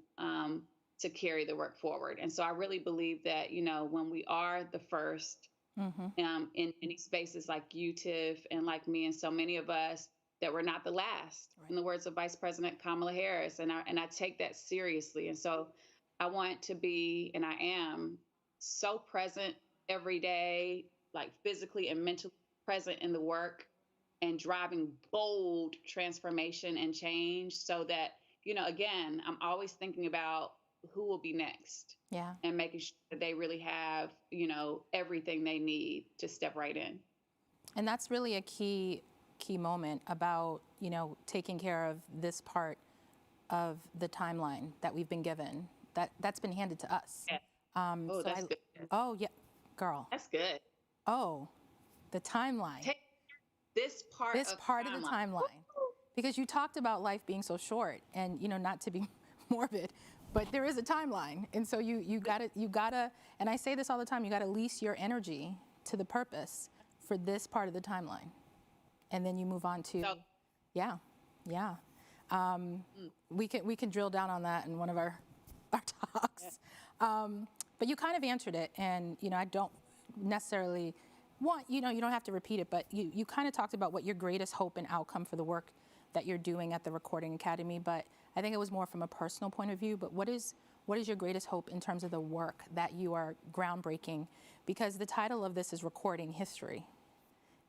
to carry the work forward. And so I really believe that, when we are the first in many spaces like you, Tiff, and like me and so many of us, that we're not the last, in the words of Vice President Kamala Harris. And I take that seriously. And so I want to be, and I am, so present every day, physically and mentally present in the work, and driving bold transformation and change, so that, again, I'm always thinking about who will be next. Yeah. And making sure that they really have, everything they need to step right in. And that's really a key moment about, taking care of this part of the timeline that we've been given. That's been handed to us. Yeah. That's good. Oh, yeah, girl. That's good. Oh, the timeline. Take this part of the timeline. Because you talked about life being so short, and not to be morbid, but there is a timeline. And so you gotta, and I say this all the time, you gotta lease your energy to the purpose for this part of the timeline. And then you move on to, yeah. We can drill down on that in one of our talks. Yeah. But you kind of answered it, and I don't necessarily want, you don't have to repeat it, but you kind of talked about what your greatest hope and outcome for the work that you're doing at the Recording Academy. But I think it was more from a personal point of view. But what is what is your greatest hope in terms of the work that you are groundbreaking? Because the title of this is Recording History,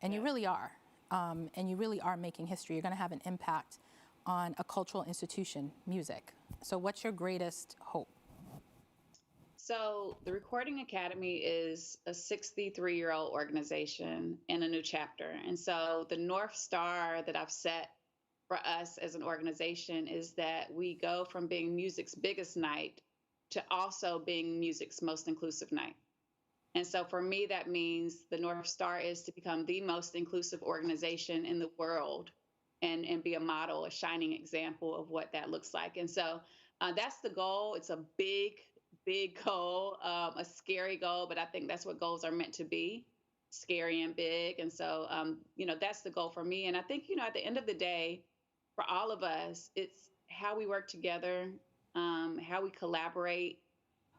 and you really are. And you really are making history. You're going to have an impact on a cultural institution, music. So what's your greatest hope? So the Recording Academy is a 63-year-old organization in a new chapter. And so the North Star that I've set for us as an organization is that we go from being music's biggest night to also being music's most inclusive night. And so for me, that means the North Star is to become the most inclusive organization in the world and be a model, a shining example of what that looks like. And so that's the goal. It's a big, big goal, a scary goal, but I think that's what goals are meant to be, scary and big. And so, that's the goal for me. And I think, at the end of the day, for all of us, it's how we work together, how we collaborate,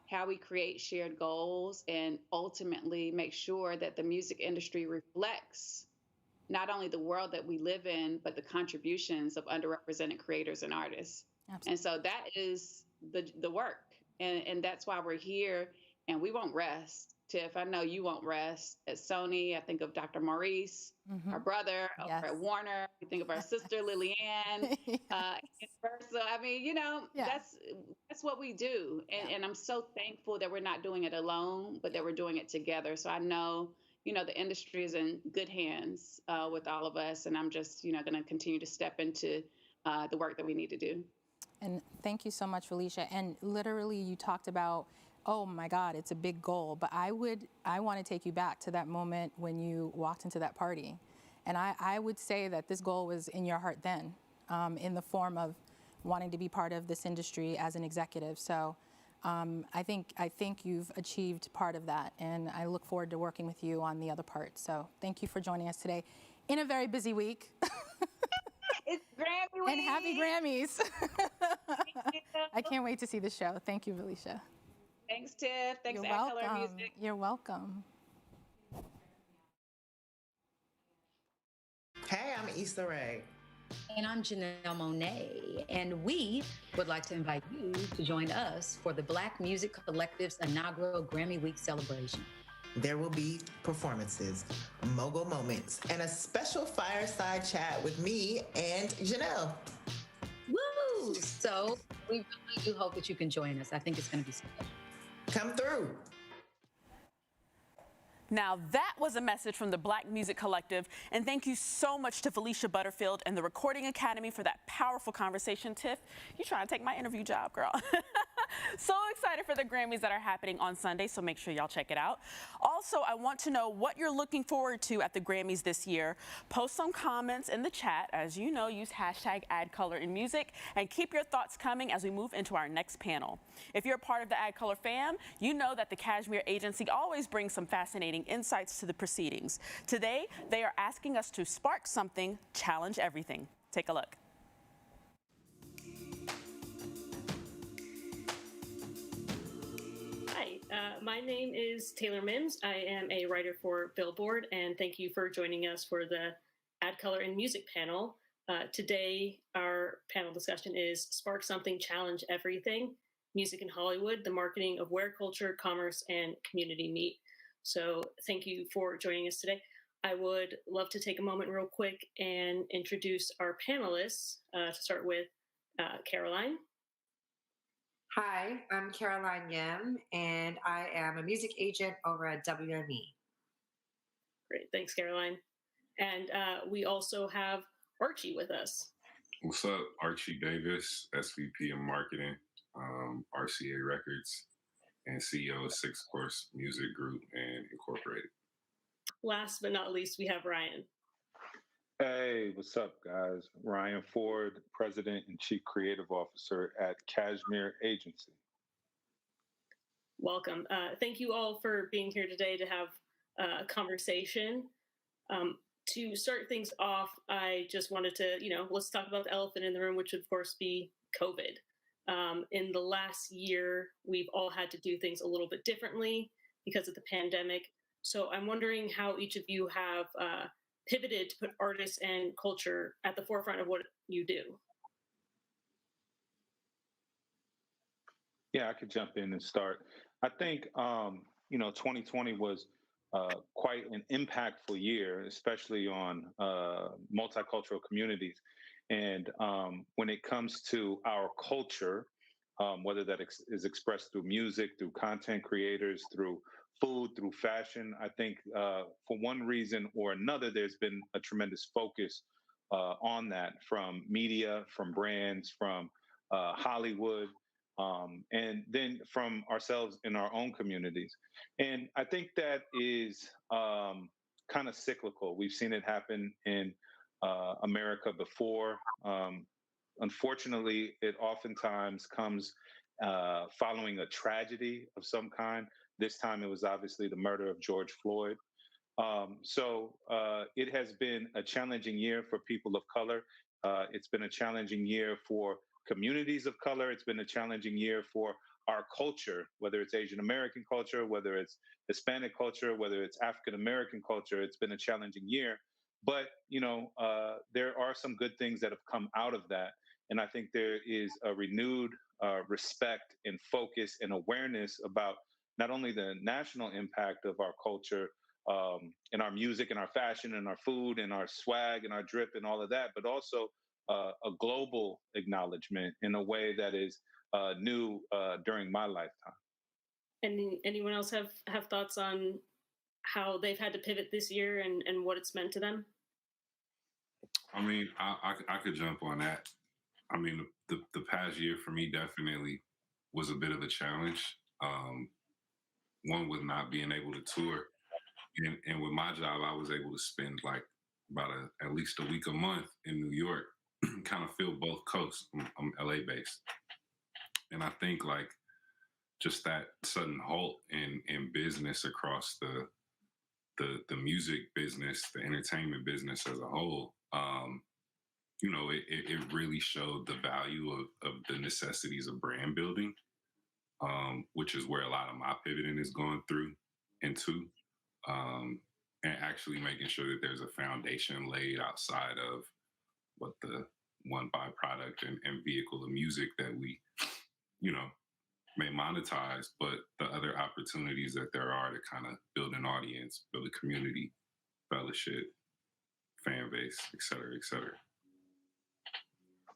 how we create shared goals, and ultimately make sure that the music industry reflects not only the world that we live in, but the contributions of underrepresented creators and artists. Absolutely. And so that is the work. And that's why we're here, and we won't rest. Tiff, I know you won't rest. At Sony, I think of Dr. Maurice, our brother, over at Warner. We think of our sister, Lillian, Universal. I mean, that's what we do. And I'm so thankful that we're not doing it alone, but that we're doing it together. So I know, the industry is in good hands with all of us. And I'm just, going to continue to step into the work that we need to do. And thank you so much, Felicia. And literally, you talked about, oh my God, it's a big goal. But I want to take you back to that moment when you walked into that party. And I would say that this goal was in your heart then, in the form of wanting to be part of this industry as an executive. So I think you've achieved part of that. And I look forward to working with you on the other part. So thank you for joining us today in a very busy week. It's Grammy week. And happy Grammys. I can't wait to see the show. Thank you, Felicia. Thanks, Tiff. Thanks, You're ADCOLOR welcome. Music. You're welcome. Hey, I'm Issa Rae. And I'm Janelle Monáe, and we would like to invite you to join us for the Black Music Collective's inaugural Grammy Week celebration. There will be performances, mogul moments, and a special fireside chat with me and Janelle. Woo! So we really do hope that you can join us. I think it's going to be special. Come through. Now that was a message from the Black Music Collective, and thank you so much to Felicia Butterfield and the Recording Academy for that powerful conversation. Tiff, you trying to take my interview job, girl. So excited for the Grammys that are happening on Sunday, so make sure y'all check it out. Also, I want to know what you're looking forward to at the Grammys this year. Post some comments in the chat. As you know, use hashtag #AddColorInMusic, and keep your thoughts coming as we move into our next panel. If you're a part of the ADCOLOR fam, you know that the Cashmere Agency always brings some fascinating insights to the proceedings. Today, they are asking us to spark something, challenge everything. Take a look. Hi, my name is Taylor Mims. I am a writer for Billboard, and thank you for joining us for the ADCOLOR in Music panel. Today, our panel discussion is Spark Something, Challenge Everything, Music in Hollywood, the marketing of where culture, commerce, and community meet. So thank you for joining us today. I would love to take a moment real quick and introduce our panelists, to start with Caroline. Hi, I'm Caroline Yim, and I am a music agent over at WME. Great, thanks, Caroline. And we also have Archie with us. What's up? Archie Davis, SVP of Marketing, RCA Records, and CEO of Six Course Music Group and Incorporated. Last but not least, we have Ryan. Hey, what's up, guys? Ryan Ford, President and Chief Creative Officer at Cashmere Agency. Welcome. Thank you all for being here today to have a conversation. To start things off, I just wanted to, let's talk about the elephant in the room, which would, of course, be COVID. In the last year, we've all had to do things a little bit differently because of the pandemic. So I'm wondering how each of you have pivoted to put artists and culture at the forefront of what you do. Yeah, I could jump in and start. I think 2020 was quite an impactful year, especially on multicultural communities. And when it comes to our culture, whether that is expressed through music, through content creators, through food, through fashion, I think for one reason or another, there's been a tremendous focus on that from media, from brands, from Hollywood, and then from ourselves in our own communities. And I think that is kind of cyclical. We've seen it happen in America before. Unfortunately, it oftentimes comes following a tragedy of some kind. This time it was obviously the murder of George Floyd. So it has been a challenging year for people of color. It's been a challenging year for communities of color. It's been a challenging year for our culture, whether it's Asian American culture, whether it's Hispanic culture, whether it's African American culture. It's been a challenging year. But, there are some good things that have come out of that. And I think there is a renewed respect and focus and awareness about not only the national impact of our culture, in our music and our fashion and our food and our swag and our drip and all of that, but also a global acknowledgement in a way that is new during my lifetime. Anyone else have thoughts on how they've had to pivot this year and what it's meant to them? I mean, I could jump on that. I mean, the past year for me definitely was a bit of a challenge. One with not being able to tour. And with my job, I was able to spend like about at least a week a month in New York, kind of feel both coasts. I'm LA based. And I think like just that sudden halt in business across the music business, the entertainment business as a whole, it really showed the value of the necessities of brand building, which is where a lot of my pivoting is going through into. And actually making sure that there's a foundation laid outside of what the one byproduct and vehicle of music that we, may monetize, but the other opportunities that there are to kind of build an audience, build a community, fellowship, fan base, et cetera, et cetera.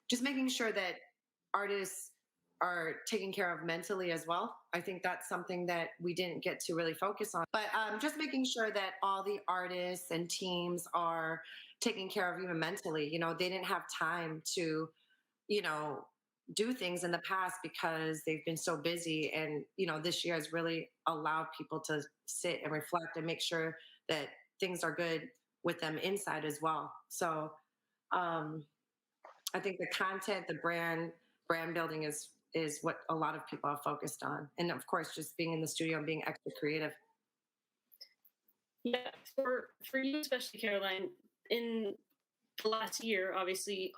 Just making sure that artists are taken care of mentally as well. I think that's something that we didn't get to really focus on. But just making sure that all the artists and teams are taken care of even mentally. They didn't have time to, do things in the past because they've been so busy. And, this year has really allowed people to sit and reflect and make sure that things are good with them inside as well. So I think the content, the brand building is what a lot of people have focused on. And of course, just being in the studio and being extra creative. Yeah, for you, especially Caroline, in the last year, obviously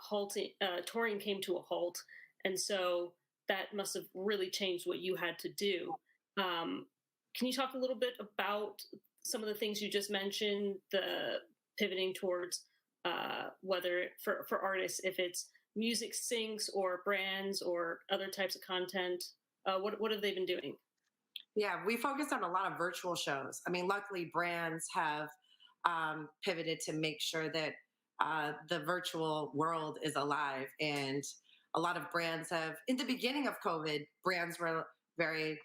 touring came to a halt. And so that must have really changed what you had to do. Can you talk a little bit about some of the things you just mentioned, the pivoting towards whether for artists, if it's music syncs or brands or other types of content, what have they been doing? Yeah, we focused on a lot of virtual shows. I mean, luckily brands have pivoted to make sure that the virtual world is alive. And a lot of brands have, in the beginning of COVID, brands were very,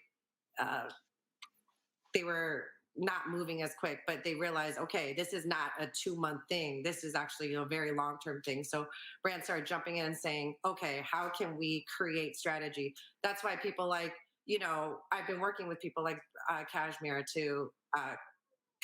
they were not moving as quick, but they realized, okay, this is not a 2-month thing. This is actually a very long-term thing. So brands started jumping in and saying, okay, how can we create strategy? That's why people like, I've been working with people like Cashmere to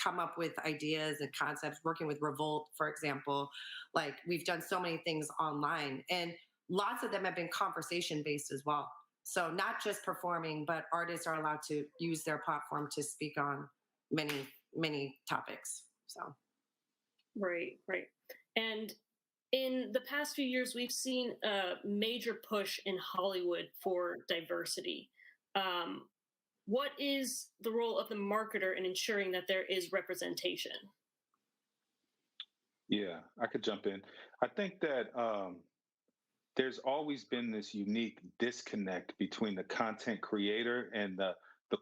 come up with ideas and concepts, working with Revolt, for example. Like we've done so many things online and lots of them have been conversation based as well. So not just performing, but artists are allowed to use their platform to speak on many, many topics. So. Right. And in the past few years, we've seen a major push in Hollywood for diversity. What is the role of the marketer in ensuring that there is representation? Yeah, I could jump in. I think that there's always been this unique disconnect between the content creator and the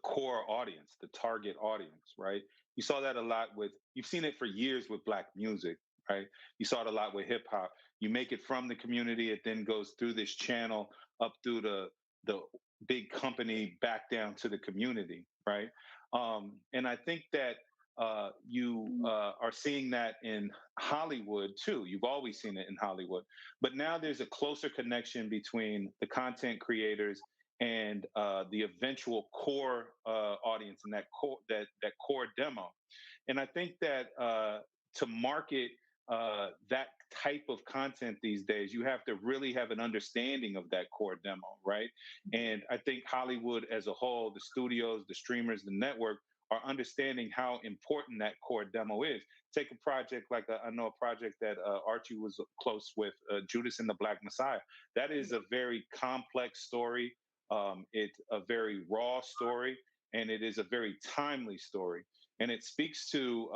core audience, the target audience, right? You saw that a lot with, you've seen it for years with Black music, right? You saw it a lot with hip hop. You make it from the community, it then goes through this channel up through the big company back down to the community, right? And I think that you are seeing that in Hollywood too. You've always seen it in Hollywood, but now there's a closer connection between the content creators and the eventual core audience and that core demo. And I think that to market that type of content these days, you have to really have an understanding of that core demo, right? And I think Hollywood as a whole, the studios, the streamers, the network, are understanding how important that core demo is. Take a project like I know a project that Archie was close with, Judas and the Black Messiah. That is a very complex story. It's a very raw story, and it is a very timely story. And it speaks to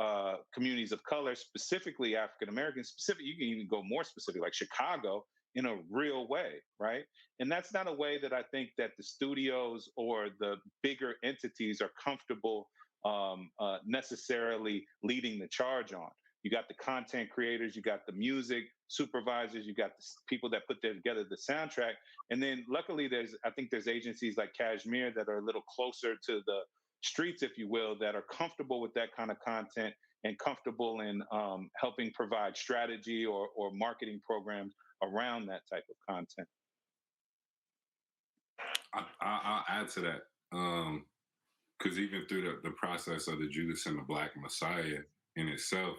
communities of color, specifically African Americans. Specific, you can even go more specific, like Chicago, in a real way, right? And that's not a way that I think that the studios or the bigger entities are comfortable necessarily leading the charge on. You got the content creators, you got the music supervisors, you got the people that put together the soundtrack, and then luckily I think there's agencies like Kashmir that are a little closer to the streets, if you will, that are comfortable with that kind of content and comfortable in helping provide strategy or marketing programs around that type of content. I'll add to that. Because even through the process of the Judas and the Black Messiah in itself,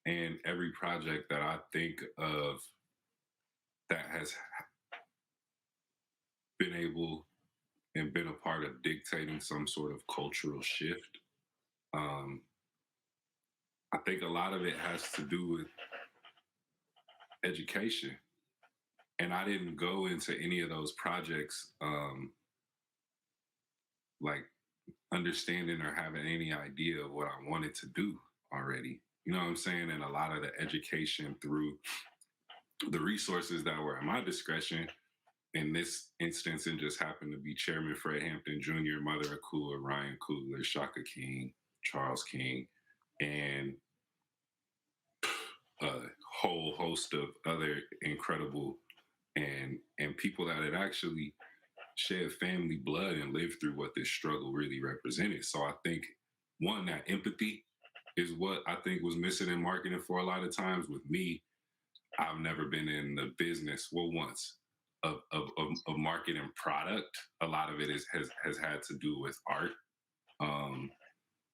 and every project that I think of that has been able and been a part of dictating some sort of cultural shift, I think a lot of it has to do with education. And I didn't go into any of those projects like understanding or having any idea of what I wanted to do already. You know what I'm saying? And a lot of the education through the resources that were at my discretion, in this instance, it just happened to be Chairman Fred Hampton Jr., Mother Akua, Ryan Coogler, Shaka King, Charles King, and a whole host of other incredible and people that had actually shed family blood and lived through what this struggle really represented. So I think, one, that empathy is what I think was missing in marketing for a lot of times. With me, I've never been in the business, well, once, of marketing product. A lot of it has had to do with art.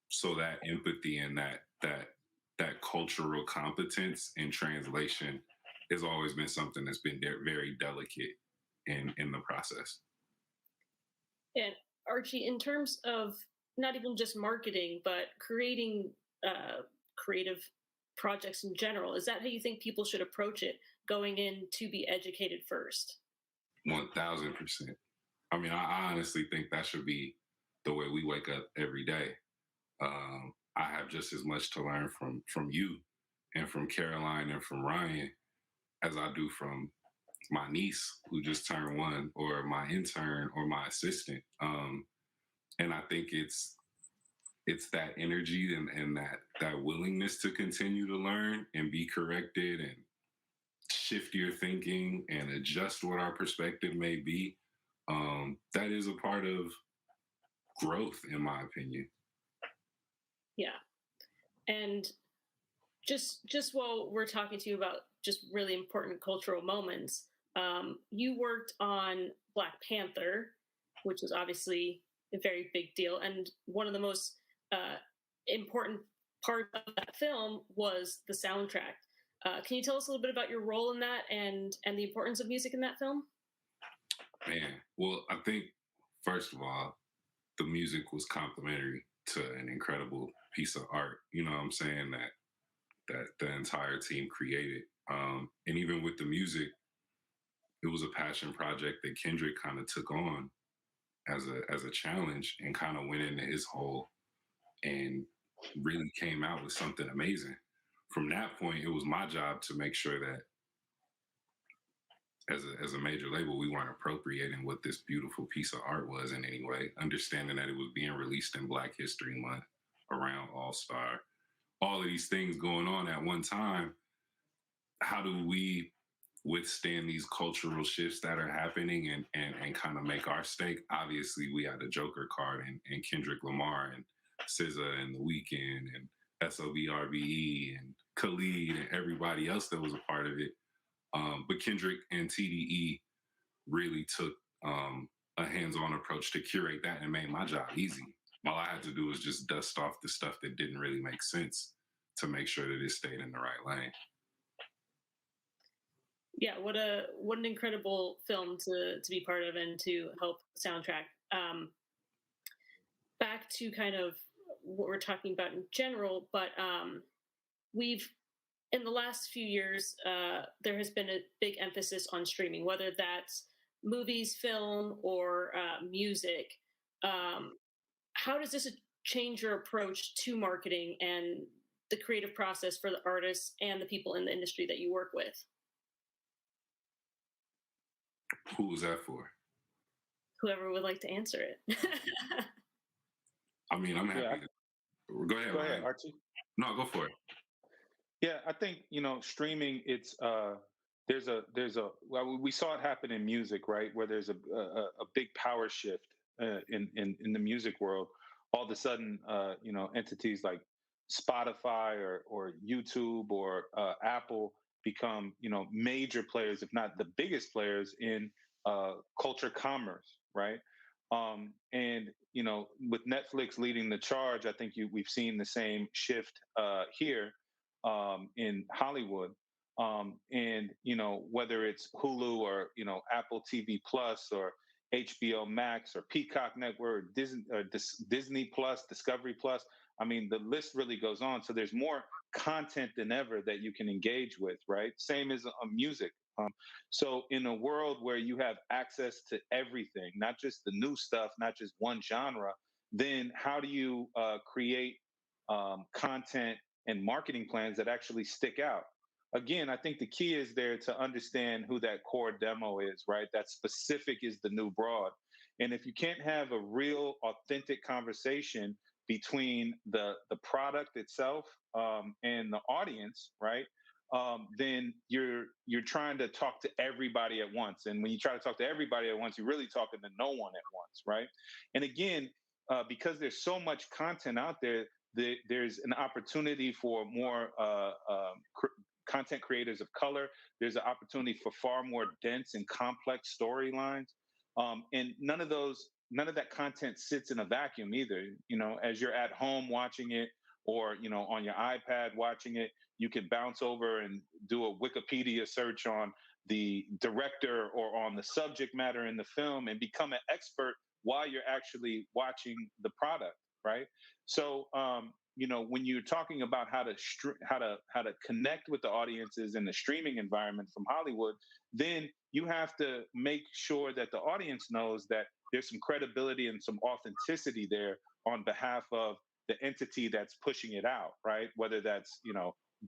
So that empathy and that cultural competence in translation has always been something that's been very delicate in the process. And Archie, in terms of not even just marketing, but creating creative projects in general, is that how you think people should approach it, going in to be educated first? 1000%. I mean, I honestly think that should be the way we wake up every day. I have just as much to learn from you and from Caroline and from Ryan as I do from my niece who just turned 1, or my intern or my assistant. And I think it's that energy and that willingness to continue to learn and be corrected and shift your thinking and adjust what our perspective may be. That is a part of growth, in my opinion. Yeah. And just while we're talking to you about just really important cultural moments, you worked on Black Panther, which was obviously a very big deal. And one of the most important parts of that film was the soundtrack. Can you tell us a little bit about your role in that and the importance of music in that film? Man, well, I think, first of all, the music was complementary to an incredible piece of art. You know what I'm saying? That the entire team created. And even with the music, it was a passion project that Kendrick kind of took on as a challenge and kind of went into his hole and really came out with something amazing. From that point, it was my job to make sure that as a major label, we weren't appropriating what this beautiful piece of art was in any way, understanding that it was being released in Black History Month around All Star, all of these things going on at one time. How do we withstand these cultural shifts that are happening and kind of make our stake? Obviously, we had a Joker card and Kendrick Lamar and SZA and The Weeknd and SOBRBE and Khalid and everybody else that was a part of it. But Kendrick and TDE really took a hands-on approach to curate that and made my job easy. All I had to do was just dust off the stuff that didn't really make sense to make sure that it stayed in the right lane. Yeah, what an incredible film to be part of and to help soundtrack. Back to kind of what we're talking about in general, but we've in the last few years there has been a big emphasis on streaming, whether that's movies, film, or music. How does this change your approach to marketing and the creative process for the artists and the people in the industry that you work with? Who was that for? Whoever would like to answer it. I mean, I'm happy. Go ahead, Go ahead, Archie. No, go for it. Yeah, I think streaming. It's there's a well, we saw it happen in music, right? Where there's a big power shift in the music world. All of a sudden, entities like Spotify or YouTube or Apple become major players, if not the biggest players in culture commerce, right? And with Netflix leading the charge, I think we've seen the same shift here in Hollywood. And whether it's Hulu or Apple TV Plus or HBO Max or Peacock Network, Disney Plus, Discovery Plus. I mean, the list really goes on. So there's more content than ever that you can engage with, right? Same as music. So in a world where you have access to everything, not just the new stuff, not just one genre, then how do you create content and marketing plans that actually stick out? Again, I think the key is there to understand who that core demo is, right? That specific is the new broad. And if you can't have a real authentic conversation between the product itself and the audience, right? Then you're trying to talk to everybody at once. And when you try to talk to everybody at once, you're really talking to no one at once, right? And again, because there's so much content out there, there's an opportunity for more content creators of color. There's an opportunity for far more dense and complex storylines. And none of that content sits in a vacuum either. As you're at home watching it or, on your iPad watching it, you can bounce over and do a Wikipedia search on the director or on the subject matter in the film and become an expert while you're actually watching the product, right? So, when you're talking about how to connect with the audiences in the streaming environment from Hollywood, then you have to make sure that the audience knows that there's some credibility and some authenticity there on behalf of the entity that's pushing it out, right? Whether that's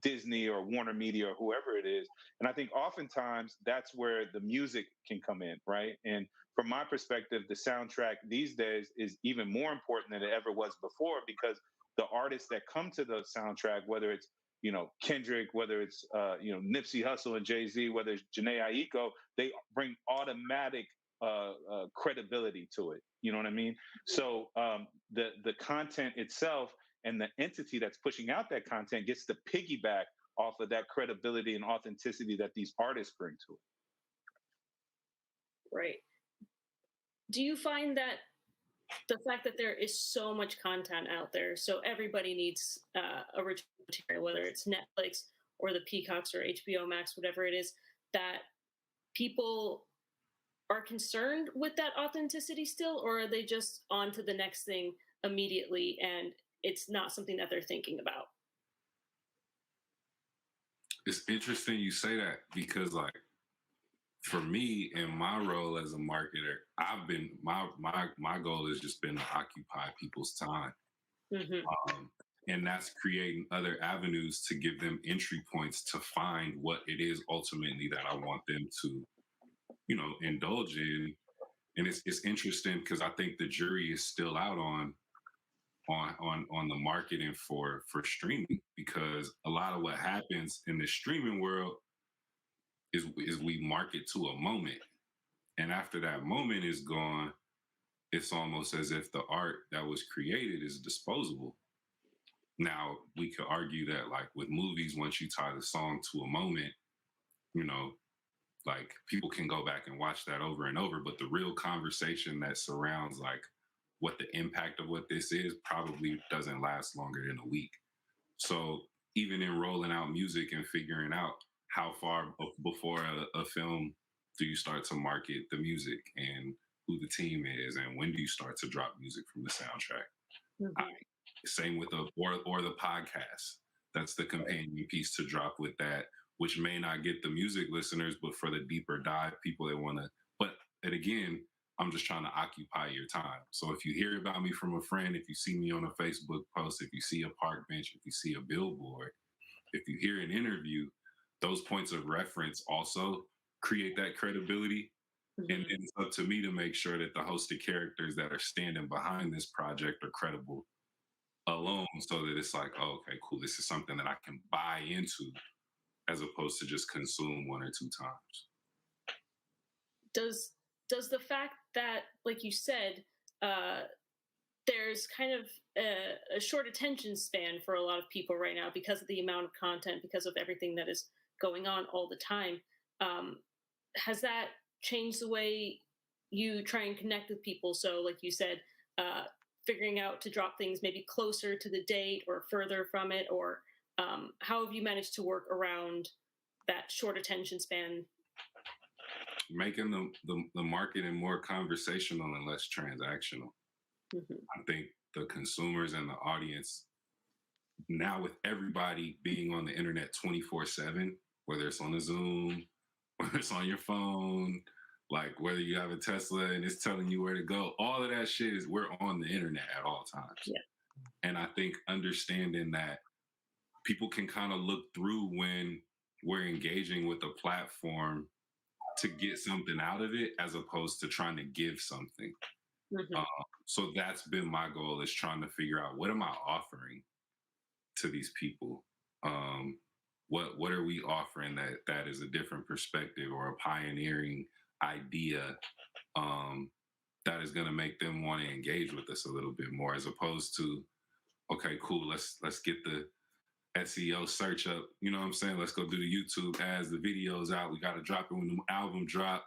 Disney or Warner Media or whoever it is. And I think oftentimes that's where the music can come in, right? And from my perspective, the soundtrack these days is even more important than it ever was before, because the artists that come to the soundtrack, whether it's Kendrick, whether it's Nipsey Hussle and Jay-Z, whether it's Janae Aiko, they bring automatic credibility to it. You know what I mean? So the content itself and the entity that's pushing out that content gets to piggyback off of that credibility and authenticity that these artists bring to it. Right. Do you find that the fact that there is so much content out there, so everybody needs original material, whether it's Netflix or the Peacocks or HBO Max, whatever it is, that people are concerned with that authenticity still, or are they just on to the next thing immediately and it's not something that they're thinking about? It's interesting you say that, because for me, in my role as a marketer, I've been my goal has just been to occupy people's time, and that's creating other avenues to give them entry points to find what it is ultimately that I want them to indulge in. And it's interesting because I think the jury is still out on the marketing for streaming, because a lot of what happens in the streaming world is we market to a moment, and after that moment is gone, it's almost as if the art that was created is disposable. Now, we could argue that, like with movies, once you tie the song to a moment, like people can go back and watch that over and over, but the real conversation that surrounds like what the impact of what this is probably doesn't last longer than a week. So even in rolling out music and figuring out how far before a film do you start to market the music and who the team is, and when do you start to drop music from the soundtrack? Same with or the podcast. That's the companion piece to drop with that, which may not get the music listeners, but for the deeper dive people that want to. But and again, I'm just trying to occupy your time. So if you hear about me from a friend, if you see me on a Facebook post, if you see a park bench, if you see a billboard, if you hear an interview, those points of reference also create that credibility. And it's up to me to make sure that the hosted characters that are standing behind this project are credible alone, so that it's like, oh, okay, cool, this is something that I can buy into, as opposed to just consume one or two times. Does the fact that, like you said, there's kind of a short attention span for a lot of people right now because of the amount of content, because of everything that is going on all the time, has that changed the way you try and connect with people? So like you said, figuring out to drop things maybe closer to the date or further from it, or how have you managed to work around that short attention span? Making the marketing more conversational and less transactional. I think the consumers and the audience now, with everybody being on the internet 24/7, whether it's on a Zoom, whether it's on your phone, like whether you have a Tesla and it's telling you where to go, all of that shit is, we're on the internet at all times. Yeah. And I think understanding that people can kind of look through when we're engaging with a platform to get something out of it, as opposed to trying to give something. So that's been my goal, is trying to figure out, what am I offering to these people? What are we offering that is a different perspective or a pioneering idea that is going to make them want to engage with us a little bit more, as opposed to, okay, cool, let's get the SEO search up, you know what I'm saying? Let's go do the YouTube ads, the videos out. We got to drop it when the album drop.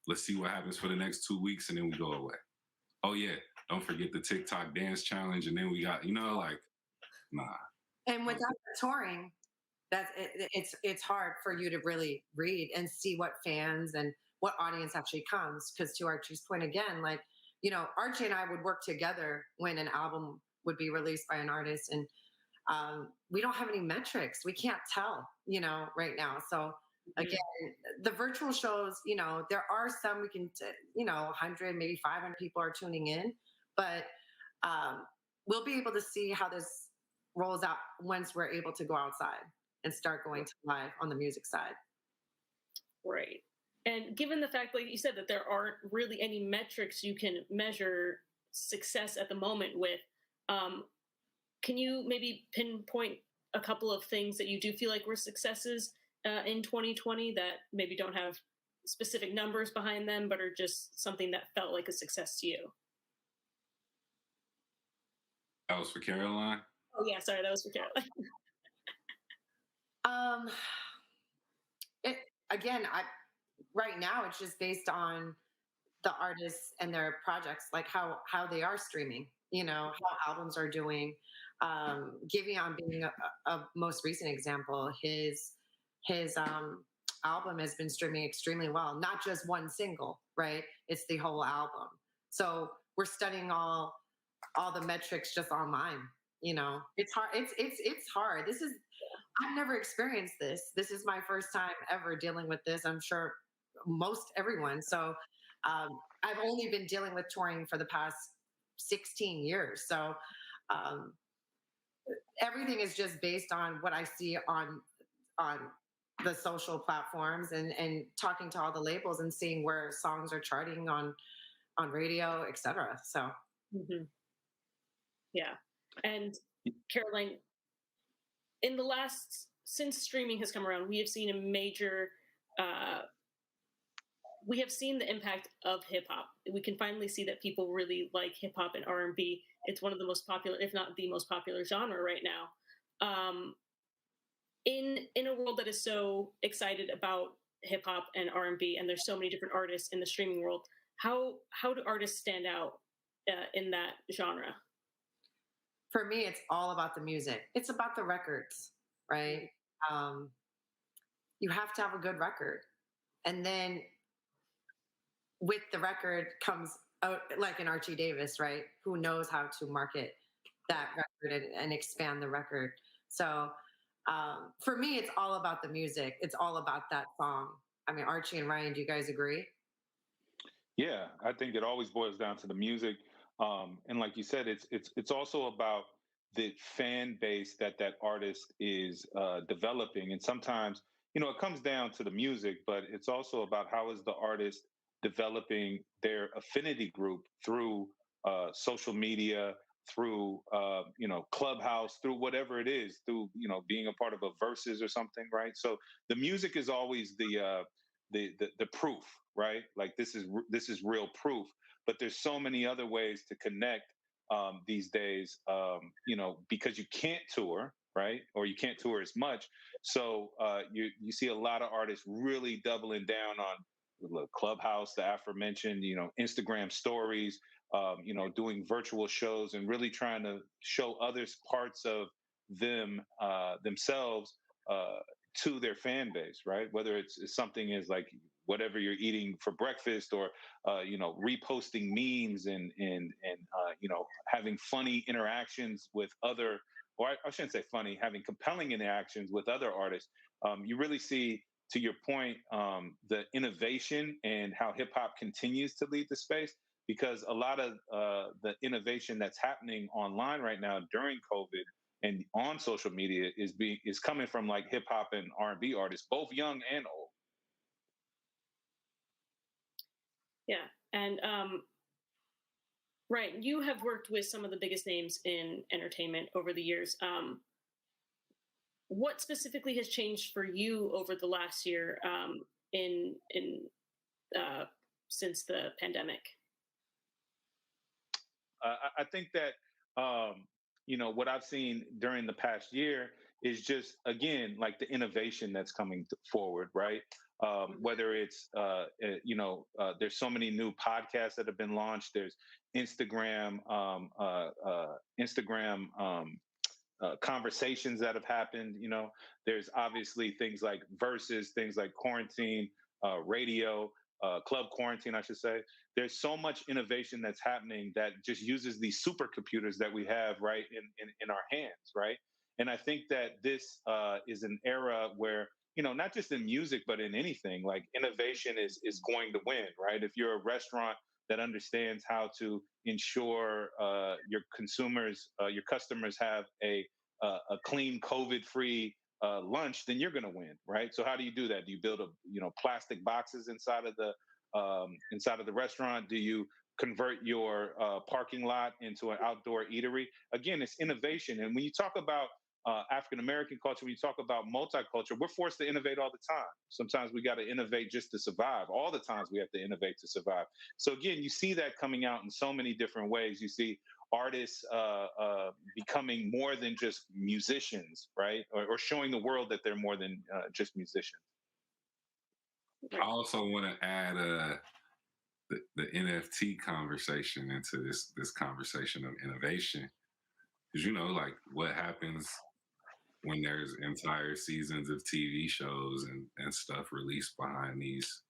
Let's see what happens for the next 2 weeks, and then we go away. Oh yeah, don't forget the TikTok dance challenge, and then we got, like, nah. And without the touring, it's hard for you to really read and see what fans and what audience actually comes. Because to Archie's point again, like, Archie and I would work together when an album would be released by an artist, and we don't have any metrics. We can't tell, right now. So again, the virtual shows, there are some we can, 100, maybe 500 people are tuning in, but we'll be able to see how this rolls out once we're able to go outside and start going to live on the music side. Right. And given the fact, like you said, that there aren't really any metrics you can measure success at the moment with, can you maybe pinpoint a couple of things that you do feel like were successes in 2020 that maybe don't have specific numbers behind them, but are just something that felt like a success to you? That was for Caroline? Oh yeah, sorry, that was for Caroline. Right now, it's just based on the artists and their projects, like how they are streaming, how albums are doing. Giveon being a most recent example, his album has been streaming extremely well. Not just one single, right? It's the whole album. So we're studying all the metrics just online. It's hard. It's hard. I've never experienced this. This is my first time ever dealing with this. I'm sure most everyone. So I've only been dealing with touring for the past 16 years. So everything is just based on what I see on the social platforms and talking to all the labels and seeing where songs are charting on radio, etc. So yeah. And Caroline, since streaming has come around, we have seen a major we have seen the impact of hip hop. We can finally see that people really like hip hop and R&B. It's one of the most popular, if not the most popular genre right now. In a world that is so excited about hip hop and R&B, and there's so many different artists in the streaming world, how do artists stand out in that genre? For me, it's all about the music. It's about the records, right? You have to have a good record, and then with the record comes like an Archie Davis, right? Who knows how to market that record and expand the record. So for me, it's all about the music. It's all about that song. I mean, Archie and Ryan, do you guys agree? Yeah, I think it always boils down to the music, and like you said, it's also about the fan base that artist is developing, and sometimes it comes down to the music, but it's also about how is the artist developing their affinity group through social media, through Clubhouse, through whatever it is, through being a part of a versus or something, right? So the music is always the proof, right? Like this is real proof. But there's so many other ways to connect these days, because you can't tour, right? Or you can't tour as much. So you see a lot of artists really doubling down on Clubhouse, the aforementioned, Instagram stories, doing virtual shows and really trying to show others parts of themselves to their fan base, right? Whether it's something as like whatever you're eating for breakfast, or reposting memes and having funny interactions with other, or I shouldn't say funny, having compelling interactions with other artists. You really see, to your point, the innovation and how hip hop continues to lead the space, because a lot of the innovation that's happening online right now during COVID and on social media is coming from like hip hop and R&B artists, both young and old. Yeah, and Ryan, you have worked with some of the biggest names in entertainment over the years. What specifically has changed for you over the last year since the pandemic? I think that what I've seen during the past year is just, again, like the innovation that's coming forward, right? Whether it's there's so many new podcasts that have been launched. There's Instagram conversations that have happened. There's obviously things like Versus, things like Quarantine Radio, Club Quarantine, I should say. There's so much innovation that's happening that just uses these supercomputers that we have right in our hands, right? And I think that this is an era where, not just in music, but in anything, like innovation is going to win, right? If you're a restaurant that understands how to ensure your customers have a clean, COVID-free lunch, then you're going to win, right? So how do you do that? Do you build plastic boxes inside of the restaurant? Do you convert your parking lot into an outdoor eatery? Again, it's innovation. And when you talk about African American culture, when you talk about multicultural, we're forced to innovate all the time. Sometimes we got to innovate just to survive. All the times we have to innovate to survive. So again, you see that coming out in so many different ways. You see artists becoming more than just musicians, right? Or showing the world that they're more than just musicians. I also want to add the NFT conversation into this conversation of innovation, because like what happens when there's entire seasons of TV shows and stuff released behind these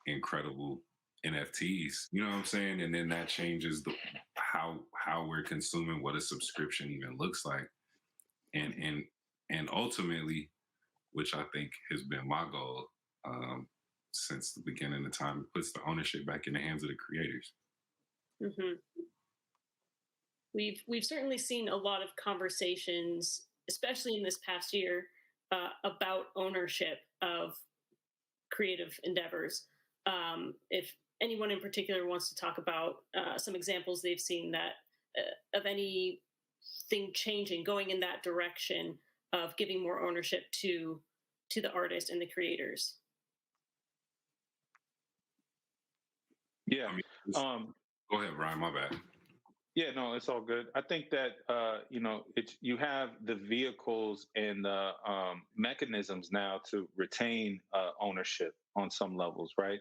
incredible NFTs, you know what I'm saying? And then that changes how we're consuming, what a subscription even looks like. And ultimately, which I think has been my goal since the beginning of time, it puts the ownership back in the hands of the creators. Mm-hmm. We've certainly seen a lot of conversations, especially in this past year, about ownership of creative endeavors. If anyone in particular wants to talk about some examples they've seen that of anything changing, going in that direction of giving more ownership to the artist and the creators. Yeah. Go ahead, Brian. My bad. Yeah, no, it's all good. I think that it's you have the vehicles and the mechanisms now to retain ownership on some levels, right?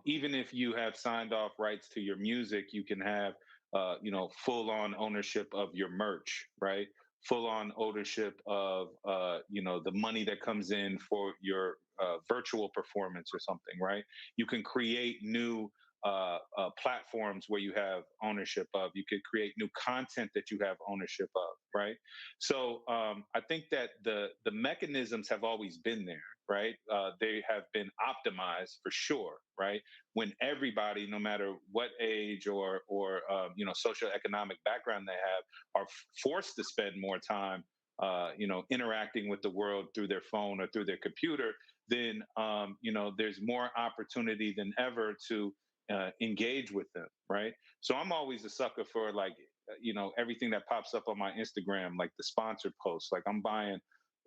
Even if you have signed off rights to your music, you can have full on ownership of your merch, right? Full on ownership of the money that comes in for your virtual performance or something, right? You can create new platforms where you have ownership of. You could create new content that you have ownership of, right? So I think that the mechanisms have always been there, right? They have been optimized for sure, right? When everybody, no matter what age or socioeconomic background they have, are forced to spend more time, interacting with the world through their phone or through their computer, then there's more opportunity than ever to engage with them, right? So I'm always a sucker for everything that pops up on my Instagram, like the sponsored posts. Like I'm buying,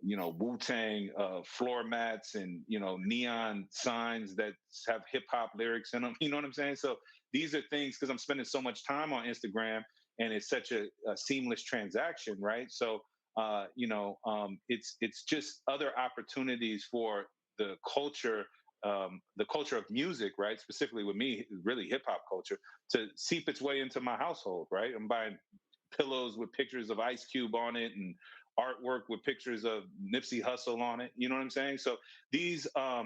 Wu-Tang floor mats and neon signs that have hip hop lyrics in them. You know what I'm saying? So these are things because I'm spending so much time on Instagram and it's such a seamless transaction, right? So it's just other opportunities for the culture of music, right? Specifically with me, really hip hop culture, to seep its way into my household, right? I'm buying pillows with pictures of Ice Cube on it and artwork with pictures of Nipsey Hussle on it. You know what I'm saying? So these are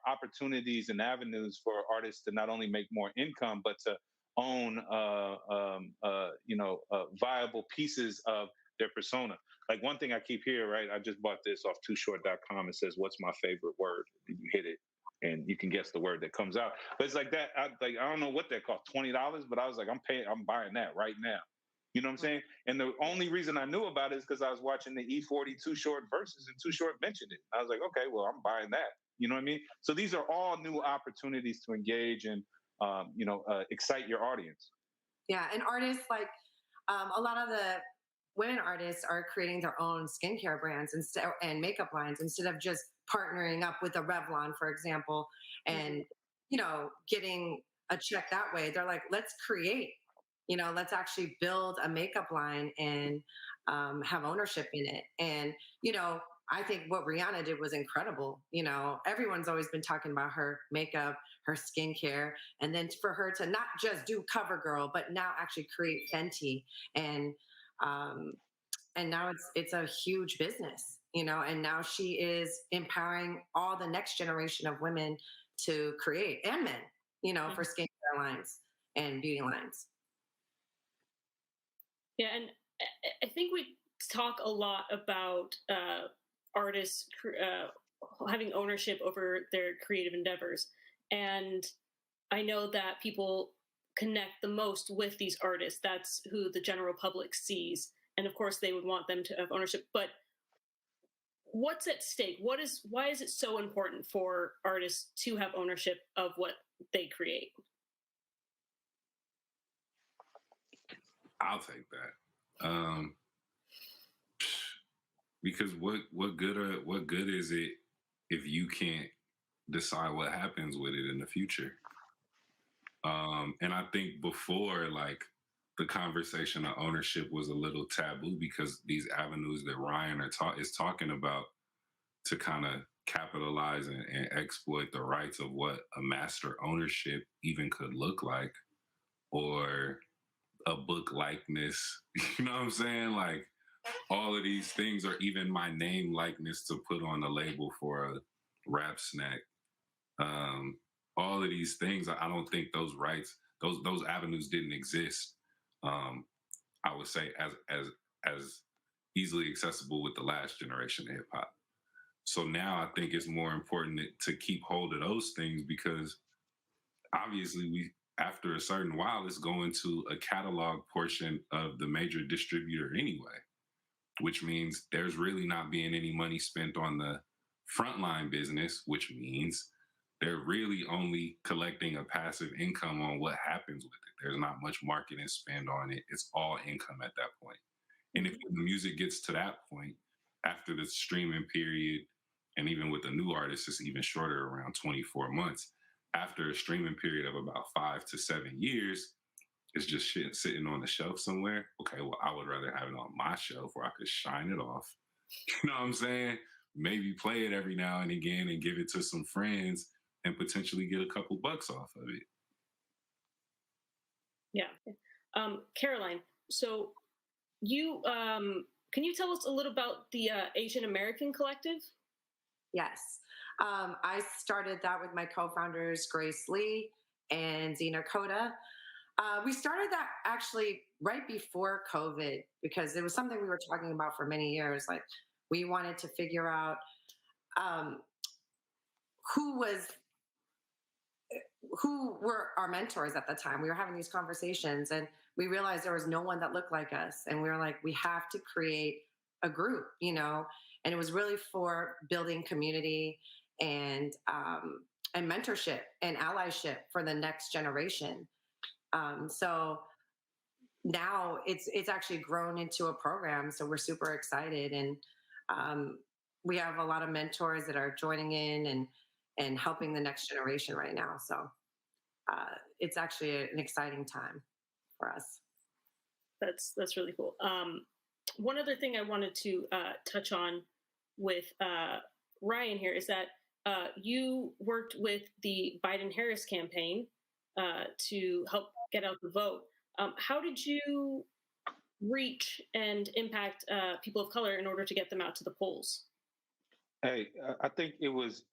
opportunities and avenues for artists to not only make more income, but to own, viable pieces of their persona. Like one thing I keep hearing, right? I just bought this off tooshort.com. It says, "What's my favorite word?" And you hit it, and you can guess the word that comes out. But it's like that. I don't know what that cost, $20, but I was like, I'm buying that right now. You know what I'm saying? And the only reason I knew about it is because I was watching the E40 Too Short verses, and Too Short mentioned it. I was like, okay, well, I'm buying that. You know what I mean? So these are all new opportunities to engage and excite your audience. Yeah, and artists like a lot of the women artists are creating their own skincare brands and makeup lines instead of just partnering up with a Revlon, for example, and getting a check that way. They're like, let's create, let's actually build a makeup line and have ownership in it. And I think what Rihanna did was incredible. Everyone's always been talking about her makeup, her skincare, and then for her to not just do CoverGirl, but now actually create Fenty and now it's a huge business, and now she is empowering all the next generation of women to create, and men, for skincare lines and beauty lines. Yeah, and I think we talk a lot about artists having ownership over their creative endeavors, and I know that people connect the most with these artists. That's who the general public sees, and of course they would want them to have ownership. But what's at stake? Why is it so important for artists to have ownership of what they create? I'll take that. Because what good is it if you can't decide what happens with it in the future? And I think before, like, the conversation of ownership was a little taboo because these avenues that Ryan is talking about to kind of capitalize and exploit the rights of what a master ownership even could look like, or a book likeness. You know what I'm saying? Like, all of these things, or even my name likeness to put on a label for a rap snack. All of these things, I don't think those rights, those avenues didn't exist. I would say as easily accessible with the last generation of hip hop. So now I think it's more important to keep hold of those things, because obviously after a certain while, it's going to a catalog portion of the major distributor anyway. which means there's really not being any money spent on the frontline business, which means they're really only collecting a passive income on what happens with it. There's not much marketing spend on it. It's all income at that point. And if the music gets to that point, after the streaming period, and even with the new artists, it's even shorter, around 24 months. After a streaming period of about 5 to 7 years, it's just shit sitting on the shelf somewhere. Okay, well, I would rather have it on my shelf where I could shine it off. You know what I'm saying? Maybe play it every now and again and give it to some friends and potentially get a couple bucks off of it. Yeah. Caroline, so you can you tell us a little about the Asian American Collective? Yes. I started that with my co-founders, Grace Lee and Zena Koda. We started that actually right before COVID because it was something we were talking about for many years. Like we wanted to figure out who were our mentors at the time. We were having these conversations and we realized there was no one that looked like us. And we were like, we have to create a group, you know? And it was really for building community and mentorship and allyship for the next generation. So now it's actually grown into a program. So we're super excited. And we have a lot of mentors that are joining in and helping the next generation right now. So it's actually an exciting time for us. That's really cool. One other thing I wanted to touch on with Ryan here is that you worked with the Biden-Harris campaign to help get out the vote. How did you reach and impact people of color in order to get them out to the polls? Hey, I think it was.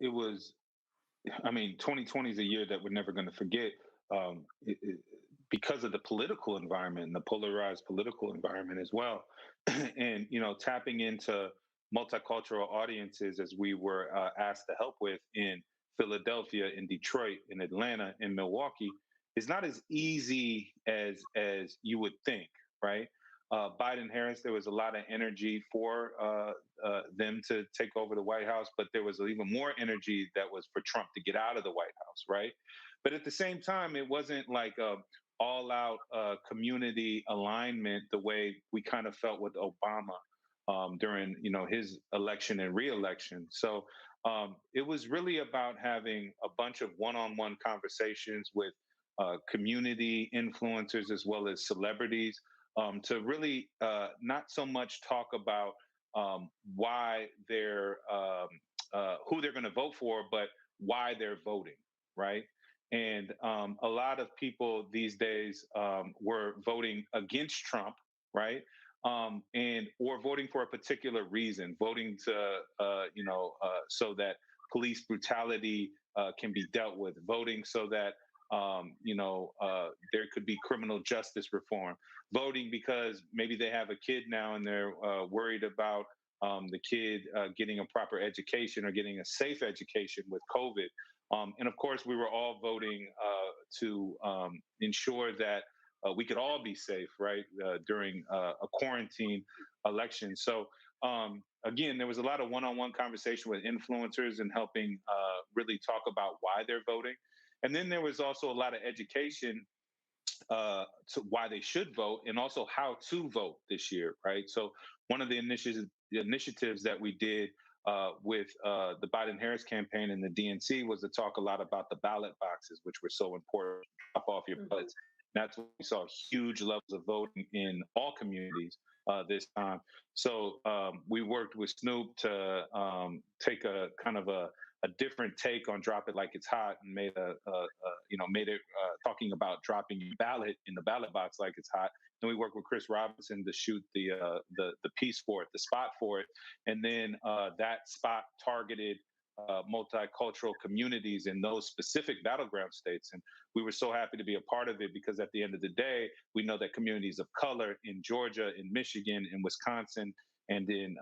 I mean, 2020 is a year that we're never going to forget because of the political environment and the polarized political environment as well. And, you know, tapping into multicultural audiences as we were asked to help with in Philadelphia, in Detroit, in Atlanta, in Milwaukee is not as easy as you would think, right? Biden Harris, there was a lot of energy for them to take over the White House, but there was even more energy that was for Trump to get out of the White House, right? But at the same time, it wasn't like a all-out community alignment the way we kind of felt with Obama during, you know, his election and re-election. So it was really about having a bunch of one-on-one conversations with community influencers as well as celebrities. To really not so much talk about why they're who they're going to vote for, but why they're voting, right? And a lot of people these days were voting against Trump, right? And or voting for a particular reason, voting to so that police brutality can be dealt with, voting so that there could be criminal justice reform, voting because maybe they have a kid now and they're worried about the kid getting a proper education or getting a safe education with COVID. And of course, we were all voting to ensure that we could all be safe, right, during a quarantine election. So again, there was a lot of one-on-one conversation with influencers and helping really talk about why they're voting. And then there was also a lot of education to why they should vote and also how to vote this year, right? So one of the initiatives that we did with the Biden-Harris campaign and the DNC was to talk a lot about the ballot boxes, which were so important. Drop off your ballots. That's when we saw huge levels of voting in all communities this time. So we worked with Snoop to take a kind of a different take on "Drop It Like It's Hot" and made it talking about dropping your ballot in the ballot box like it's hot. Then we worked with Chris Robinson to shoot the piece for it, the spot for it, and then that spot targeted multicultural communities in those specific battleground states. And we were so happy to be a part of it because at the end of the day, we know that communities of color in Georgia, in Michigan, in Wisconsin, and in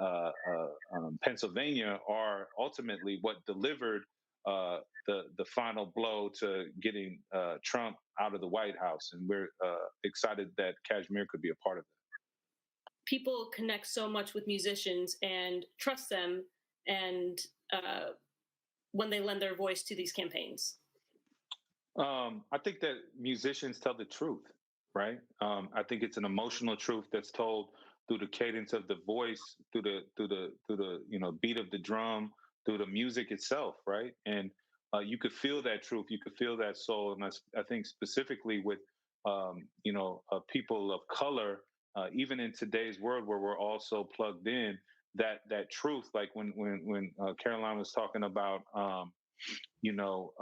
Pennsylvania are ultimately what delivered the final blow to getting Trump out of the White House. And we're excited that Kashmir could be a part of it. people connect so much with musicians and trust them, and when they lend their voice to these campaigns? I think that musicians tell the truth, right? I think it's an emotional truth that's told through the cadence of the voice, through the beat of the drum, through the music itself, right? And you could feel that truth, you could feel that soul, and I think specifically with people of color, even in today's world where we're all so plugged in, that truth, like when Caroline was talking about. You know,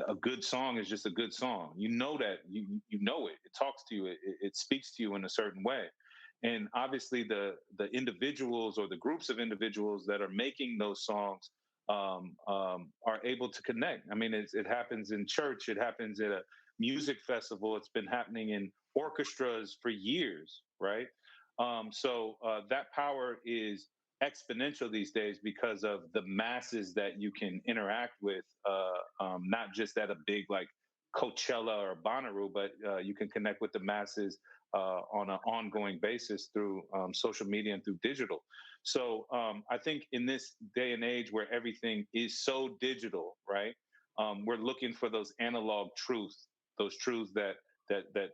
a good song is just a good song. You know that you know it. It talks to you. It speaks to you in a certain way. And obviously, the individuals or the groups of individuals that are making those songs are able to connect. I mean, it happens in church. It happens at a music festival. It's been happening in orchestras for years, right? So that power is exponential these days because of the masses that you can interact with, not just at a big like Coachella or Bonnaroo, but you can connect with the masses on an ongoing basis through social media and through digital. So I think in this day and age where everything is so digital, right? We're looking for those analog truths, those truths that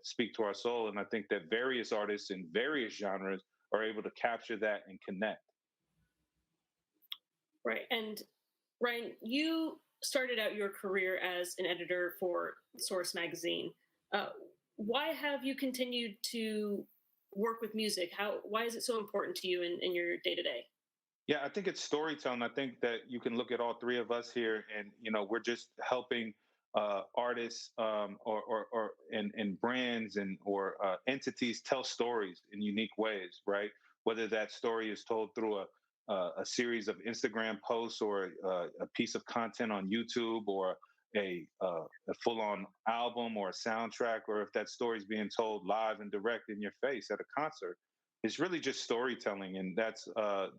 speak to our soul, and I think that various artists in various genres are able to capture that and connect. Right. And Ryan, you started out your career as an editor for Source magazine. Why have you continued to work with music? Why is it so important to you in your day to day? Yeah, I think it's storytelling. I think that you can look at all three of us here, and we're just helping artists and brands or entities tell stories in unique ways, right? Whether that story is told through a series of Instagram posts or a piece of content on YouTube or a full-on album or a soundtrack, or if that story is being told live and direct in your face at a concert. It's really just storytelling, and that's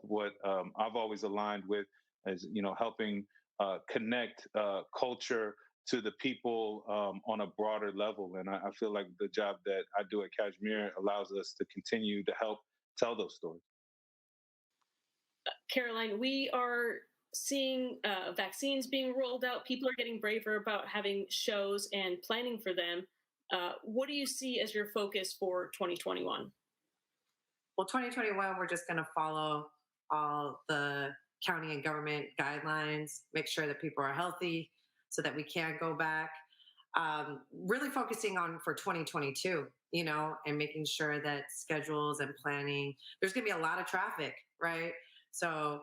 what I've always aligned with, as helping connect culture to the people on a broader level. And I feel like the job that I do at Kashmir allows us to continue to help tell those stories. Caroline, we are seeing vaccines being rolled out. People are getting braver about having shows and planning for them. What do you see as your focus for 2021? Well, 2021, we're just going to follow all the county and government guidelines, make sure that people are healthy so that we can go back. Really focusing on for 2022, and making sure that schedules and planning, there's going to be a lot of traffic, right? So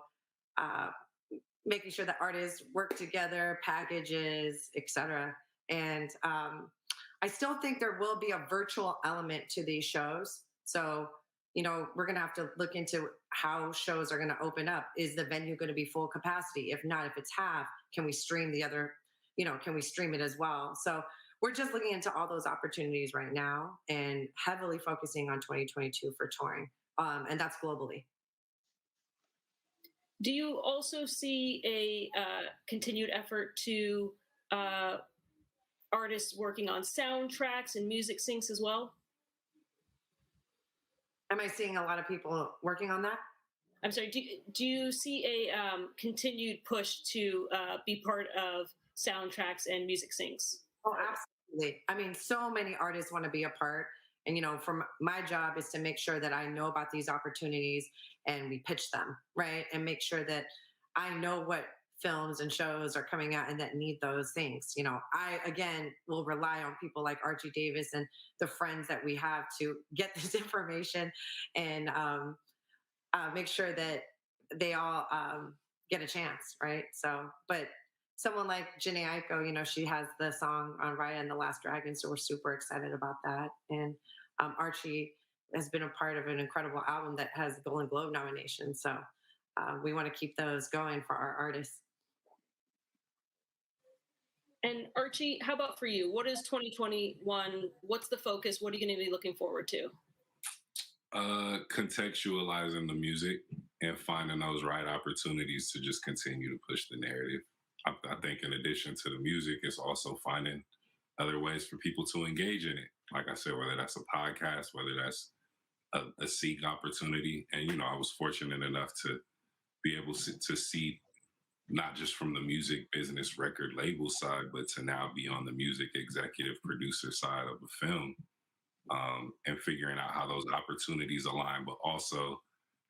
making sure that artists work together, packages, etc. And I still think there will be a virtual element to these shows. So we're going to have to look into how shows are going to open up. Is the venue going to be full capacity? If not, if it's half, can we stream the other, can we stream it as well? So we're just looking into all those opportunities right now and heavily focusing on 2022 for touring. And that's globally. Do you also see a continued effort to artists working on soundtracks and music syncs as well? Am I seeing a lot of people working on that? I'm sorry, do you see a continued push to be part of soundtracks and music syncs? Oh, absolutely. I mean, so many artists want to be a part. And, from my job is to make sure that I know about these opportunities and we pitch them, right? And make sure that I know what films and shows are coming out and that need those things. I, again, will rely on people like Archie Davis and the friends that we have to get this information and make sure that they all get a chance, right? So, but someone like Jhené Aiko, she has the song on Raya and the Last Dragon, so we're super excited about that. And Archie has been a part of an incredible album that has Golden Globe nominations, so we want to keep those going for our artists. And Archie, how about for you? What is 2021? What's the focus? What are you going to be looking forward to? Contextualizing the music and finding those right opportunities to just continue to push the narrative. I think in addition to the music, it's also finding other ways for people to engage in it. Like I said, whether that's a podcast, whether that's a seek opportunity. And, you know, I was fortunate enough to be able to see not just from the music business record label side, but to now be on the music executive producer side of the film, and figuring out how those opportunities align, but also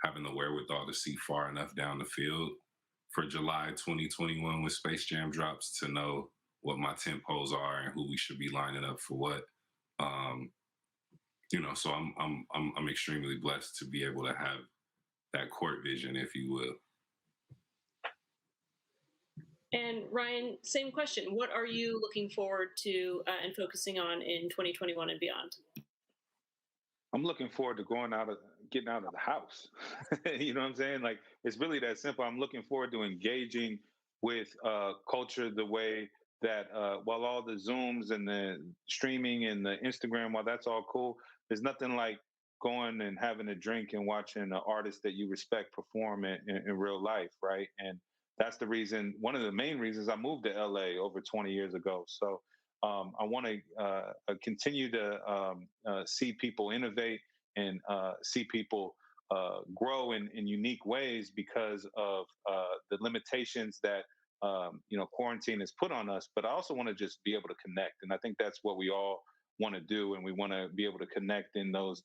having the wherewithal to see far enough down the field for July 2021 when Space Jam drops to know what my tent poles are and who we should be lining up for what. You know, so I'm extremely blessed to be able to have that court vision, if you will. And Ryan, same question. What are you looking forward to and focusing on in 2021 and beyond? I'm looking forward to getting out of the house. You know what I'm saying? Like, it's really that simple. I'm looking forward to engaging with culture the way that while all the Zooms and the streaming and the Instagram, while that's all cool, there's nothing like going and having a drink and watching an artist that you respect perform in real life, right? And that's the reason, one of the main reasons I moved to LA over 20 years ago. So I want to continue to see people innovate and see people grow in unique ways because of the limitations that quarantine has put on us. But I also want to just be able to connect, and I think that's what we all want to do, and we want to be able to connect in those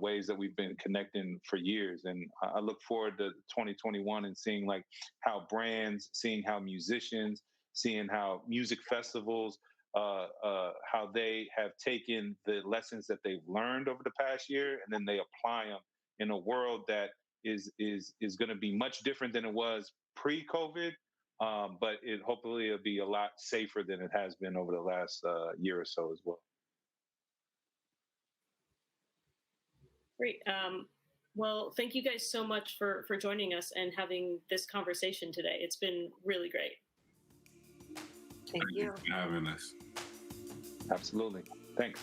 ways that we've been connecting for years. And I look forward to 2021 and seeing like how brands, seeing how musicians, seeing how music festivals, how they have taken the lessons that they've learned over the past year, and then they apply them in a world that is going to be much different than it was pre-COVID. But hopefully it'll be a lot safer than it has been over the last year or so as well. Great. Well, thank you guys so much for joining us and having this conversation today. It's been really great. Thank you for having us. Absolutely. Thanks.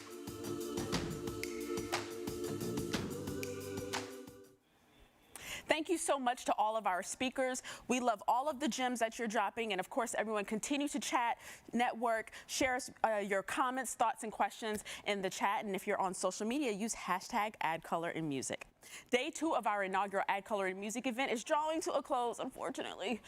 Thank you so much to all of our speakers. We love all of the gems that you're dropping. And of course, everyone continue to chat, network, share your comments, thoughts, and questions in the chat. And if you're on social media, use hashtag #AdColorInMusic. Day 2 of our inaugural AdColor in Music event is drawing to a close, unfortunately.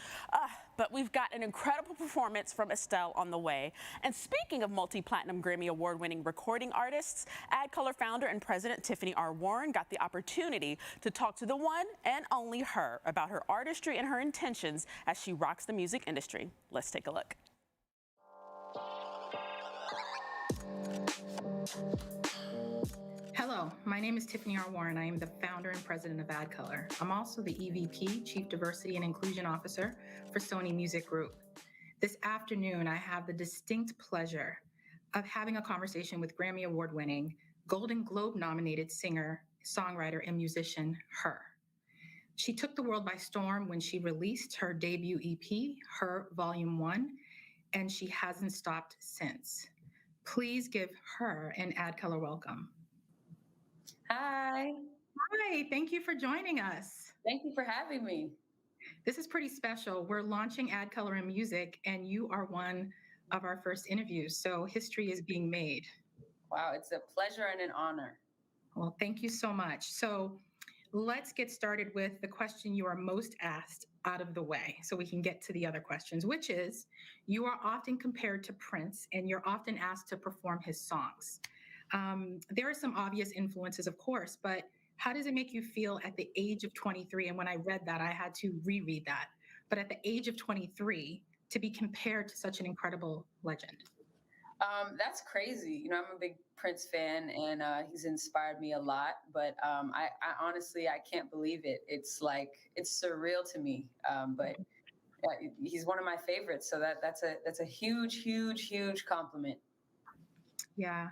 But we've got an incredible performance from Estelle on the way. And speaking of multi-platinum Grammy Award-winning recording artists, AdColor founder and president Tiffany R. Warren got the opportunity to talk to the one and only her about her artistry and her intentions as she rocks the music industry. Let's take a look. Hello, my name is Tiffany R. Warren. I am the founder and president of AdColor. I'm also the EVP, Chief Diversity and Inclusion Officer for Sony Music Group. This afternoon, I have the distinct pleasure of having a conversation with Grammy Award-winning, Golden Globe-nominated singer, songwriter, and musician, Her. She took the world by storm when she released her debut EP, Her Volume 1, and she hasn't stopped since. Please give Her an AdColor welcome. Hi. Hi, thank you for joining us. Thank you for having me. This is pretty special. We're launching AdColor in Music, and you are one of our first interviews, so history is being made. Wow, it's a pleasure and an honor. Well, thank you so much. So let's get started with the question you are most asked out of the way so we can get to the other questions, which is, you are often compared to Prince, and you're often asked to perform his songs. There are some obvious influences, of course, but how does it make you feel at the age of 23? And when I read that, I had to reread that. But at the age of 23, to be compared to such an incredible legend. That's crazy. You know, I'm a big Prince fan, and he's inspired me a lot. But I honestly, I can't believe it. It's like, it's surreal to me. But he's one of my favorites. So that's a huge, huge, huge compliment. Yeah.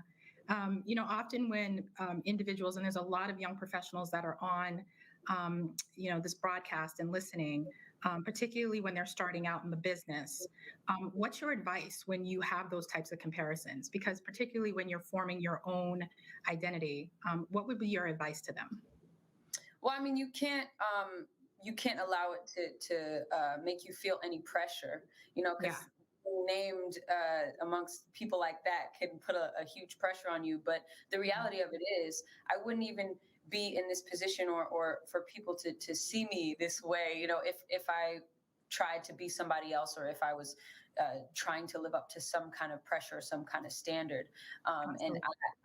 You know, often when individuals, and there's a lot of young professionals that are on, this broadcast and listening, particularly when they're starting out in the business, what's your advice when you have those types of comparisons? Because particularly when you're forming your own identity, what would be your advice to them? Well, I mean, you can't allow it to make you feel any pressure, you know, because named amongst people like that can put a huge pressure on you. But the reality of it is, I wouldn't even be in this position or for people to see me this way, if I tried to be somebody else, or if I was trying to live up to some kind of pressure, some kind of standard. And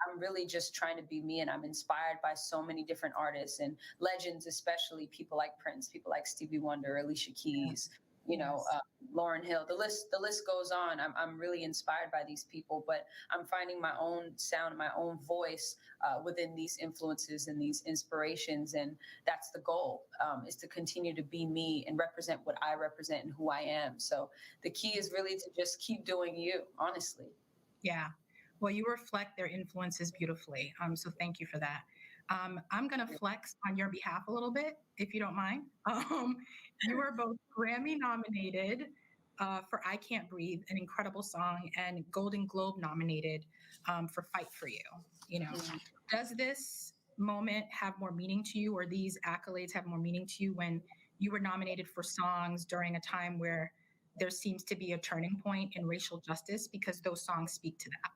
I'm really just trying to be me, and I'm inspired by so many different artists and legends, especially people like Prince, people like Stevie Wonder, Alicia Keys, Lauryn Hill. The list goes on. I'm really inspired by these people, but I'm finding my own sound, my own voice within these influences and these inspirations, and that's the goal, is to continue to be me and represent what I represent and who I am. So the key is really to just keep doing you, honestly. Yeah. Well, you reflect their influences beautifully. So thank you for that. I'm going to flex on your behalf a little bit, if you don't mind. You are both Grammy nominated for I Can't Breathe, an incredible song, and Golden Globe nominated for Fight for You. Does this moment have more meaning to you, or these accolades have more meaning to you when you were nominated for songs during a time where there seems to be a turning point in racial justice, because those songs speak to that?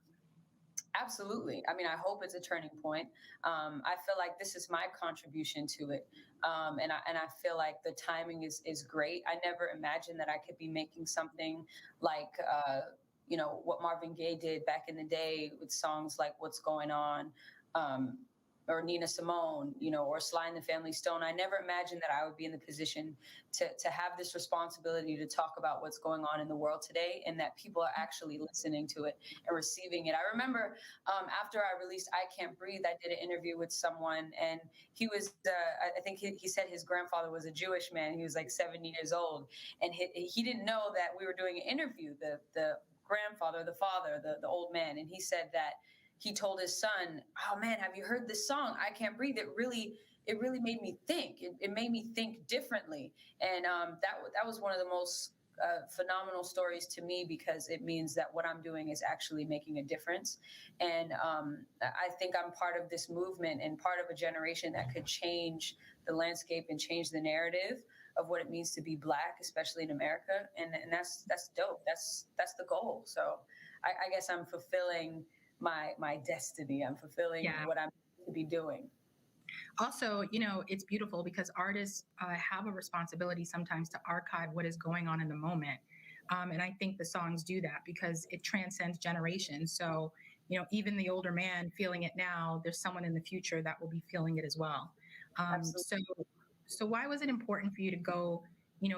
Absolutely. I mean, I hope it's a turning point. I feel like this is my contribution to it. And I feel like the timing is great. I never imagined that I could be making something like, what Marvin Gaye did back in the day with songs like What's Going On, or Nina Simone, or Sly and the Family Stone. I never imagined that I would be in the position to have this responsibility to talk about what's going on in the world today, and that people are actually listening to it and receiving it. I remember after I released I Can't Breathe, I did an interview with someone, and he was, I think he said his grandfather was a Jewish man. He was like 70 years old, and he didn't know that we were doing an interview, the grandfather, the father, the old man, and he said that he told his son, "Oh man, have you heard this song, I Can't Breathe? It really made me think. It made me think differently." And that was one of the most phenomenal stories to me, because it means that what I'm doing is actually making a difference. And I think I'm part of this movement and part of a generation that could change the landscape and change the narrative of what it means to be Black, especially in America. And that's dope. That's the goal. So I guess I'm fulfilling my destiny. I'm fulfilling what I'm to be doing. Also, it's beautiful because artists have a responsibility sometimes to archive what is going on in the moment. And I think the songs do that because it transcends generations. So, even the older man feeling it now, there's someone in the future that will be feeling it as well. So why was it important for you to go,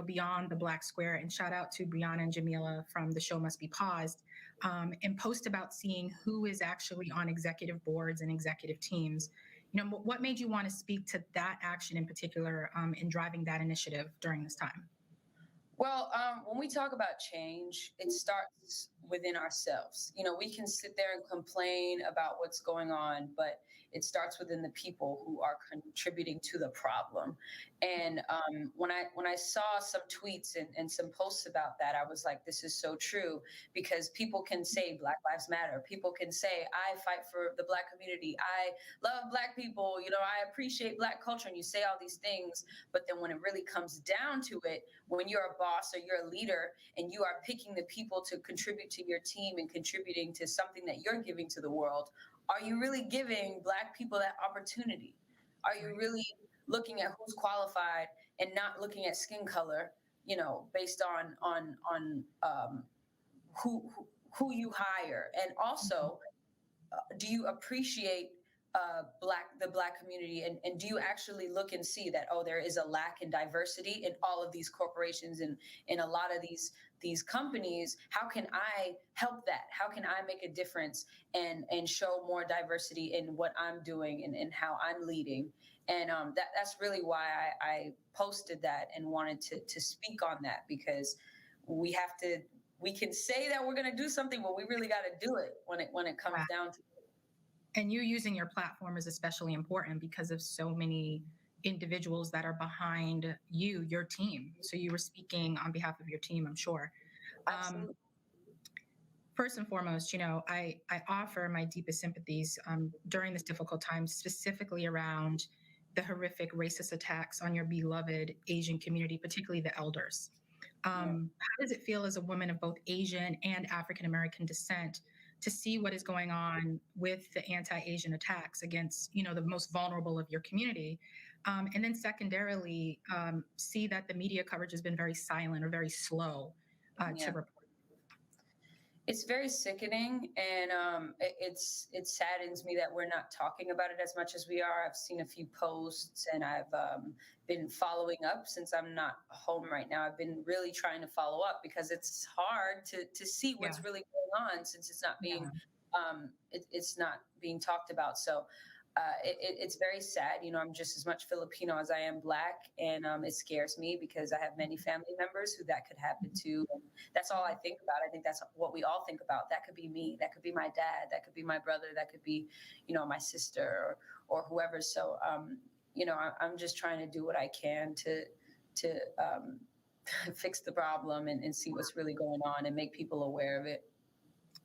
beyond the Black square? And shout out to Brianna and Jamila from The Show Must Be Paused, and post about seeing who is actually on executive boards and executive teams. What made you want to speak to that action in particular in driving that initiative during this time? Well, when we talk about change, it starts within ourselves. We can sit there and complain about what's going on, but it starts within the people who are contributing to the problem. And when I saw some tweets and some posts about that, I was like, this is so true, because people can say Black Lives Matter. People can say, I fight for the Black community. I love Black people. I appreciate Black culture. And you say all these things, but then when it really comes down to it, when you're a boss or you're a leader and you are picking the people to contribute to your team and contributing to something that you're giving to the world, are you really giving Black people that opportunity? Are you really looking at who's qualified and not looking at skin color, based on who you hire? And also, do you appreciate the Black community, and do you actually look and see that, there is a lack in diversity in all of these corporations and in a lot of these companies? How can I help that? How can I make a difference and show more diversity in what I'm doing and how I'm leading? And that's really why I posted that and wanted to speak on that, because we can say that we're going to do something, but we really got to do it when it comes down to it. And you using your platform is especially important because of so many individuals that are behind your team. So you were speaking on behalf of your team, I'm sure. First and foremost, I offer my deepest sympathies during this difficult time, specifically around the horrific racist attacks on your beloved Asian community, particularly the elders. How does it feel as a woman of both Asian and African American descent to see what is going on with the anti-Asian attacks against, the most vulnerable of your community? And then secondarily, see that the media coverage has been very silent or very slow to report. It's very sickening, and it saddens me that we're not talking about it as much as we are. I've seen a few posts, and I've been following up since I'm not home right now. I've been really trying to follow up because it's hard to see what's really going on since it's not being it's not being talked about. So it's very sad. I'm just as much Filipino as I am Black, and it scares me because I have many family members who that could happen to. And that's all I think about. I think that's what we all think about. That could be me. That could be my dad. That could be my brother. That could be, my sister or whoever. So, I'm just trying to do what I can to fix the problem and see what's really going on and make people aware of it.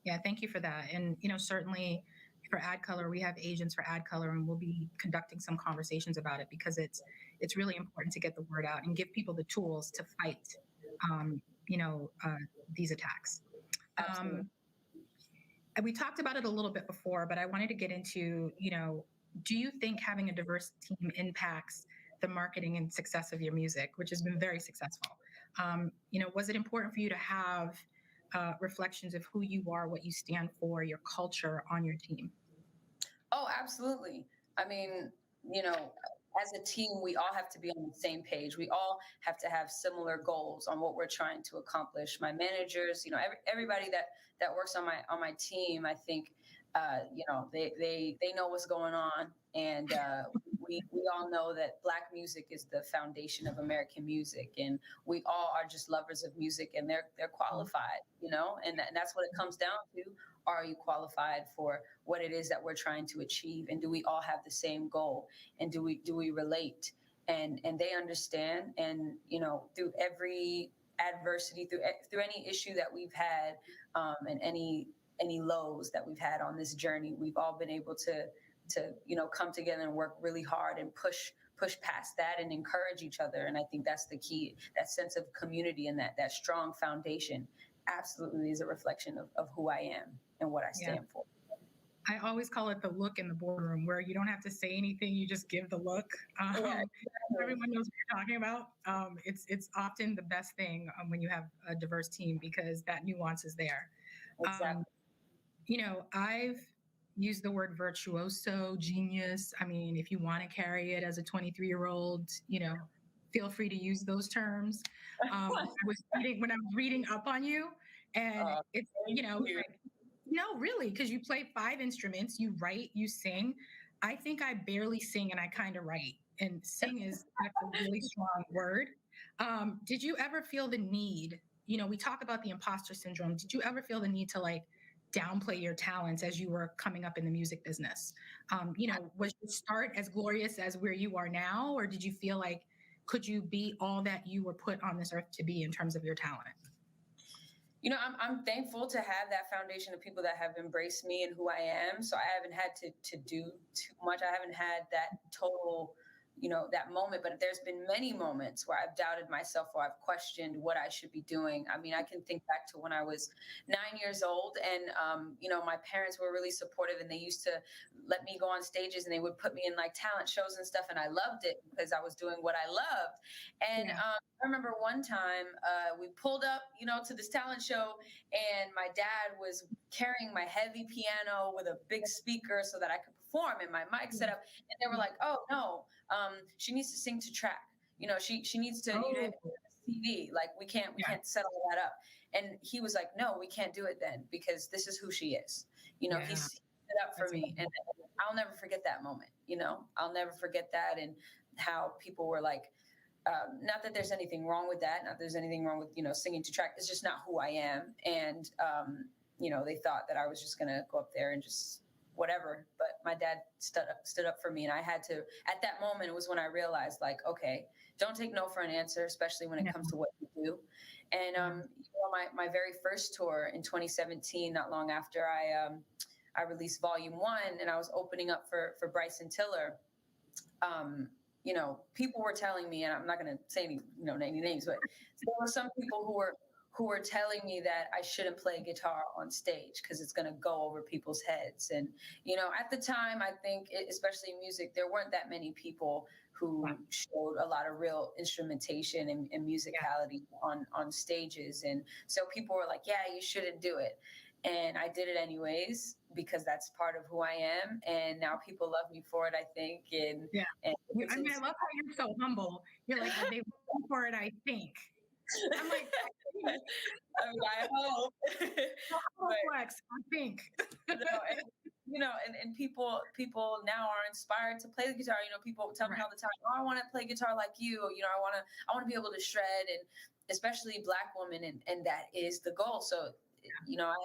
Yeah, thank you for that. And, certainly for ADCOLOR, we have agents for ADCOLOR, and we'll be conducting some conversations about it because it's really important to get the word out and give people the tools to fight, these attacks. We talked about it a little bit before, but I wanted to get into, do you think having a diverse team impacts the marketing and success of your music, which has been very successful? Was it important for you to have reflections of who you are, what you stand for, your culture on your team? Oh, absolutely. I mean, as a team, we all have to be on the same page. We all have to have similar goals on what we're trying to accomplish. My managers, everybody that works on my team, I think, they know what's going on, and we all know that Black music is the foundation of American music, and we all are just lovers of music, and they're qualified, and that's what it comes down to. Are you qualified for what it is that we're trying to achieve, and do we all have the same goal, and do we relate, and they understand, and through every adversity, through any issue that we've had, and any lows that we've had on this journey, we've all been able to come together and work really hard and push past that and encourage each other. And I think that's the key, that sense of community and that strong foundation absolutely is a reflection of who I am and what I stand for. I always call it the look in the boardroom, where you don't have to say anything, you just give the look. Everyone knows what you're talking about. It's often the best thing when you have a diverse team because that nuance is there. Exactly. I've used the word virtuoso, genius. I mean, if you want to carry it as a 23-year-old, feel free to use those terms. I was when I was reading up on you, and it's, no, really, because you play 5 instruments, you write, you sing. I think I barely sing, and I kind of write. And sing is a really strong word. Did you ever feel the need? We talk about the imposter syndrome. Did you ever feel the need to downplay your talents as you were coming up in the music business? Was your start as glorious as where you are now, or did you feel like could you be all that you were put on this earth to be in terms of your talent? I'm thankful to have that foundation of people that have embraced me and who I am. So I haven't had to do too much. I haven't had that total, that moment, but there's been many moments where I've doubted myself or I've questioned what I should be doing. I mean, I can think back to when I was 9 years old, and, my parents were really supportive, and they used to let me go on stages, and they would put me in talent shows and stuff. And I loved it because I was doing what I loved. And I remember one time we pulled up, to this talent show, and my dad was carrying my heavy piano with a big speaker so that I could perform, and my mic set up. And they were like, "Oh no, she needs to sing to track. She needs to CD. We can't set all that up." And he was like, "No, we can't do it then, because this is who she is." He set it up for me, and I'll never forget that moment. I'll never forget that, and how people were like, not that there's anything wrong with that, not that there's anything wrong with singing to track. It's just not who I am, and they thought that I was just gonna go up there and just whatever. But my dad stood up for me, and I had to. At that moment, it was when I realized, okay, don't take no for an answer, especially when it comes to what you do. And my very first tour in 2017, not long after I released Volume 1, and I was opening up for Bryson Tiller. people were telling me, and I'm not going to say any names, but there were some people who were telling me that I shouldn't play guitar on stage because it's going to go over people's heads. And, at the time, I think, especially in music, there weren't that many people who showed a lot of real instrumentation and musicality on stages. And so people were like, yeah, you shouldn't do it. And I did it anyways, because that's part of who I am. And now people love me for it, I think. And I love how you're so humble. You're like, well, they love for it, I think. I'm like, I hope. Flex, I think. And people now are inspired to play the guitar. People tell me all the time, "Oh, I want to play guitar like you." I want to be able to shred, and especially Black women, and that is the goal. So,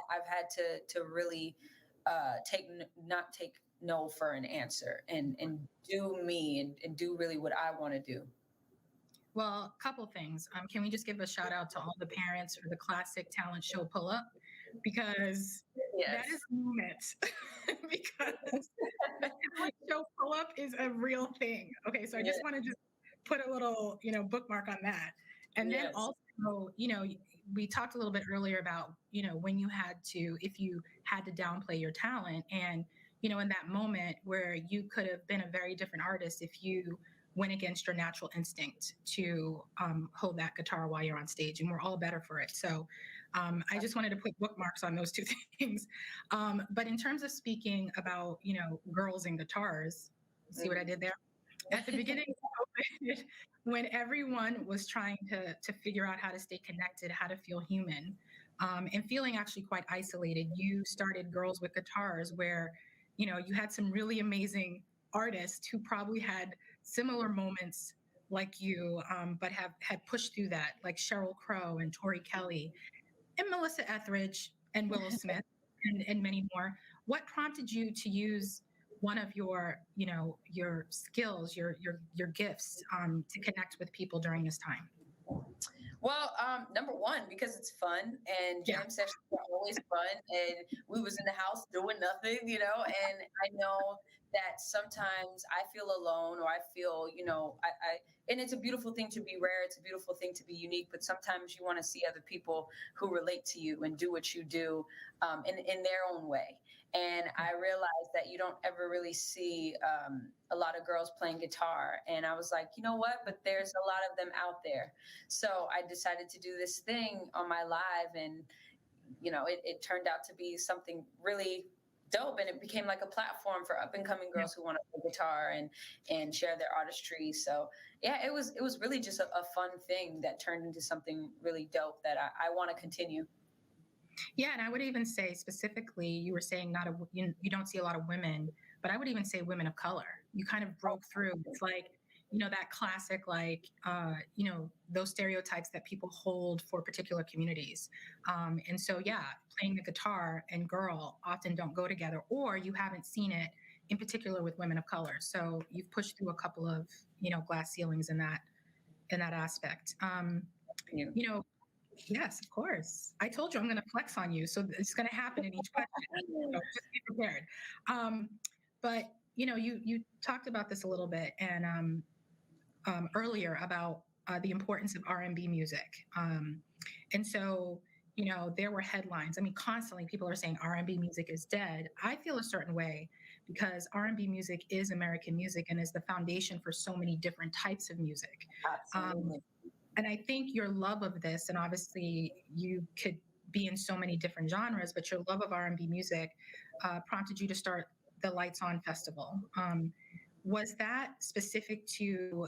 I've had to really not take no for an answer, and do me and do really what I want to do. Well, a couple things. Can we just give a shout out to all the parents for the classic talent show Pull Up? Because that is a moment. Because the talent show Pull Up is a real thing. Okay, so I just want to just put a little, bookmark on that. And then also, we talked a little bit earlier about, when if you had to downplay your talent, and, in that moment where you could have been a very different artist if you went against your natural instinct to hold that guitar while you're on stage, and we're all better for it. So I just wanted to put bookmarks on those two things. But in terms of speaking about, girls and guitars, see what I did there? At the beginning of COVID, when everyone was trying to figure out how to stay connected, how to feel human, and feeling actually quite isolated, you started Girls with Guitars, where, you had some really amazing artists who probably had similar moments like you, but had pushed through that, like Sheryl Crow and Tori Kelly and Melissa Etheridge and Willow Smith and many more. What prompted you to use one of your skills, your gifts, to connect with people during this time? Well, number one, because it's fun, and jam sessions are always fun, and we was in the house doing nothing, and I know that sometimes I feel alone, or I feel, and it's a beautiful thing to be rare. It's a beautiful thing to be unique, but sometimes you want to see other people who relate to you and do what you do in their own way. And I realized that you don't ever really see a lot of girls playing guitar. And I was like, you know what? But there's a lot of them out there. So I decided to do this thing on my live, and, it turned out to be something really dope. And it became like a platform for up and coming girls who want to play guitar and share their artistry. So yeah, it was really just a fun thing that turned into something really dope that I want to continue. Yeah, and I would even say specifically, you were saying you don't see a lot of women, but I would even say women of color. You kind of broke through. It's like, that classic, like, those stereotypes that people hold for particular communities. And so, yeah, playing the guitar and girl often don't go together, or you haven't seen it in particular with women of color. So you've pushed through a couple of, glass ceilings in that aspect. Yes, of course. I told you I'm going to flex on you, so it's going to happen in each question. So just be prepared. But you talked about this a little bit, and earlier about the importance of R&B music, and so there were headlines. I mean, constantly people are saying R&B music is dead. I feel a certain way because R&B music is American music and is the foundation for so many different types of music. Absolutely. And I think your love of this, and obviously you could be in so many different genres, but your love of R&B music prompted you to start the Lights On Festival. Was that specific to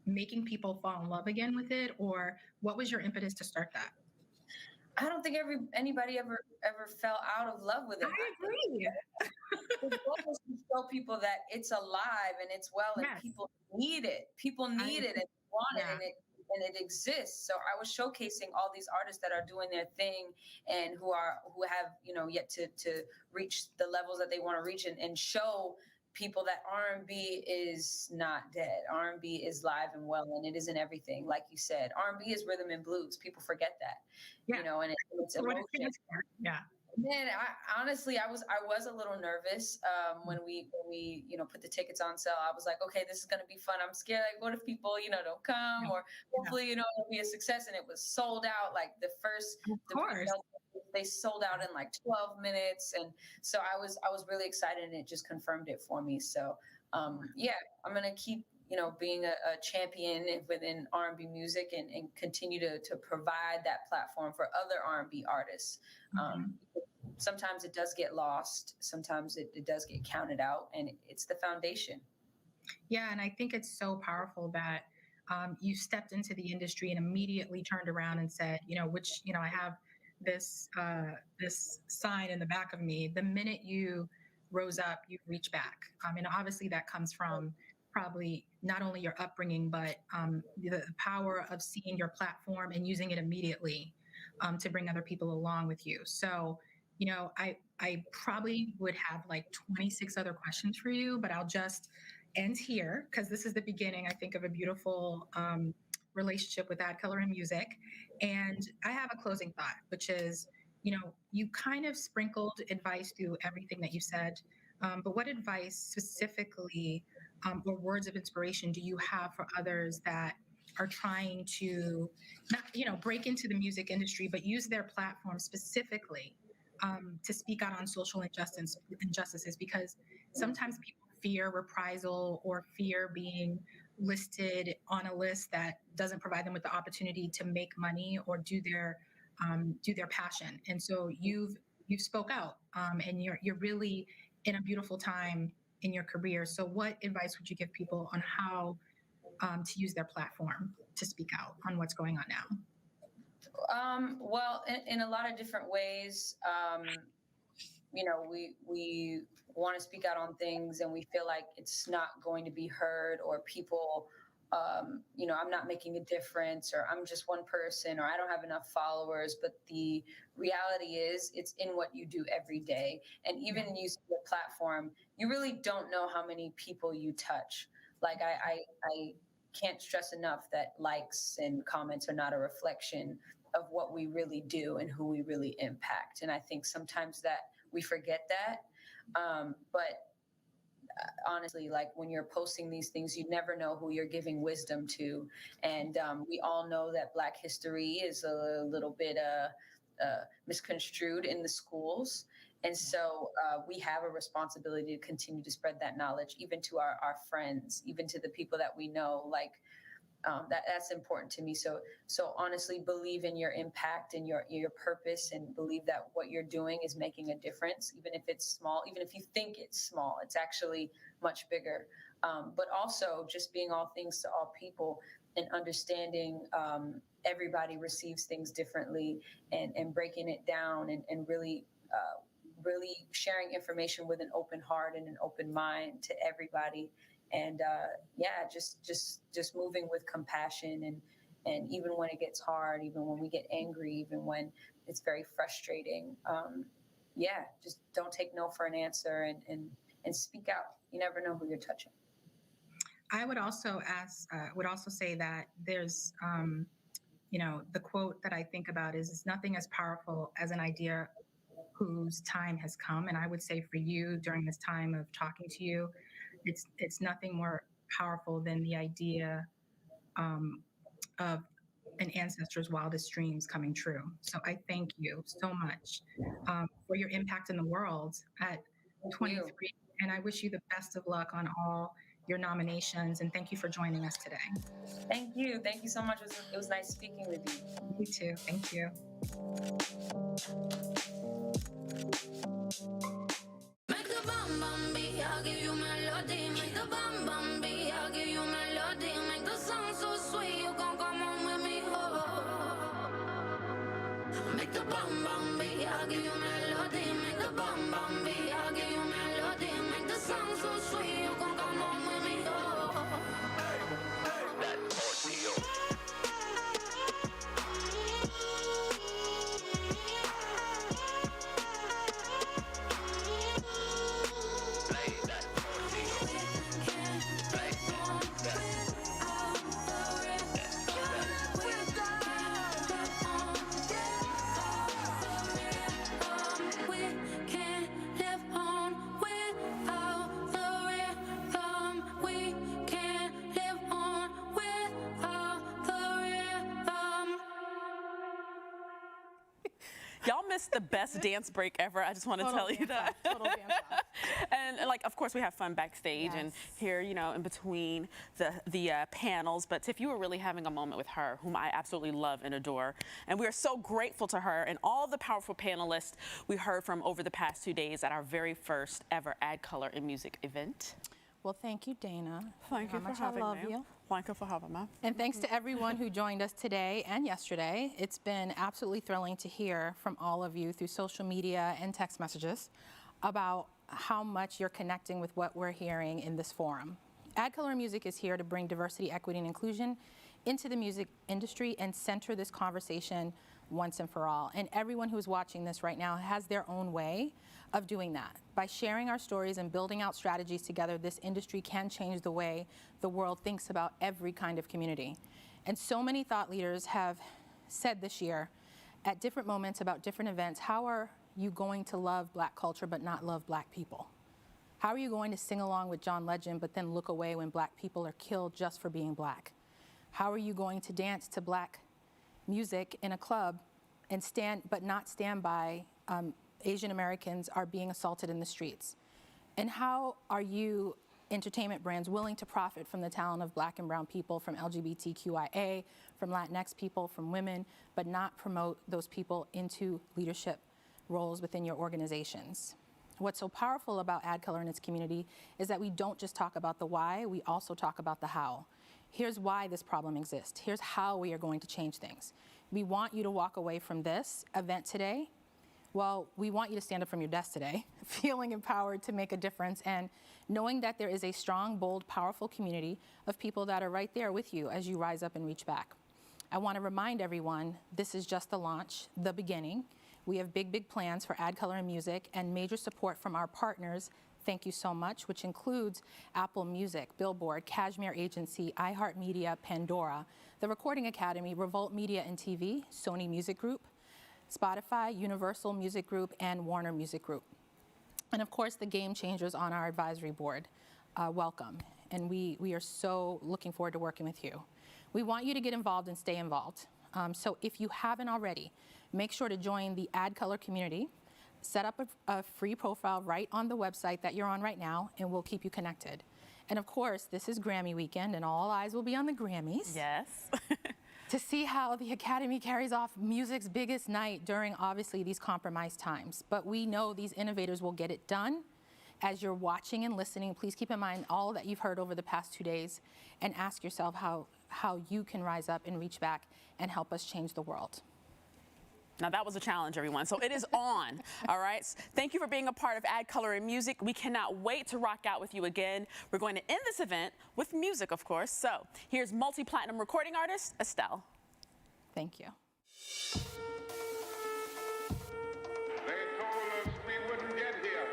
making people fall in love again with it, or what was your impetus to start that? I don't think anybody ever fell out of love with it. I agree. The goal is to show people that it's alive and it's well, and people need it. People need it and want it, and it exists. So I was showcasing all these artists that are doing their thing and who have yet to reach the levels that they want to reach, and show people that R&B is not dead. R&B is live and well, and it is in everything. Like you said, R&B is rhythm and blues. People forget that, and it's emotion. Man, honestly, I was a little nervous when we put the tickets on sale. I was like, okay, this is gonna be fun. I'm scared. Like, what if people don't come, or hopefully it'll be a success. And it was sold out. Like the pre-sale, they sold out in like 12 minutes, and so I was really excited, and it just confirmed it for me. So yeah, I'm gonna keep being a champion within R&B music, and continue to provide that platform for other R&B artists. Sometimes it does get lost. Sometimes it does get counted out, and it's the foundation. Yeah, and I think it's so powerful that you stepped into the industry and immediately turned around and said, I have this this sign in the back of me. The minute you rose up, you reach back. And obviously that comes from probably not only your upbringing, but the power of seeing your platform and using it immediately to bring other people along with you. So, I probably would have like 26 other questions for you, but I'll just end here because this is the beginning, I think, of a beautiful relationship with ADCOLOR and music. And I have a closing thought, which is, you kind of sprinkled advice through everything that you said, but what advice specifically or words of inspiration do you have for others that are trying to not, break into the music industry, but use their platform specifically to speak out on social injustices? Because sometimes people fear reprisal or fear being listed on a list that doesn't provide them with the opportunity to make money or do their passion. And so you've spoke out, and you're really in a beautiful time in your career. So what advice would you give people on how to use their platform to speak out on what's going on now? Well, in a lot of different ways. We want to speak out on things, and we feel like it's not going to be heard, or people, I'm not making a difference, or I'm just one person, or I don't have enough followers. But the reality is, it's in what you do every day. And even using the platform, you really don't know how many people you touch. Like I can't stress enough that likes and comments are not a reflection of what we really do and who we really impact. And I think sometimes that we forget that. But honestly, like when you're posting these things, you never know who you're giving wisdom to. And we all know that Black history is a little bit misconstrued in the schools. And so we have a responsibility to continue to spread that knowledge, even to our friends, even to the people that we know. Like that's important to me. So honestly, believe in your impact and your purpose, and believe that what you're doing is making a difference, even if it's small, even if you think it's small, it's actually much bigger. But also just being all things to all people, and understanding everybody receives things differently, and breaking it down, and really sharing information with an open heart and an open mind to everybody. And just moving with compassion, and even when it gets hard, even when we get angry, even when it's very frustrating, just don't take no for an answer, and speak out. You never know who you're touching. I would also say that there's, the quote that I think about is, "It's nothing as powerful as an idea whose time has come." And I would say for you, during this time of talking to you, it's nothing more powerful than the idea of an ancestor's wildest dreams coming true. So I thank you so much for your impact in the world at 23. And I wish you the best of luck on all your nominations. And thank you for joining us today. Thank you. Thank you so much. It was nice speaking with you. You too. Thank you. Make the bam bam beat, I'll give you melody. Make the bam bam beat, I'll give you melody. Make the song so sweet, you gon' come on with me, oh. Make the bam bam beat, I'll give you melody. Make the bam bam beat, I'll give you melody. Make the song so sweet, you gon' come on with me, oh. That's audio. We this the best dance break ever. I just want to tell you that. Total dance off. And like, of course, we have fun backstage and here, you know, in between the panels. But Tiff, you were really having a moment with her, whom I absolutely love and adore. And we are so grateful to her and all the powerful panelists we heard from over the past 2 days at our very first ever ADCOLOR in Music event. Well, thank you, Dana. Thank you for having me. You. Thank you for having me. And thanks to everyone who joined us today and yesterday. It's been absolutely thrilling to hear from all of you through social media and text messages about how much you're connecting with what we're hearing in this forum. ADCOLOR Music is here to bring diversity, equity, and inclusion into the music industry and center this conversation once and for all. And everyone who's watching this right now has their own way of doing that. By sharing our stories and building out strategies together, this industry can change the way the world thinks about every kind of community. And so many thought leaders have said this year at different moments about different events, how are you going to love Black culture but not love Black people? How are you going to sing along with John Legend but then look away when Black people are killed just for being Black? How are you going to dance to Black music in a club and not stand by Asian Americans are being assaulted in the streets? And how are you, entertainment brands, willing to profit from the talent of Black and brown people, from LGBTQIA, from Latinx people, from women, but not promote those people into leadership roles within your organizations? What's so powerful about ADCOLOR and its community is that we don't just talk about the why, we also talk about the how. Here's why this problem exists. Here's how we are going to change things. We want you to walk away from this event today. Well, we want you to stand up from your desk today, feeling empowered to make a difference and knowing that there is a strong, bold, powerful community of people that are right there with you as you rise up and reach back. I want to remind everyone, this is just the launch, the beginning. We have big, big plans for ADCOLOR in Music and major support from our partners. Thank you so much, which includes Apple Music, Billboard, Cashmere Agency, iHeartMedia, Pandora, the Recording Academy, Revolt Media and TV, Sony Music Group, Spotify, Universal Music Group, and Warner Music Group. And of course, the game changers on our advisory board. Welcome. And we are so looking forward to working with you. We want you to get involved and stay involved. So if you haven't already, make sure to join the ADCOLOR community. Set up a free profile right on the website that you're on right now, and we'll keep you connected. And of course, this is Grammy weekend, and all eyes will be on the Grammys. Yes. To see how the Academy carries off music's biggest night during, obviously, these compromised times. But we know these innovators will get it done. As you're watching and listening, please keep in mind all that you've heard over the past 2 days and ask yourself how you can rise up and reach back and help us change the world. Now that was a challenge, everyone. So it is on, all right? Thank you for being a part of ADCOLOR in Music. We cannot wait to rock out with you again. We're going to end this event with music, of course. So here's multi-platinum recording artist, Estelle. Thank you. They told us we wouldn't get here.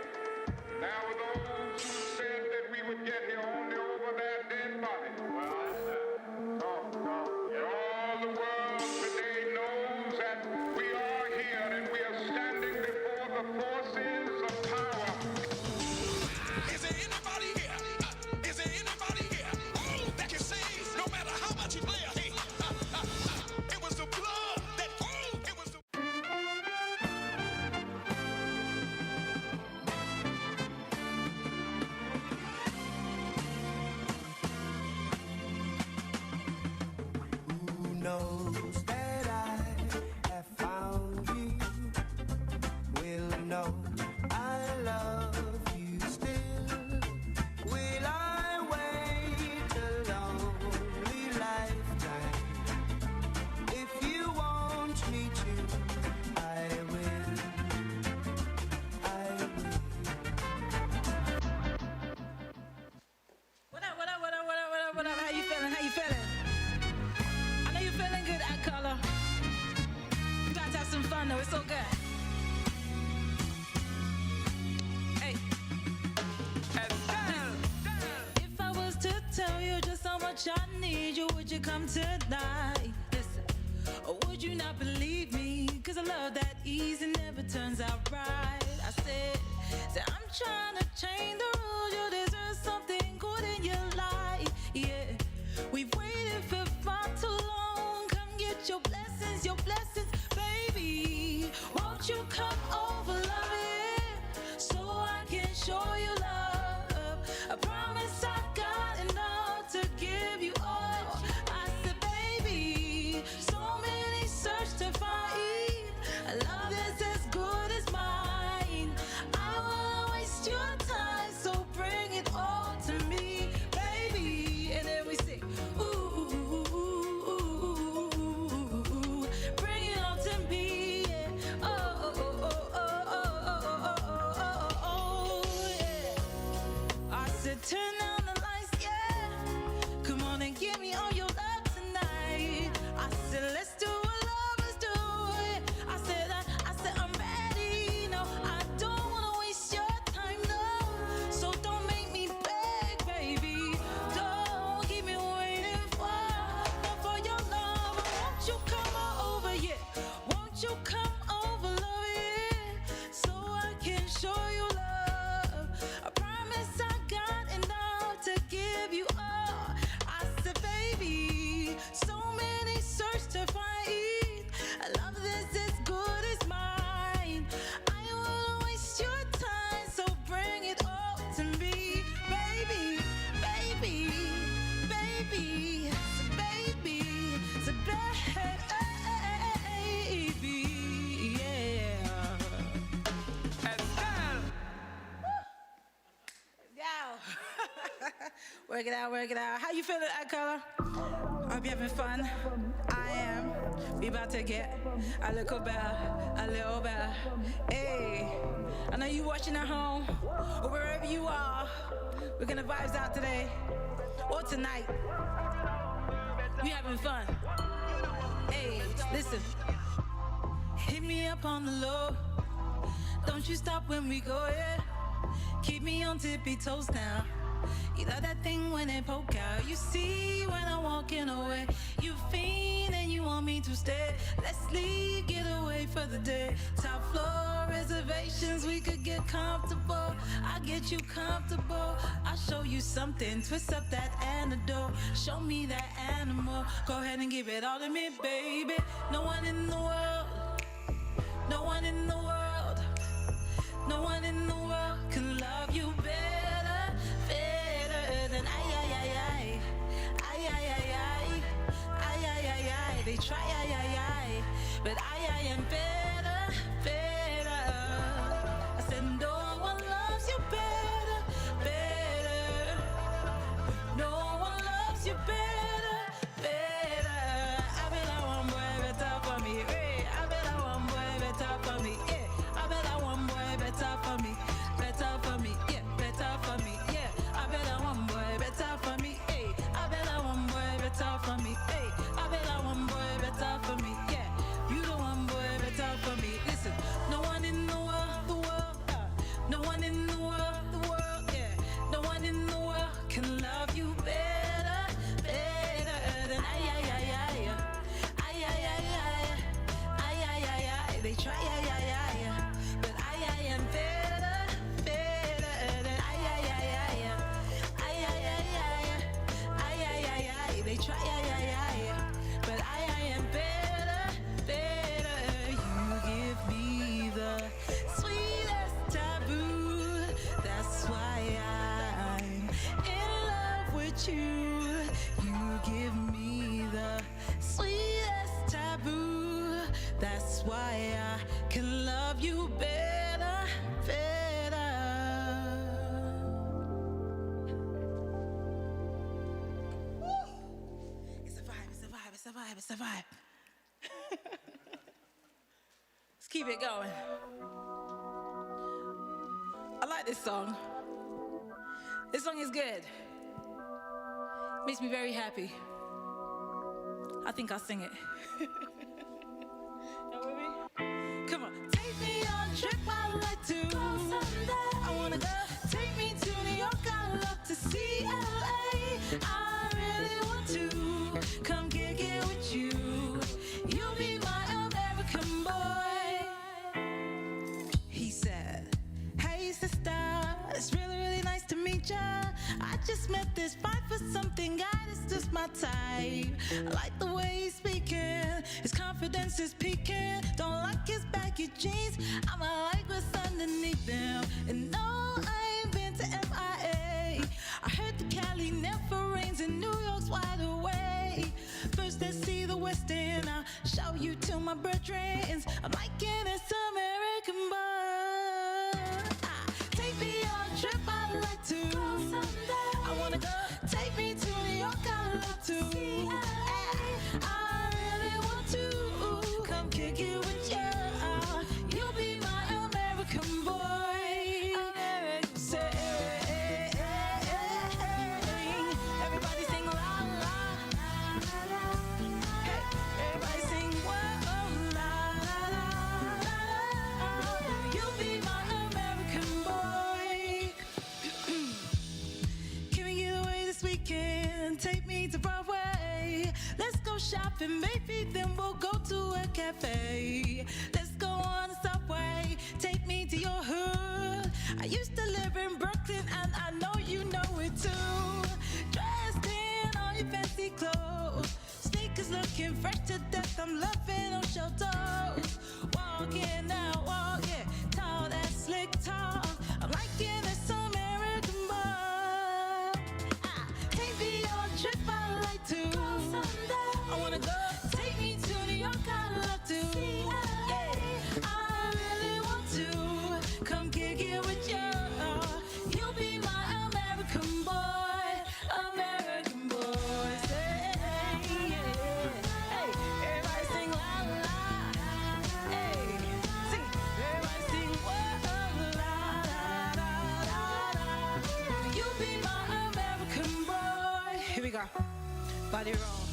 Now those who said that we would get here only over their dead bodies. Well, all the world today knows that we are here and we are standing before the forces of power. Is there anybody here? Is there anybody here? Oh, that can say no matter how much you play a hate. It was the blood that. Oh, it was the. Who knows that I have found you? Will know I love you still. Will I wait a lonely lifetime? If you want me to, I will. I will. What up, what up, what up, what up, what up, what up? How you feeling? How you feeling? I know you're feeling good, ADCOLOR. You guys have some fun though, it's so good. Hey. If I was to tell you just how much I need you, would you come tonight? Listen, or would you not believe me? Cause I love that easy never turns out right. I said I'm trying to change the rules. You deserve something good in your life. Yeah, we've waited for far too long. Come get your blessings, baby. Won't you come? Work it out, work it out. How you feeling, ADCOLOR? Hope you having fun. I am. We about to get a little better, a little better. Hey, I know you watching at home or wherever you are. We're gonna vibes out today or tonight. We having fun. Hey, listen. Hit me up on the low. Don't you stop when we go, yeah. Keep me on tippy toes now. You love that thing when it poke out. You see when I'm walking away. You fiend and you want me to stay. Let's leave, get away for the day. Top floor reservations, we could get comfortable. I get you comfortable. I'll show you something. Twist up that antidote. Show me that animal. Go ahead and give it all to me, baby. No one in the world. No one in the world. No one in the world can love you better, better than I. They try, but I am better, better. I said no one loves you better, better. No one loves you better, better. I bet I want boy better for me. Hey, I bet I want boy better for me. Yeah, I bet I want boy better for me, better for me. Yeah, better for me. Yeah, I bet I want boy better for me. Hey, I bet I want boy better for me. Hey, I bet I want boy better for me. Yeah, you the one boy better for me. Listen, no one in the world, no one in the world, yeah, no one in the world can love you better, better than I. They try, but I am better, better than They try, but I am better, better. You give me the sweetest taboo. That's why I'm in love with you. You give me the sweetest taboo. That's why I can love you better, better. It's a vibe, it's a vibe, it's a vibe, it's a vibe. Let's keep it going. I like this song. This song is good. Makes me very happy. I think I'll sing it. Y'all with me? Come on. Take me on a trip, I'd like to. I wanna go. Take me to New York, I'd love to see LA. I really want to come kick it with you. You'll be my American boy. He said, hey sister, it's really, really nice to meet ya. I just met this fight for something, guy that's just my type. I like the way he's speaking, his confidence is peaking. Don't like his baggy jeans, I'ma like what's underneath them. And no, I ain't been to MIA. I heard the Cali never rains and New York's wide awake. First let's see the West End, I'll show you to my brethren. I'm liking this American boy. Take me on a trip, I'd like to. I wanna go. Take me to New York, I'd love to. I really want to come kick it with you. You'll be my American boy. American say, everybody sing la la. Hey, everybody sing whoa la la. You'll be my American boy. Can we get away this weekend? Take me to Broadway. Let's go shopping, maybe then we'll go to a cafe. Let's go on the subway. Take me to your hood. I used to live in Brooklyn and I know you know it too. Dressed in all your fancy clothes. Sneakers looking fresh to death. I'm loving on show toes. Walking out, walking tall, that slick talk. I'm liking this American boy. Take me on a trip, I'd like to. I wanna go. Take me to New York, I'd love to. Yeah, I really want to come kick it with you. You'll be my American boy. body roll.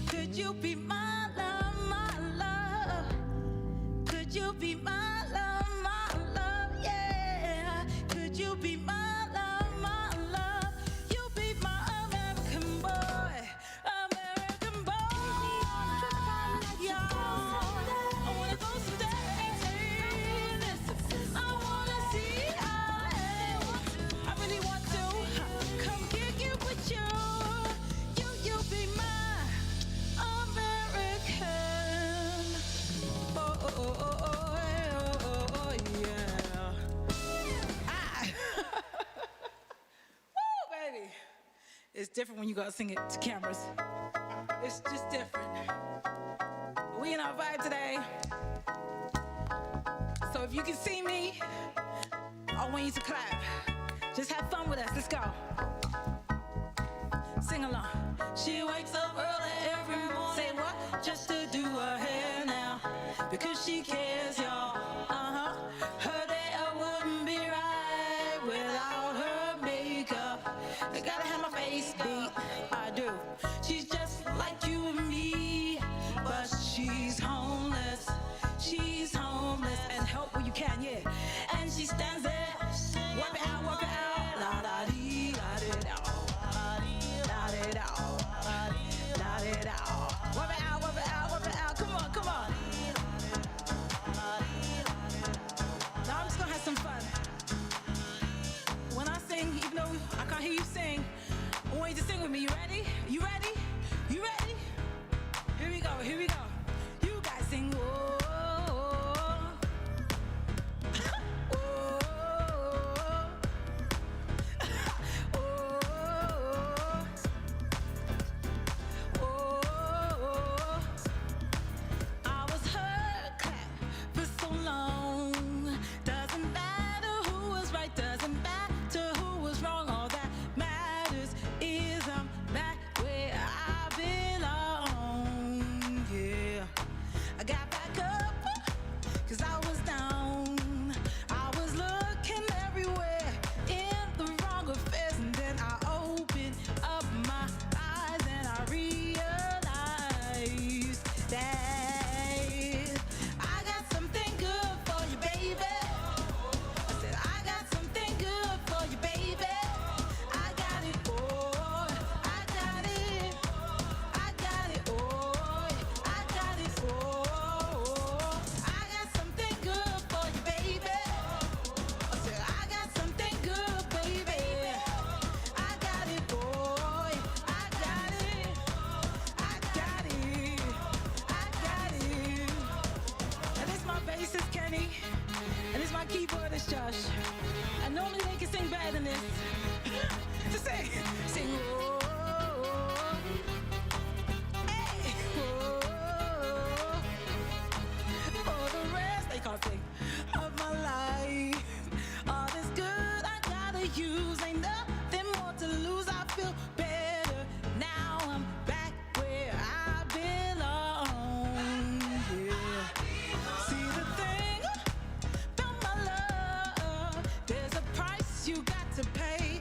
Could you be my love, my love? Could you be my love, yeah? Could you be my love, my love? You be my American boy, American boy. Y'all, I wanna go someday. Listen, I wanna see I really want to come kick it with you. You be my American. Oh, yeah. Woo, baby. It's different when you gotta sing it to cameras. It's just different. We in our vibe today. So if you can see me, I want you to clap. Just have fun with us. Let's go. Sing along. She wakes up early every morning. Say what? Just to do her hair now. Because she cares, y'all. Her day wouldn't be right without her makeup. I gotta have my face beat. I do. She's just like you and me. But she's homeless. She's homeless. And help where you can, yeah. And she stands there. Work it out, work it out. La da dee, la da da. La da da. La da da. Work it out, work it out, work it out. Come on, come on. Now I'm just gonna have some fun. When I sing, even though I can't hear you sing, I want you to sing with me. You ready? You ready? You ready? Here we go, here we go. You guys sing. Whoa. I was hurt, clap for so long. Doesn't matter who was right, doesn't matter who was wrong. All that matters is I'm back where I belong. Yeah, I got back up, 'cause I was down. I was looking everywhere in the wrong affairs, and then I opened up my eyes and I realized that I got something good for you, baby. I said I got something good for you, baby. I got it, oh, I got it. I got it, oh, I got it, oh. I got something good for you, baby. I said I got something good, baby. I got it, boy. I got it. I got it. I got it. And it's my bassist Kenny, and it's my keyboardist Josh. And normally they can sing better than this. So sing, oh, hey, oh. For the rest, they can't sing, of my life. All this good I gotta use, ain't nothing more to lose. I feel better now. I'm back where I belong. Yeah. See the thing about my love, there's a price you got to pay.